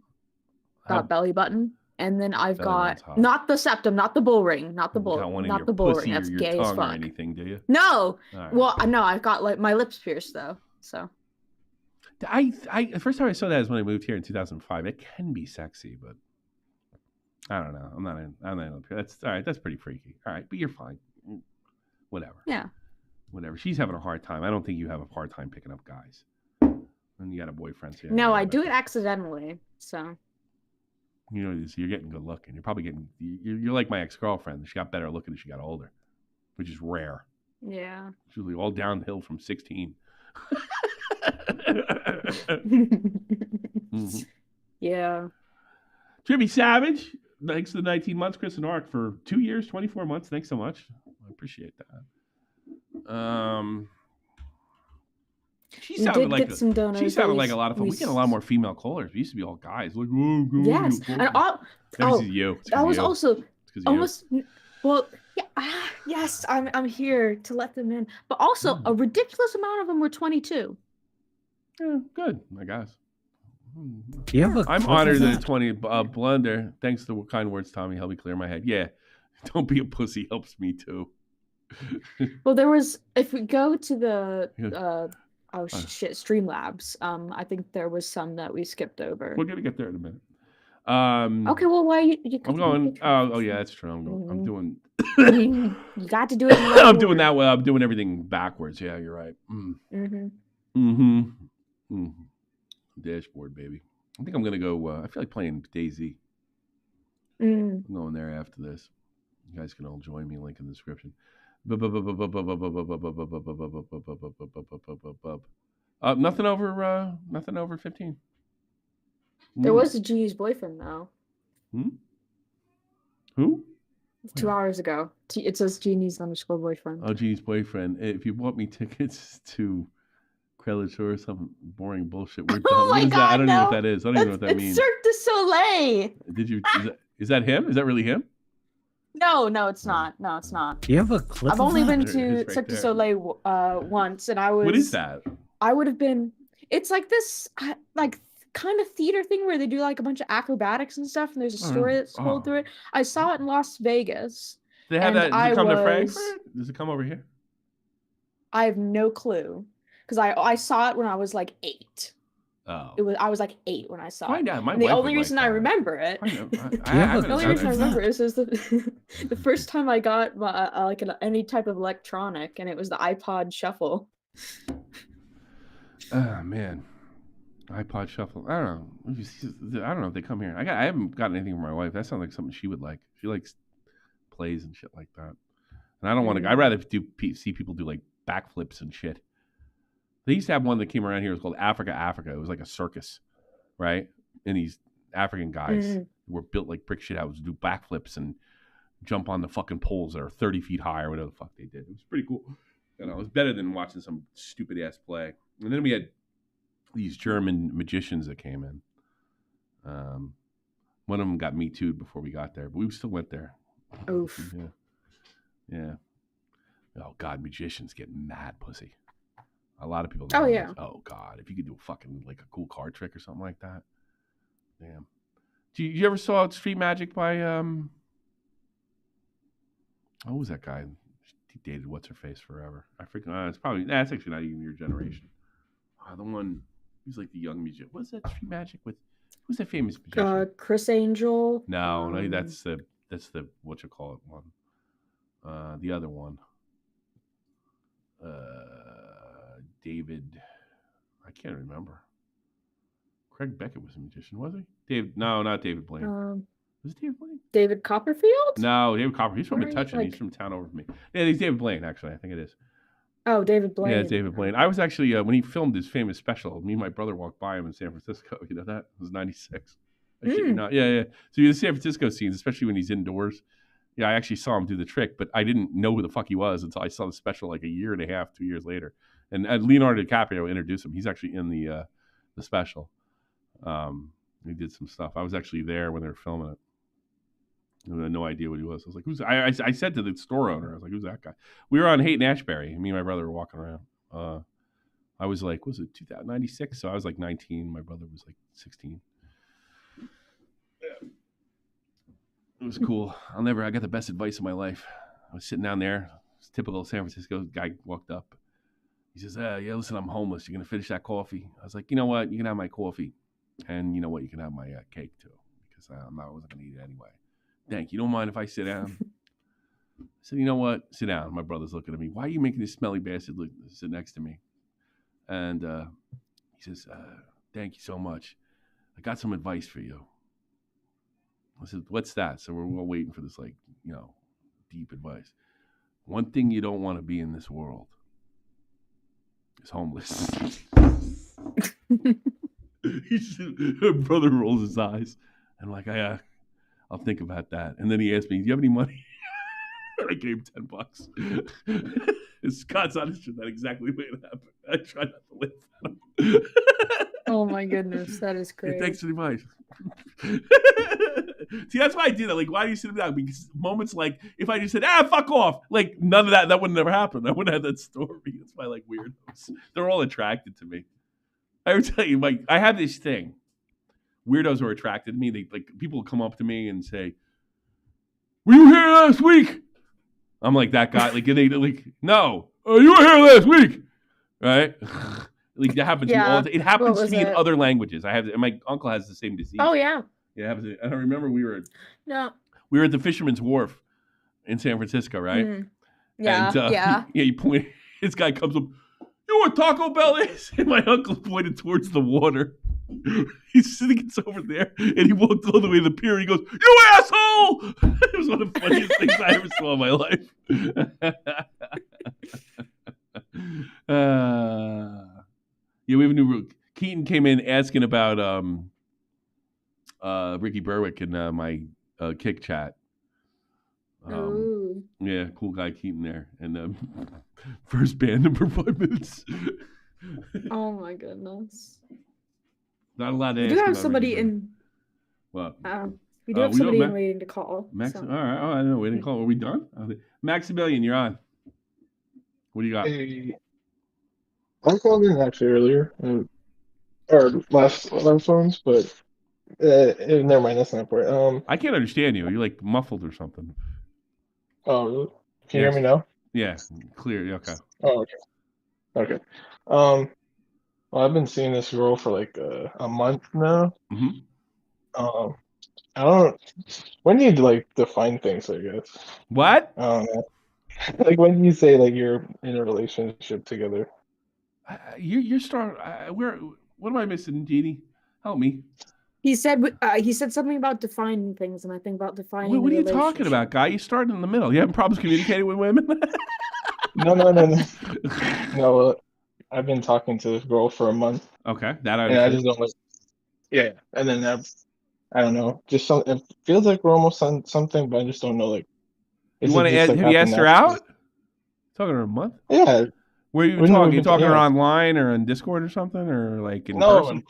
Got belly button. And then I've got not the septum, not the bull ring, not the bull ring. That's gay as fuck. Or anything, do you? No. Right. Well, no, I've got like my lips pierced though. So. The first time I saw that is when I moved here in 2005. It can be sexy, but I don't know. I'm not in. That's all right. That's pretty freaky. All right, but you're fine. Whatever. Yeah. Whatever. She's having a hard time. I don't think you have a hard time picking up guys. And you got a boyfriend. So no, I do it accidentally. So. You're getting good looking. You're probably getting. You're like my ex-girlfriend. She got better looking as she got older, which is rare. Yeah. It's usually all downhill from 16. Mm-hmm. Yeah. Jimmy Savage, thanks to the 19 months. Chris and Ark for 2 years, 24 months. Thanks so much. I appreciate that. She sounded like a lot of fun. We get a lot more female callers. We used to be all guys. Like, yes, and this is you. That was also almost. Well, yeah, yes, I'm here to let them in, but also a ridiculous amount of them were 22. Yeah, good, I guess. Yeah, I'm honored that 20 blunder. Thanks to the kind words, Tommy. Help me clear my head. Yeah, don't be a pussy helps me too. Well, there was. If we go to the Streamlabs. I think there was some that we skipped over. We're gonna get there in a minute. Okay, well, why you I'm going. Oh yeah, that's true. I'm going. Mm-hmm. I'm doing. You got to do it. I'm doing that way. I'm doing everything backwards. Yeah, you're right. Dashboard, baby. I think I'm gonna go. I feel like playing DayZ. I'm going there after this. You guys can all join me. Link in the description. Nothing over 15. There was a Genie's boyfriend though. Who? 2 hours ago. It says Genie's _ boyfriend. Oh, Genie's boyfriend. If you bought me tickets to Krellish or some boring bullshit, we're done. Oh my God, I don't know what that is. I don't even know what that means. It's Cirque du Soleil. Did you? Is that him? Is that really him? No, it's not. No, it's not. Do you have a clip? I've only been to Cirque du Soleil once, and I was. What is that? I would have been. It's like this, like kind of theater thing where they do like a bunch of acrobatics and stuff, and there's a story that's told through it. I saw it in Las Vegas. They have that. Does it come to Frankfurt? Does it come over here? I have no clue, because I saw it when I was like 8. Oh. I was like 8 when I saw it. And the only reason I remember it. The only reason I remember it is the first time I got any type of electronic, and it was the iPod Shuffle. Oh man, iPod Shuffle. I don't know if they come here. I haven't gotten anything from my wife. That sounds like something she would like. She likes plays and shit like that. And I don't want to. I'd rather see people do like backflips and shit. They used to have one that came around here. It was called Africa. It was like a circus, right? And these African guys were built like brick shit houses, do backflips and jump on the fucking poles that are 30 feet high or whatever the fuck they did. It was pretty cool. It was better than watching some stupid ass play. And then we had these German magicians that came in. One of them got Me Too'd before we got there, but we still went there. Oof. Yeah. Oh God, magicians get mad pussy. A lot of people. Oh yeah. Oh God, if you could do a fucking like a cool card trick or something like that. Damn. You ever saw Street Magic by what was that guy? He dated what's her face forever. I freaking. It's probably that's actually not even your generation. The one who's like the young musician. What's that Street Magic with? Who's that famous magician? Chris Angel. No, that's the what you call it one. The other one. David, I can't remember. Craig Beckett was a magician, was he? No, not David Blaine. Was it David Blaine? David Copperfield? No, David Copperfield. He's from Metuchen. He's from town over from me. Yeah, he's David Blaine, actually. I think it is. Oh, David Blaine. Yeah, David Blaine. I was actually when he filmed his famous special. Me and my brother walked by him in San Francisco. You know that? It was '96. I shit you not. Yeah. So the San Francisco scenes, especially when he's indoors. Yeah, I actually saw him do the trick, but I didn't know who the fuck he was until I saw the special like a year and a half, 2 years later. And Leonardo DiCaprio introduced him. He's actually in the special. He did some stuff. I was actually there when they were filming it. I had no idea what he was. I was like, "Who's?" I said to the store owner, "I was like, who's that guy?" We were on Haight and Ashbury. Me and my brother were walking around. I was like, was it 1996? So I was like 19. My brother was like 16. Yeah. It was cool. I got the best advice of my life. I was sitting down there. It's typical San Francisco guy walked up. He says, yeah, listen, I'm homeless. You're going to finish that coffee? I was like, you know what? You can have my coffee. And you know what? You can have my cake too. Because I wasn't going to eat it anyway. Thank you. Don't mind if I sit down? I said, you know what? Sit down. My brother's looking at me. Why are you making this smelly bastard sit next to me? And he says, thank you so much. I got some advice for you. I said, what's that? So we're all waiting for this, like, deep advice. One thing you don't want to be in this world is homeless. Her brother rolls his eyes. And I'm like, I'll think about that. And then he asked me, do you have any money? I gave him $10. Scott's honest, that exactly the way it happened. I try not to laugh at him. Oh my goodness, that is great. Thanks for the advice. See, that's why I do that. Like, why do you sit down? Because moments like, if I just said, fuck off, like, none of that would never happen. I wouldn't have that story. That's why I like weirdos. They're all attracted to me. I would tell you, like, I have this thing. Weirdos are attracted to me. They, like, people come up to me and say, were you here last week? I'm like that guy. Like, they like, no. Oh, you were here last week. Right? Like, that happens to me all the time. It happens to me in other languages. And my uncle has the same disease. Oh, yeah. Yeah, it happens. And I remember we were at the Fisherman's Wharf in San Francisco, right? Mm. Yeah, and, he pointed. This guy comes up, you know what Taco Bell is? And my uncle pointed towards the water. He's sitting over there, and he walked all the way to the pier, and he goes, you asshole! It was one of the funniest things I ever saw in my life. Yeah, we have a new rule. Keaton came in asking about Ricky Berwick and my kick chat. Yeah, cool guy Keaton there. And first band number 5 minutes. Oh my goodness. Not allowed to ask. We do have somebody in. What? We do have somebody in waiting to call. All right. Oh, I know. Waiting to call. Are we done? Maximilian, you're on. What do you got? Hey, I called in actually earlier, or last phones, but never mind. That's not important. I can't understand you. You're like muffled or something. Oh, really? Can you hear me now? Yeah, clear. Okay. Oh, okay. Well, I've been seeing this girl for like a month now. Mm-hmm. I don't. When do you like define things? I guess. What? I don't know. Like, when do you say like you're in a relationship together? You're starting. What am I missing, Jeannie? Help me. He said something about defining things, and I think about defining. What are you talking about, guy? You started in the middle. You having problems communicating with women? No. No, I've been talking to this girl for a month. Okay, and I just don't like. Yeah, and then I don't know. Just it feels like we're almost on something, but I just don't know. Like, you want to add? Have you asked her out? Talking to her a month? Yeah. Where are you talking? You talking to her online or on Discord or something, or like in person?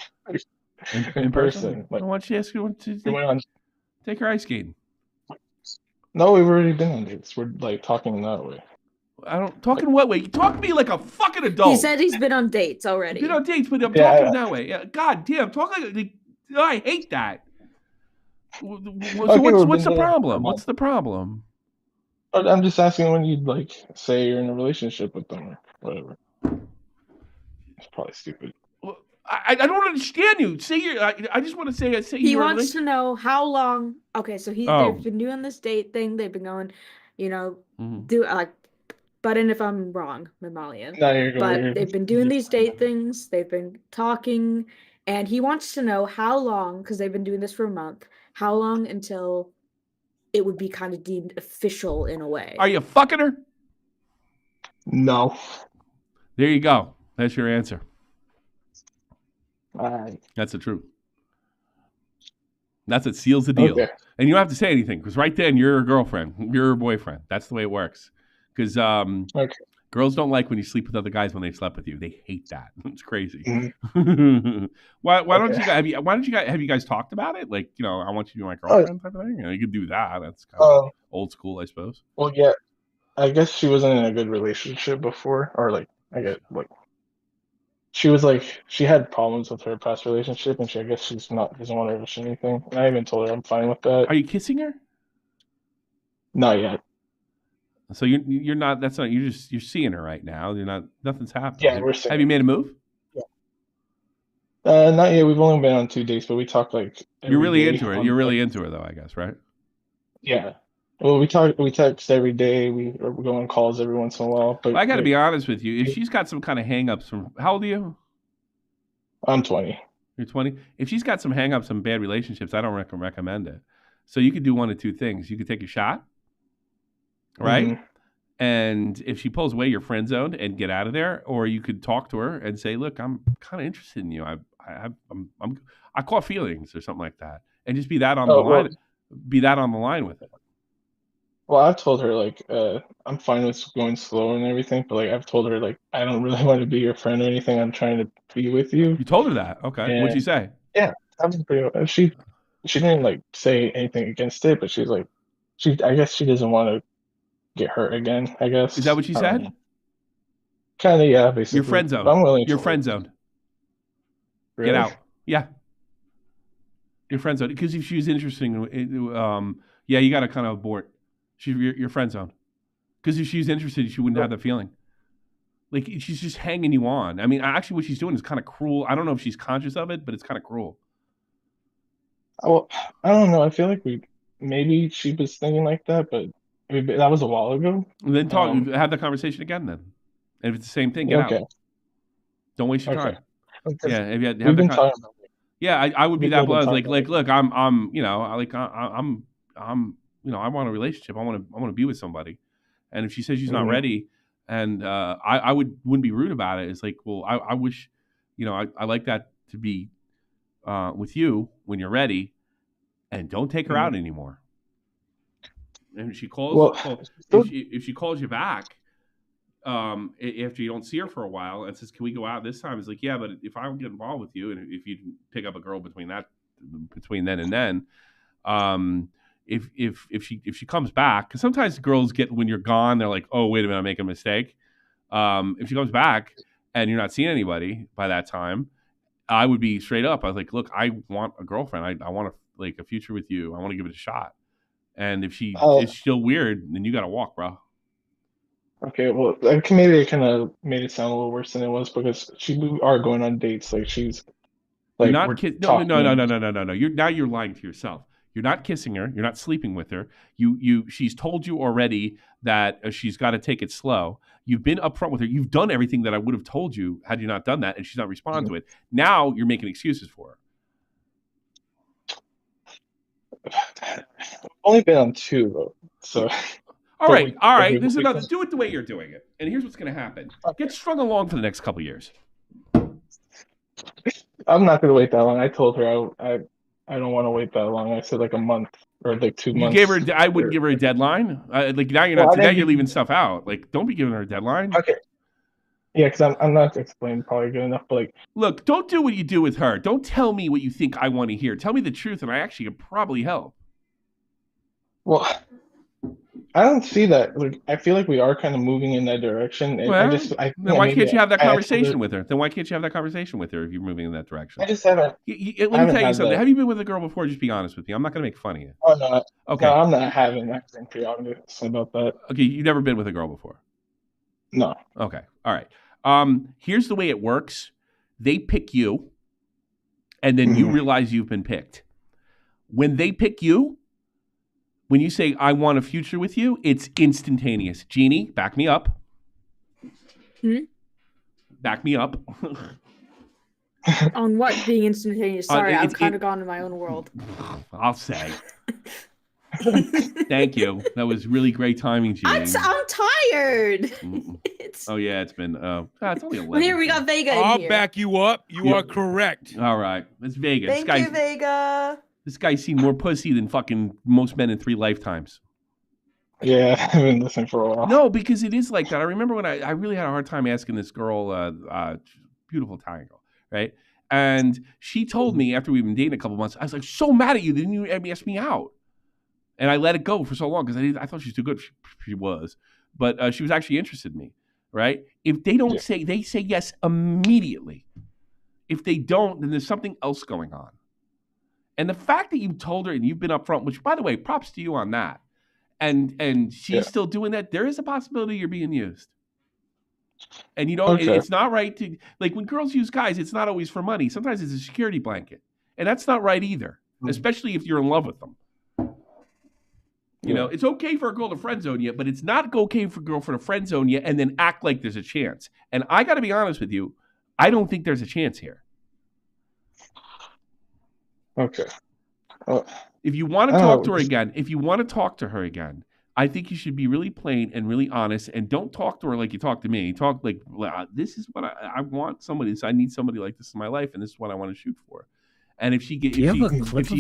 In person. Like, why don't you ask her to take her ice skating? No, we've already been on dates. We're like talking that way. Talking what way? You talk to me like a fucking adult. He said he's been on dates already. Been on dates, but I'm talking that way. Yeah, God damn, talk like I hate that. So what's the problem? What's the problem? I'm just asking when you'd like say you're in a relationship with them or whatever. It's probably stupid. Well, I don't understand you. I just want to say he wants to know how long. Okay, so they've been doing this date thing. They've been going, do like. Button if I'm wrong, Mammalian. No, you're good. But they've been doing these date things. They've been talking, and he wants to know how long, because they've been doing this for a month. How long until it would be kind of deemed official in a way? Are you fucking her? No. There you go. That's your answer. All right. That's the truth. That's what seals the deal. Okay. And you don't have to say anything because right then you're her girlfriend, you're her boyfriend. That's the way it works. Because girls don't like when you sleep with other guys when they slept with you. They hate that. It's crazy. Mm-hmm. Why don't you guys? Have you guys talked about it? Like, I want you to be my girlfriend type of thing. You could do that. That's kind of old school, I suppose. Well, yeah. I guess she wasn't in a good relationship before, or like I get like. She was like she had problems with her past relationship, and I guess she's doesn't want to rush anything. And I even told her I'm fine with that. Are you kissing her? Not yet. So you're not. That's not. You're seeing her right now. You're not. Nothing's happening. Yeah, we're seeing. Have you made a move? Yeah. Not yet. We've only been on 2 dates, but we talk like. You're really into her. You're really into her, though. I guess, right? Yeah. Well, we text every day. We go on calls every once in a while. But I got to be honest with you. If she's got some kind of hang-ups from, how old are you? I'm 20. You're 20. If she's got some hang-ups, some bad relationships, I don't recommend it. So you could do one of two things. You could take a shot, right? Mm-hmm. And if she pulls away, you're friend zoned and get out of there. Or you could talk to her and say, "Look, I'm kind of interested in you. I caught feelings," or something like that, and just be that on the line. Be that on the line with it. Well, I've told her like I'm fine with going slow and everything, but like I've told her like I don't really want to be your friend or anything. I'm trying to be with you. You told her that, okay? And what'd she say? Yeah, that was pretty. She didn't like say anything against it, but she's like, I guess she doesn't want to get hurt again. I guess. Is that what she said? Kind of, yeah. Basically, you're friend zoned. I'm willing. You're friend zoned. Really? Get out. Yeah. You're friend zoned because if she's interested, yeah, you got to kind of abort. Your friend zone, because if she's interested, she wouldn't have that feeling. Like she's just hanging you on. I mean, actually, what she's doing is kind of cruel. I don't know if she's conscious of it, but it's kind of cruel. Well, I don't know. I feel like maybe she was thinking like that, but that was a while ago. And then have the conversation again. Then, and if it's the same thing, get out. Don't waste your time. Yeah, if you have the talking about it. Yeah, I would be that blunt. Like, look, I'm, I want a relationship. I want to be with somebody. And if she says she's not ready, and I wouldn't be rude about it. It's like, well, I wish, I like that to be with you when you're ready, and don't take her out anymore. And if she calls, if she calls you back after you don't see her for a while and says, "Can we go out this time?" It's like, yeah, but if I don't get involved with you, and if you pick up a girl between then and then. If she comes back, because sometimes girls get, when you're gone, they're like, "Oh, wait a minute, I'm making a mistake." If she comes back and you're not seeing anybody by that time, I would be straight up. I was like, "Look, I want a girlfriend. I want a future with you. I want to give it a shot." And if she is still weird, then you got to walk, bro. Okay, well, maybe it kind of made it sound a little worse than it was, because we are going on dates. Like she's like, you're not no. You're lying to yourself. You're not kissing her. You're not sleeping with her. She's told you already that she's got to take it slow. You've been upfront with her. You've done everything that I would have told you had you not done that, and she's not responding to it. Now you're making excuses for her. I've only been on 2 though, so. All right. There's another. Do it the way you're doing it, and here's what's going to happen. Okay. Get strung along for the next couple of years. I'm not going to wait that long. I told her I don't want to wait that long. I said like a month or like 2 months. You gave her. I wouldn't give her a deadline. Like now you're not. Now you're leaving stuff out. Like, don't be giving her a deadline. Okay. Yeah, because I'm not explaining probably good enough. But like, look, don't do what you do with her. Don't tell me what you think I want to hear. Tell me the truth, and I actually could probably help. Well, I don't see that. Like, I feel like we are kind of moving in that direction. Well, then why can't you have that conversation with her? Then why can't you have that conversation with her if you're moving in that direction? I just haven't. Let me tell you something. Have you been with a girl before? Just be honest with me. I'm not going to make fun of you. Oh, no. Okay. No, I'm not having. I've been pretty honest about that. Okay, you've never been with a girl before? No. Okay. All right. Here's the way it works. They pick you, and then you realize you've been picked. When they pick you, when you say, "I want a future with you," it's instantaneous. Jeannie, back me up. Back me up. On what being instantaneous? Sorry, I've kind of gone in my own world. I'll say. Thank you. That was really great timing, Gene. I'm tired. Oh yeah, it's been. It's only 11. Well, here we got Vega. I'll back you up. You are correct. All right, it's Vega. Thank you, Vega. This guy's seen more pussy than fucking most men in 3 lifetimes. Yeah, I've been listening for a while. No, because it is like that. I remember when I really had a hard time asking this girl, beautiful Italian girl, right? And she told me after we've been dating a couple months, I was like, so mad at you. Didn't you ask me out? And I let it go for so long because I thought she was too good. She was. But she was actually interested in me, right? If they don't say, they say yes immediately. If they don't, then there's something else going on. And the fact that you told her and you've been upfront, which, by the way, props to you on that, and she's still doing that, there is a possibility you're being used. And you know, it's not right to, like, when girls use guys, it's not always for money. Sometimes it's a security blanket. And that's not right either, especially if you're in love with them. You know, it's okay for a girl to friend zone you, but it's not okay for a girl to friend zone you and then act like there's a chance. And I got to be honest with you, I don't think there's a chance here. Okay. If you want to talk to her again, I think you should be really plain and really honest, and don't talk to her like you talk to me. Talk like, this is what I want somebody. I need somebody like this in my life, and this is what I want to shoot for. And if she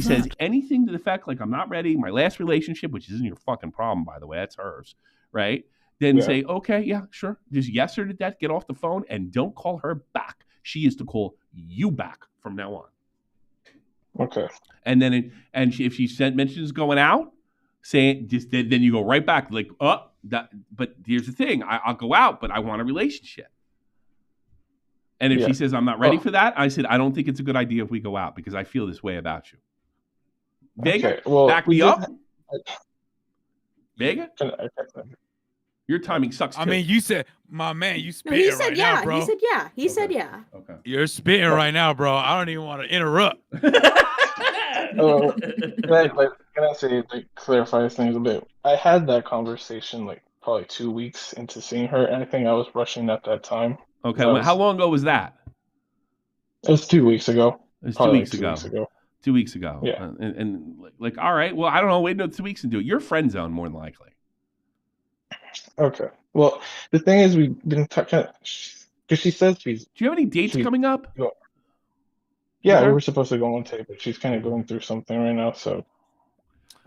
says anything to the fact like, I'm not ready, my last relationship, which isn't your fucking problem, by the way, that's hers, right? Then say, okay, yeah, sure. Just yes her to death, get off the phone, and don't call her back. She is to call you back from now on. Okay. And then if she mentions going out, then you go right back like, but here's the thing, I'll go out, but I want a relationship. And if she says I'm not ready for that, I said I don't think it's a good idea if we go out because I feel this way about you. Vega, back me up. Vega, your timing sucks. I mean, you said, my man, you spitting he said right now, bro. He said yeah. He said yeah. Okay. You're spitting right now, bro. I don't even want to interrupt. Can I say, clarify things a bit? I had that conversation like probably 2 weeks into seeing her, and I think I was rushing at that time. Okay, how long ago was that? It was 2 weeks ago. It was 2 weeks ago. 2 weeks ago. Yeah. And like, all right, well, I don't know. Wait another 2 weeks and do it. You're friend zone more than likely. Okay. Well, the thing is, we've been talking because she says she's. Do you have any dates coming up? Yeah, we were supposed to go on tape, but she's kind of going through something right now, so.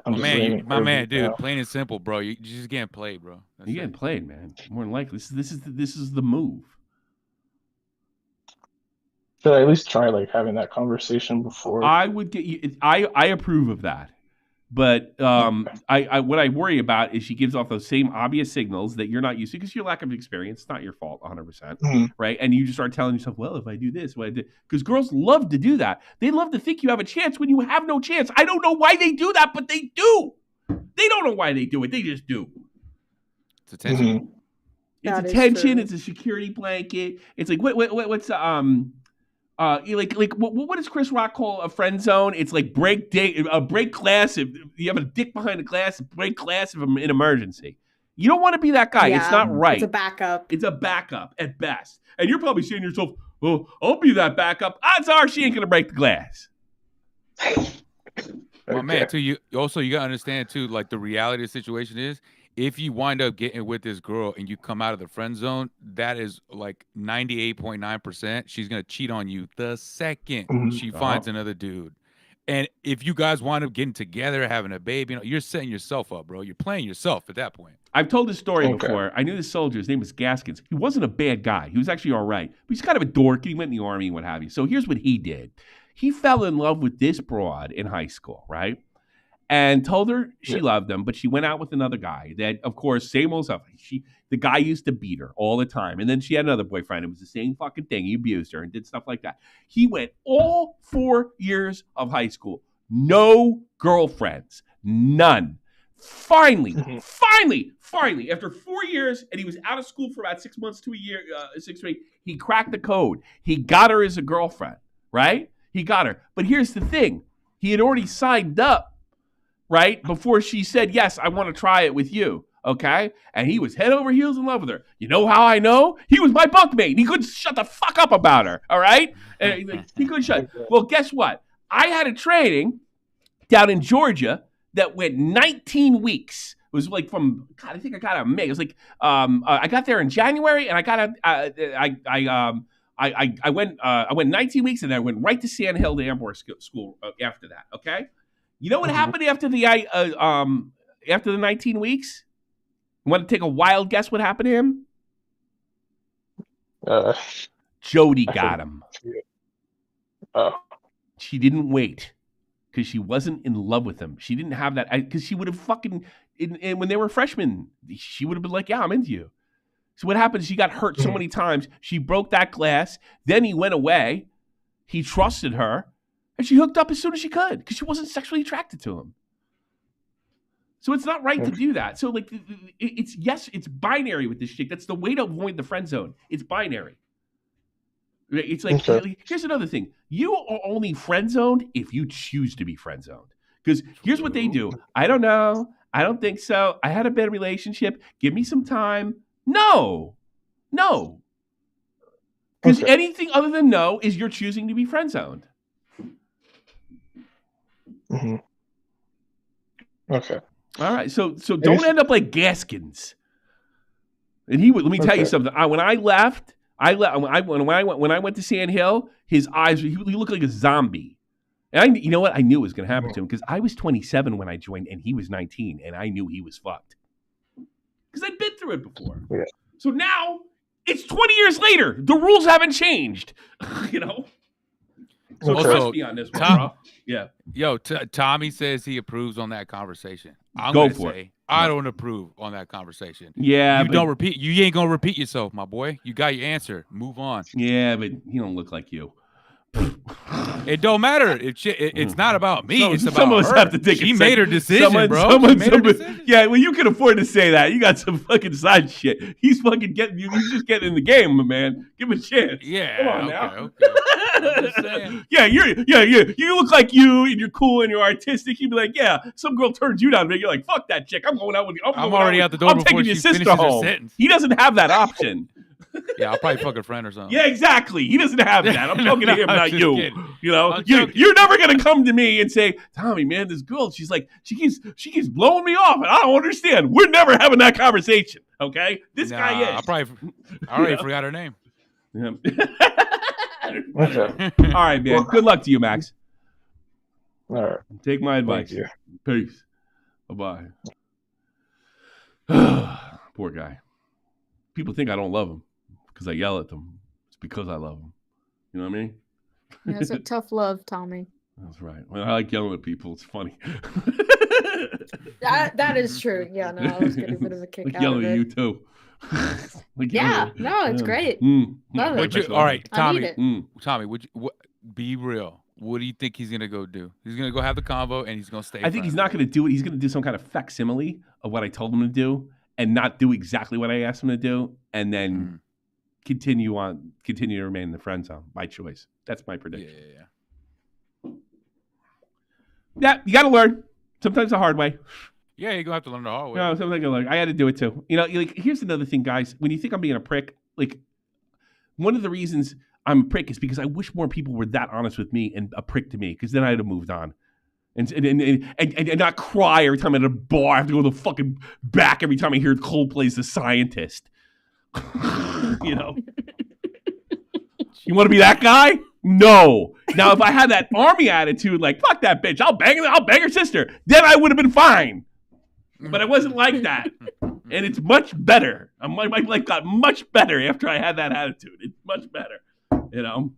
My man, dude, plain and simple, bro. You're just getting played, bro. You're getting played, man. More than likely, this is the move. Should I at least try like having that conversation before? I would get you. I approve of that, but I what I worry about is she gives off those same obvious signals that you're not used to because your lack of experience. It's not your fault, 100%, right? And you just start telling yourself, well, if I do this, because girls love to do that. They love to think you have a chance when you have no chance. I don't know why they do that, but they do. They don't know why they do it. They just do. It's attention. It's attention. It's a security blanket. It's like what's what does Chris Rock call a friend zone? It's like break glass if you have a dick behind the glass, break glass if I'm in emergency. You don't want to be that guy. Yeah, it's not right. It's a backup. It's a backup at best. And you're probably saying to yourself, well, I'll be that backup. Odds are she ain't gonna break the glass. My man, too, you gotta understand too, like the reality of the situation is, if you wind up getting with this girl and you come out of the friend zone, that is like 98.9%. She's going to cheat on you the second she finds another dude. And if you guys wind up getting together, having a baby, you're setting yourself up, bro. You're playing yourself at that point. I've told this story before. I knew this soldier. His name was Gaskins. He wasn't a bad guy. He was actually all right. But he's kind of a dork. He went in the Army and what have you. So here's what he did. He fell in love with this broad in high school, right? And told her she loved him, but she went out with another guy that, of course, same old stuff. The guy used to beat her all the time. And then she had another boyfriend. It was the same fucking thing. He abused her and did stuff like that. He went all 4 years of high school. No girlfriends. None. Finally, after 4 years, and he was out of school for about 6 months to a year, 6 weeks, he cracked the code. He got her as a girlfriend, right? He got her. But here's the thing. He had already signed up, right? Before she said, yes, I want to try it with you. Okay? And he was head over heels in love with her. You know how I know? He was my bunkmate. He couldn't shut the fuck up about her. All right? And he couldn't shut. Well, guess what? I had a training down in Georgia that went 19 weeks. It was like from God, I think I got out in May. It was like I got there in January, and I went 19 weeks, and then I went right to Sand Hill to Amboy School after that. Okay, you know what happened after the 19 weeks? You want to take a wild guess what happened to him? Jody got him. Oh. She didn't wait because she wasn't in love with him. She didn't have that because she would have fucking. And when they were freshmen, she would have been like, "Yeah, I'm into you." So what happened? She got hurt so many times. She broke that glass. Then he went away. He trusted her, and she hooked up as soon as she could because she wasn't sexually attracted to him. So it's not right to do that. So like, it's binary with this chick. That's the way to avoid the friend zone. It's binary. It's like, here's another thing. You are only friend zoned if you choose to be friend zoned. Because here's what they do. I don't know. I don't think so. I had a bad relationship. Give me some time. No. Because anything other than no is you're choosing to be friend zoned. Mm-hmm. Okay. All right. So don't end up like Gaskins. And he would. Let me tell you something. When I left. When I went to Sand Hill, his eyes, he looked like a zombie. And you know what? I knew it was going to happen to him because I was 27 when I joined and he was 19 and I knew he was fucked. Because I'd been through it before. Yeah. So now it's 20 years later. The rules haven't changed. You know? So trust me on this one, bro. Yeah. Yo, Tommy says he approves on that conversation. I'm Go gonna for say, it. I don't approve on that conversation. Yeah, you ain't gonna repeat yourself, my boy. You got your answer. Move on. Yeah, but you don't look like you. It don't matter. It's not about me. It's about some of us her. have to take. She made her decision, bro. Yeah, well, you can afford to say that. You got some fucking side shit. He's fucking getting you. He's just getting in the game, my man. Give him a chance. Yeah. Come on now. Okay. I'm just saying. Yeah. You look like you, and you're cool, and you're artistic. You'd be like, yeah. Some girl turns you down, but you're like, fuck that chick. I'm going out with you. I'm already out the door. I'm taking your sister home. He doesn't have that option. Yeah, I'll probably fuck a friend or something. Yeah, exactly. He doesn't have that. I'm talking to him, not you. Kidding. You know, you're never gonna come to me and say, Tommy, man, this girl, she keeps blowing me off, and I don't understand. We're never having that conversation. Okay, this guy is. I already forgot her name. Yeah. All right, man. Good luck to you, Max. All right. Take my advice. Thank you. Peace. Bye-bye. Poor guy. People think I don't love him because I yell at them. It's because I love them. You know what I mean? Yeah, it's a tough love, Tommy. That's right. Well, I like yelling at people. It's funny. That is true. Yeah, no, I was getting a bit of a kick out yelling of it. at you too. It's great. Love it. All right, Tommy. I need it. Tommy, be real. What do you think he's gonna go do? He's gonna go have the convo and he's gonna stay. I think he's not gonna do it. He's gonna do some kind of facsimile of what I told him to do, and not do exactly what I asked him to do, and then continue to remain in the friend zone by choice. That's my prediction. Yeah, you got to learn. Sometimes the hard way. Yeah, you're gonna have to learn the hard way. No, sometimes you learn. I had to do it too. You know, like here's another thing, guys. When you think I'm being a prick, like one of the reasons I'm a prick is because I wish more people were that honest with me and a prick to me, because then I'd have moved on. And not cry every time I'm at a bar. I have to go to the fucking back every time I hear Coldplay's The Scientist. You know? You want to be that guy? No. Now, if I had that army attitude, like, fuck that bitch, I'll bang her sister, then I would have been fine. But I wasn't like that. And it's much better. My life got much better after I had that attitude. It's much better. You know?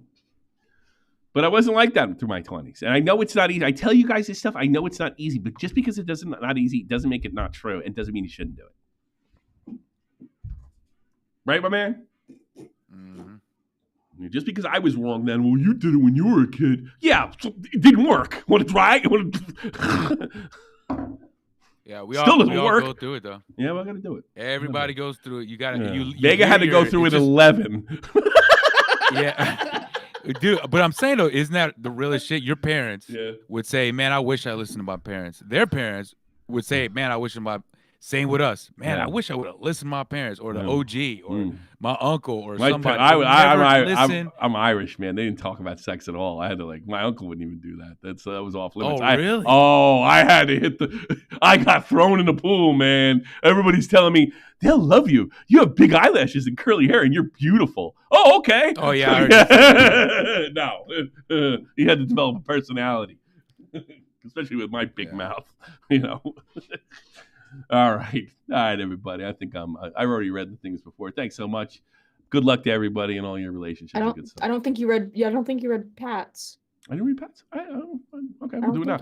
But I wasn't like that through my 20s. And I know it's not easy. I tell you guys this stuff. I know it's not easy. But just because it not easy doesn't make it not true. And doesn't mean you shouldn't do it. Right, my man? Mm-hmm. Just because I was wrong then, well, you did it when you were a kid. Yeah, so it didn't work. Want to try? Yeah, we still all go through it, though. Yeah, we're going to do it. Everybody goes through it. You got to. Yeah. Vega had to go through it 11. Yeah. Dude, but I'm saying, though, isn't that the realest shit? Your parents would say, man, I wish I listened to my parents. Their parents would say, man, I wish Same with us, man. Yeah. I wish I would have listened to my parents or the OG or my uncle or My somebody. I'm Irish, man. They didn't talk about sex at all. I had to my uncle wouldn't even do that. That was off limits. Really? I had to hit I got thrown in the pool, man. Everybody's telling me they'll love you. You have big eyelashes and curly hair, and you're beautiful. Oh, okay. Oh yeah. I No, you had to develop a personality, especially with my big mouth. All right, everybody. I think I've already read the things before. Thanks so much. Good luck to everybody in all your relationships. I don't think you read. Yeah, I don't think you read Pat's. I didn't read Pat's. Okay, we'll do it now.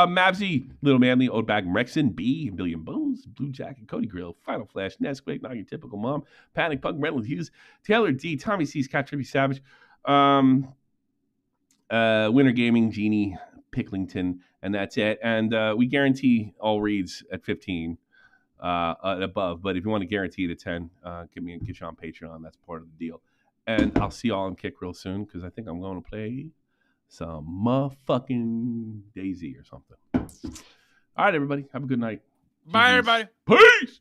Mavsy, Little Manly, Old Bag Rexon, B, Billion Bones, Blue Jacket, Cody Grill, Final Flash, Nesquik, Not Your Typical Mom, Panic Punk, Reynolds Hughes, Taylor D, Tommy C's, Cat Trippy Savage, Winter Gaming, Genie, Picklington, and that's it. And we guarantee all reads at 15 above. But if you want to guarantee it at 10, get you on Patreon. That's part of the deal. And I'll see y'all on Kick real soon because I think I'm going to play some motherfucking Daisy or something. All right, everybody. Have a good night. Bye, everybody. Peace.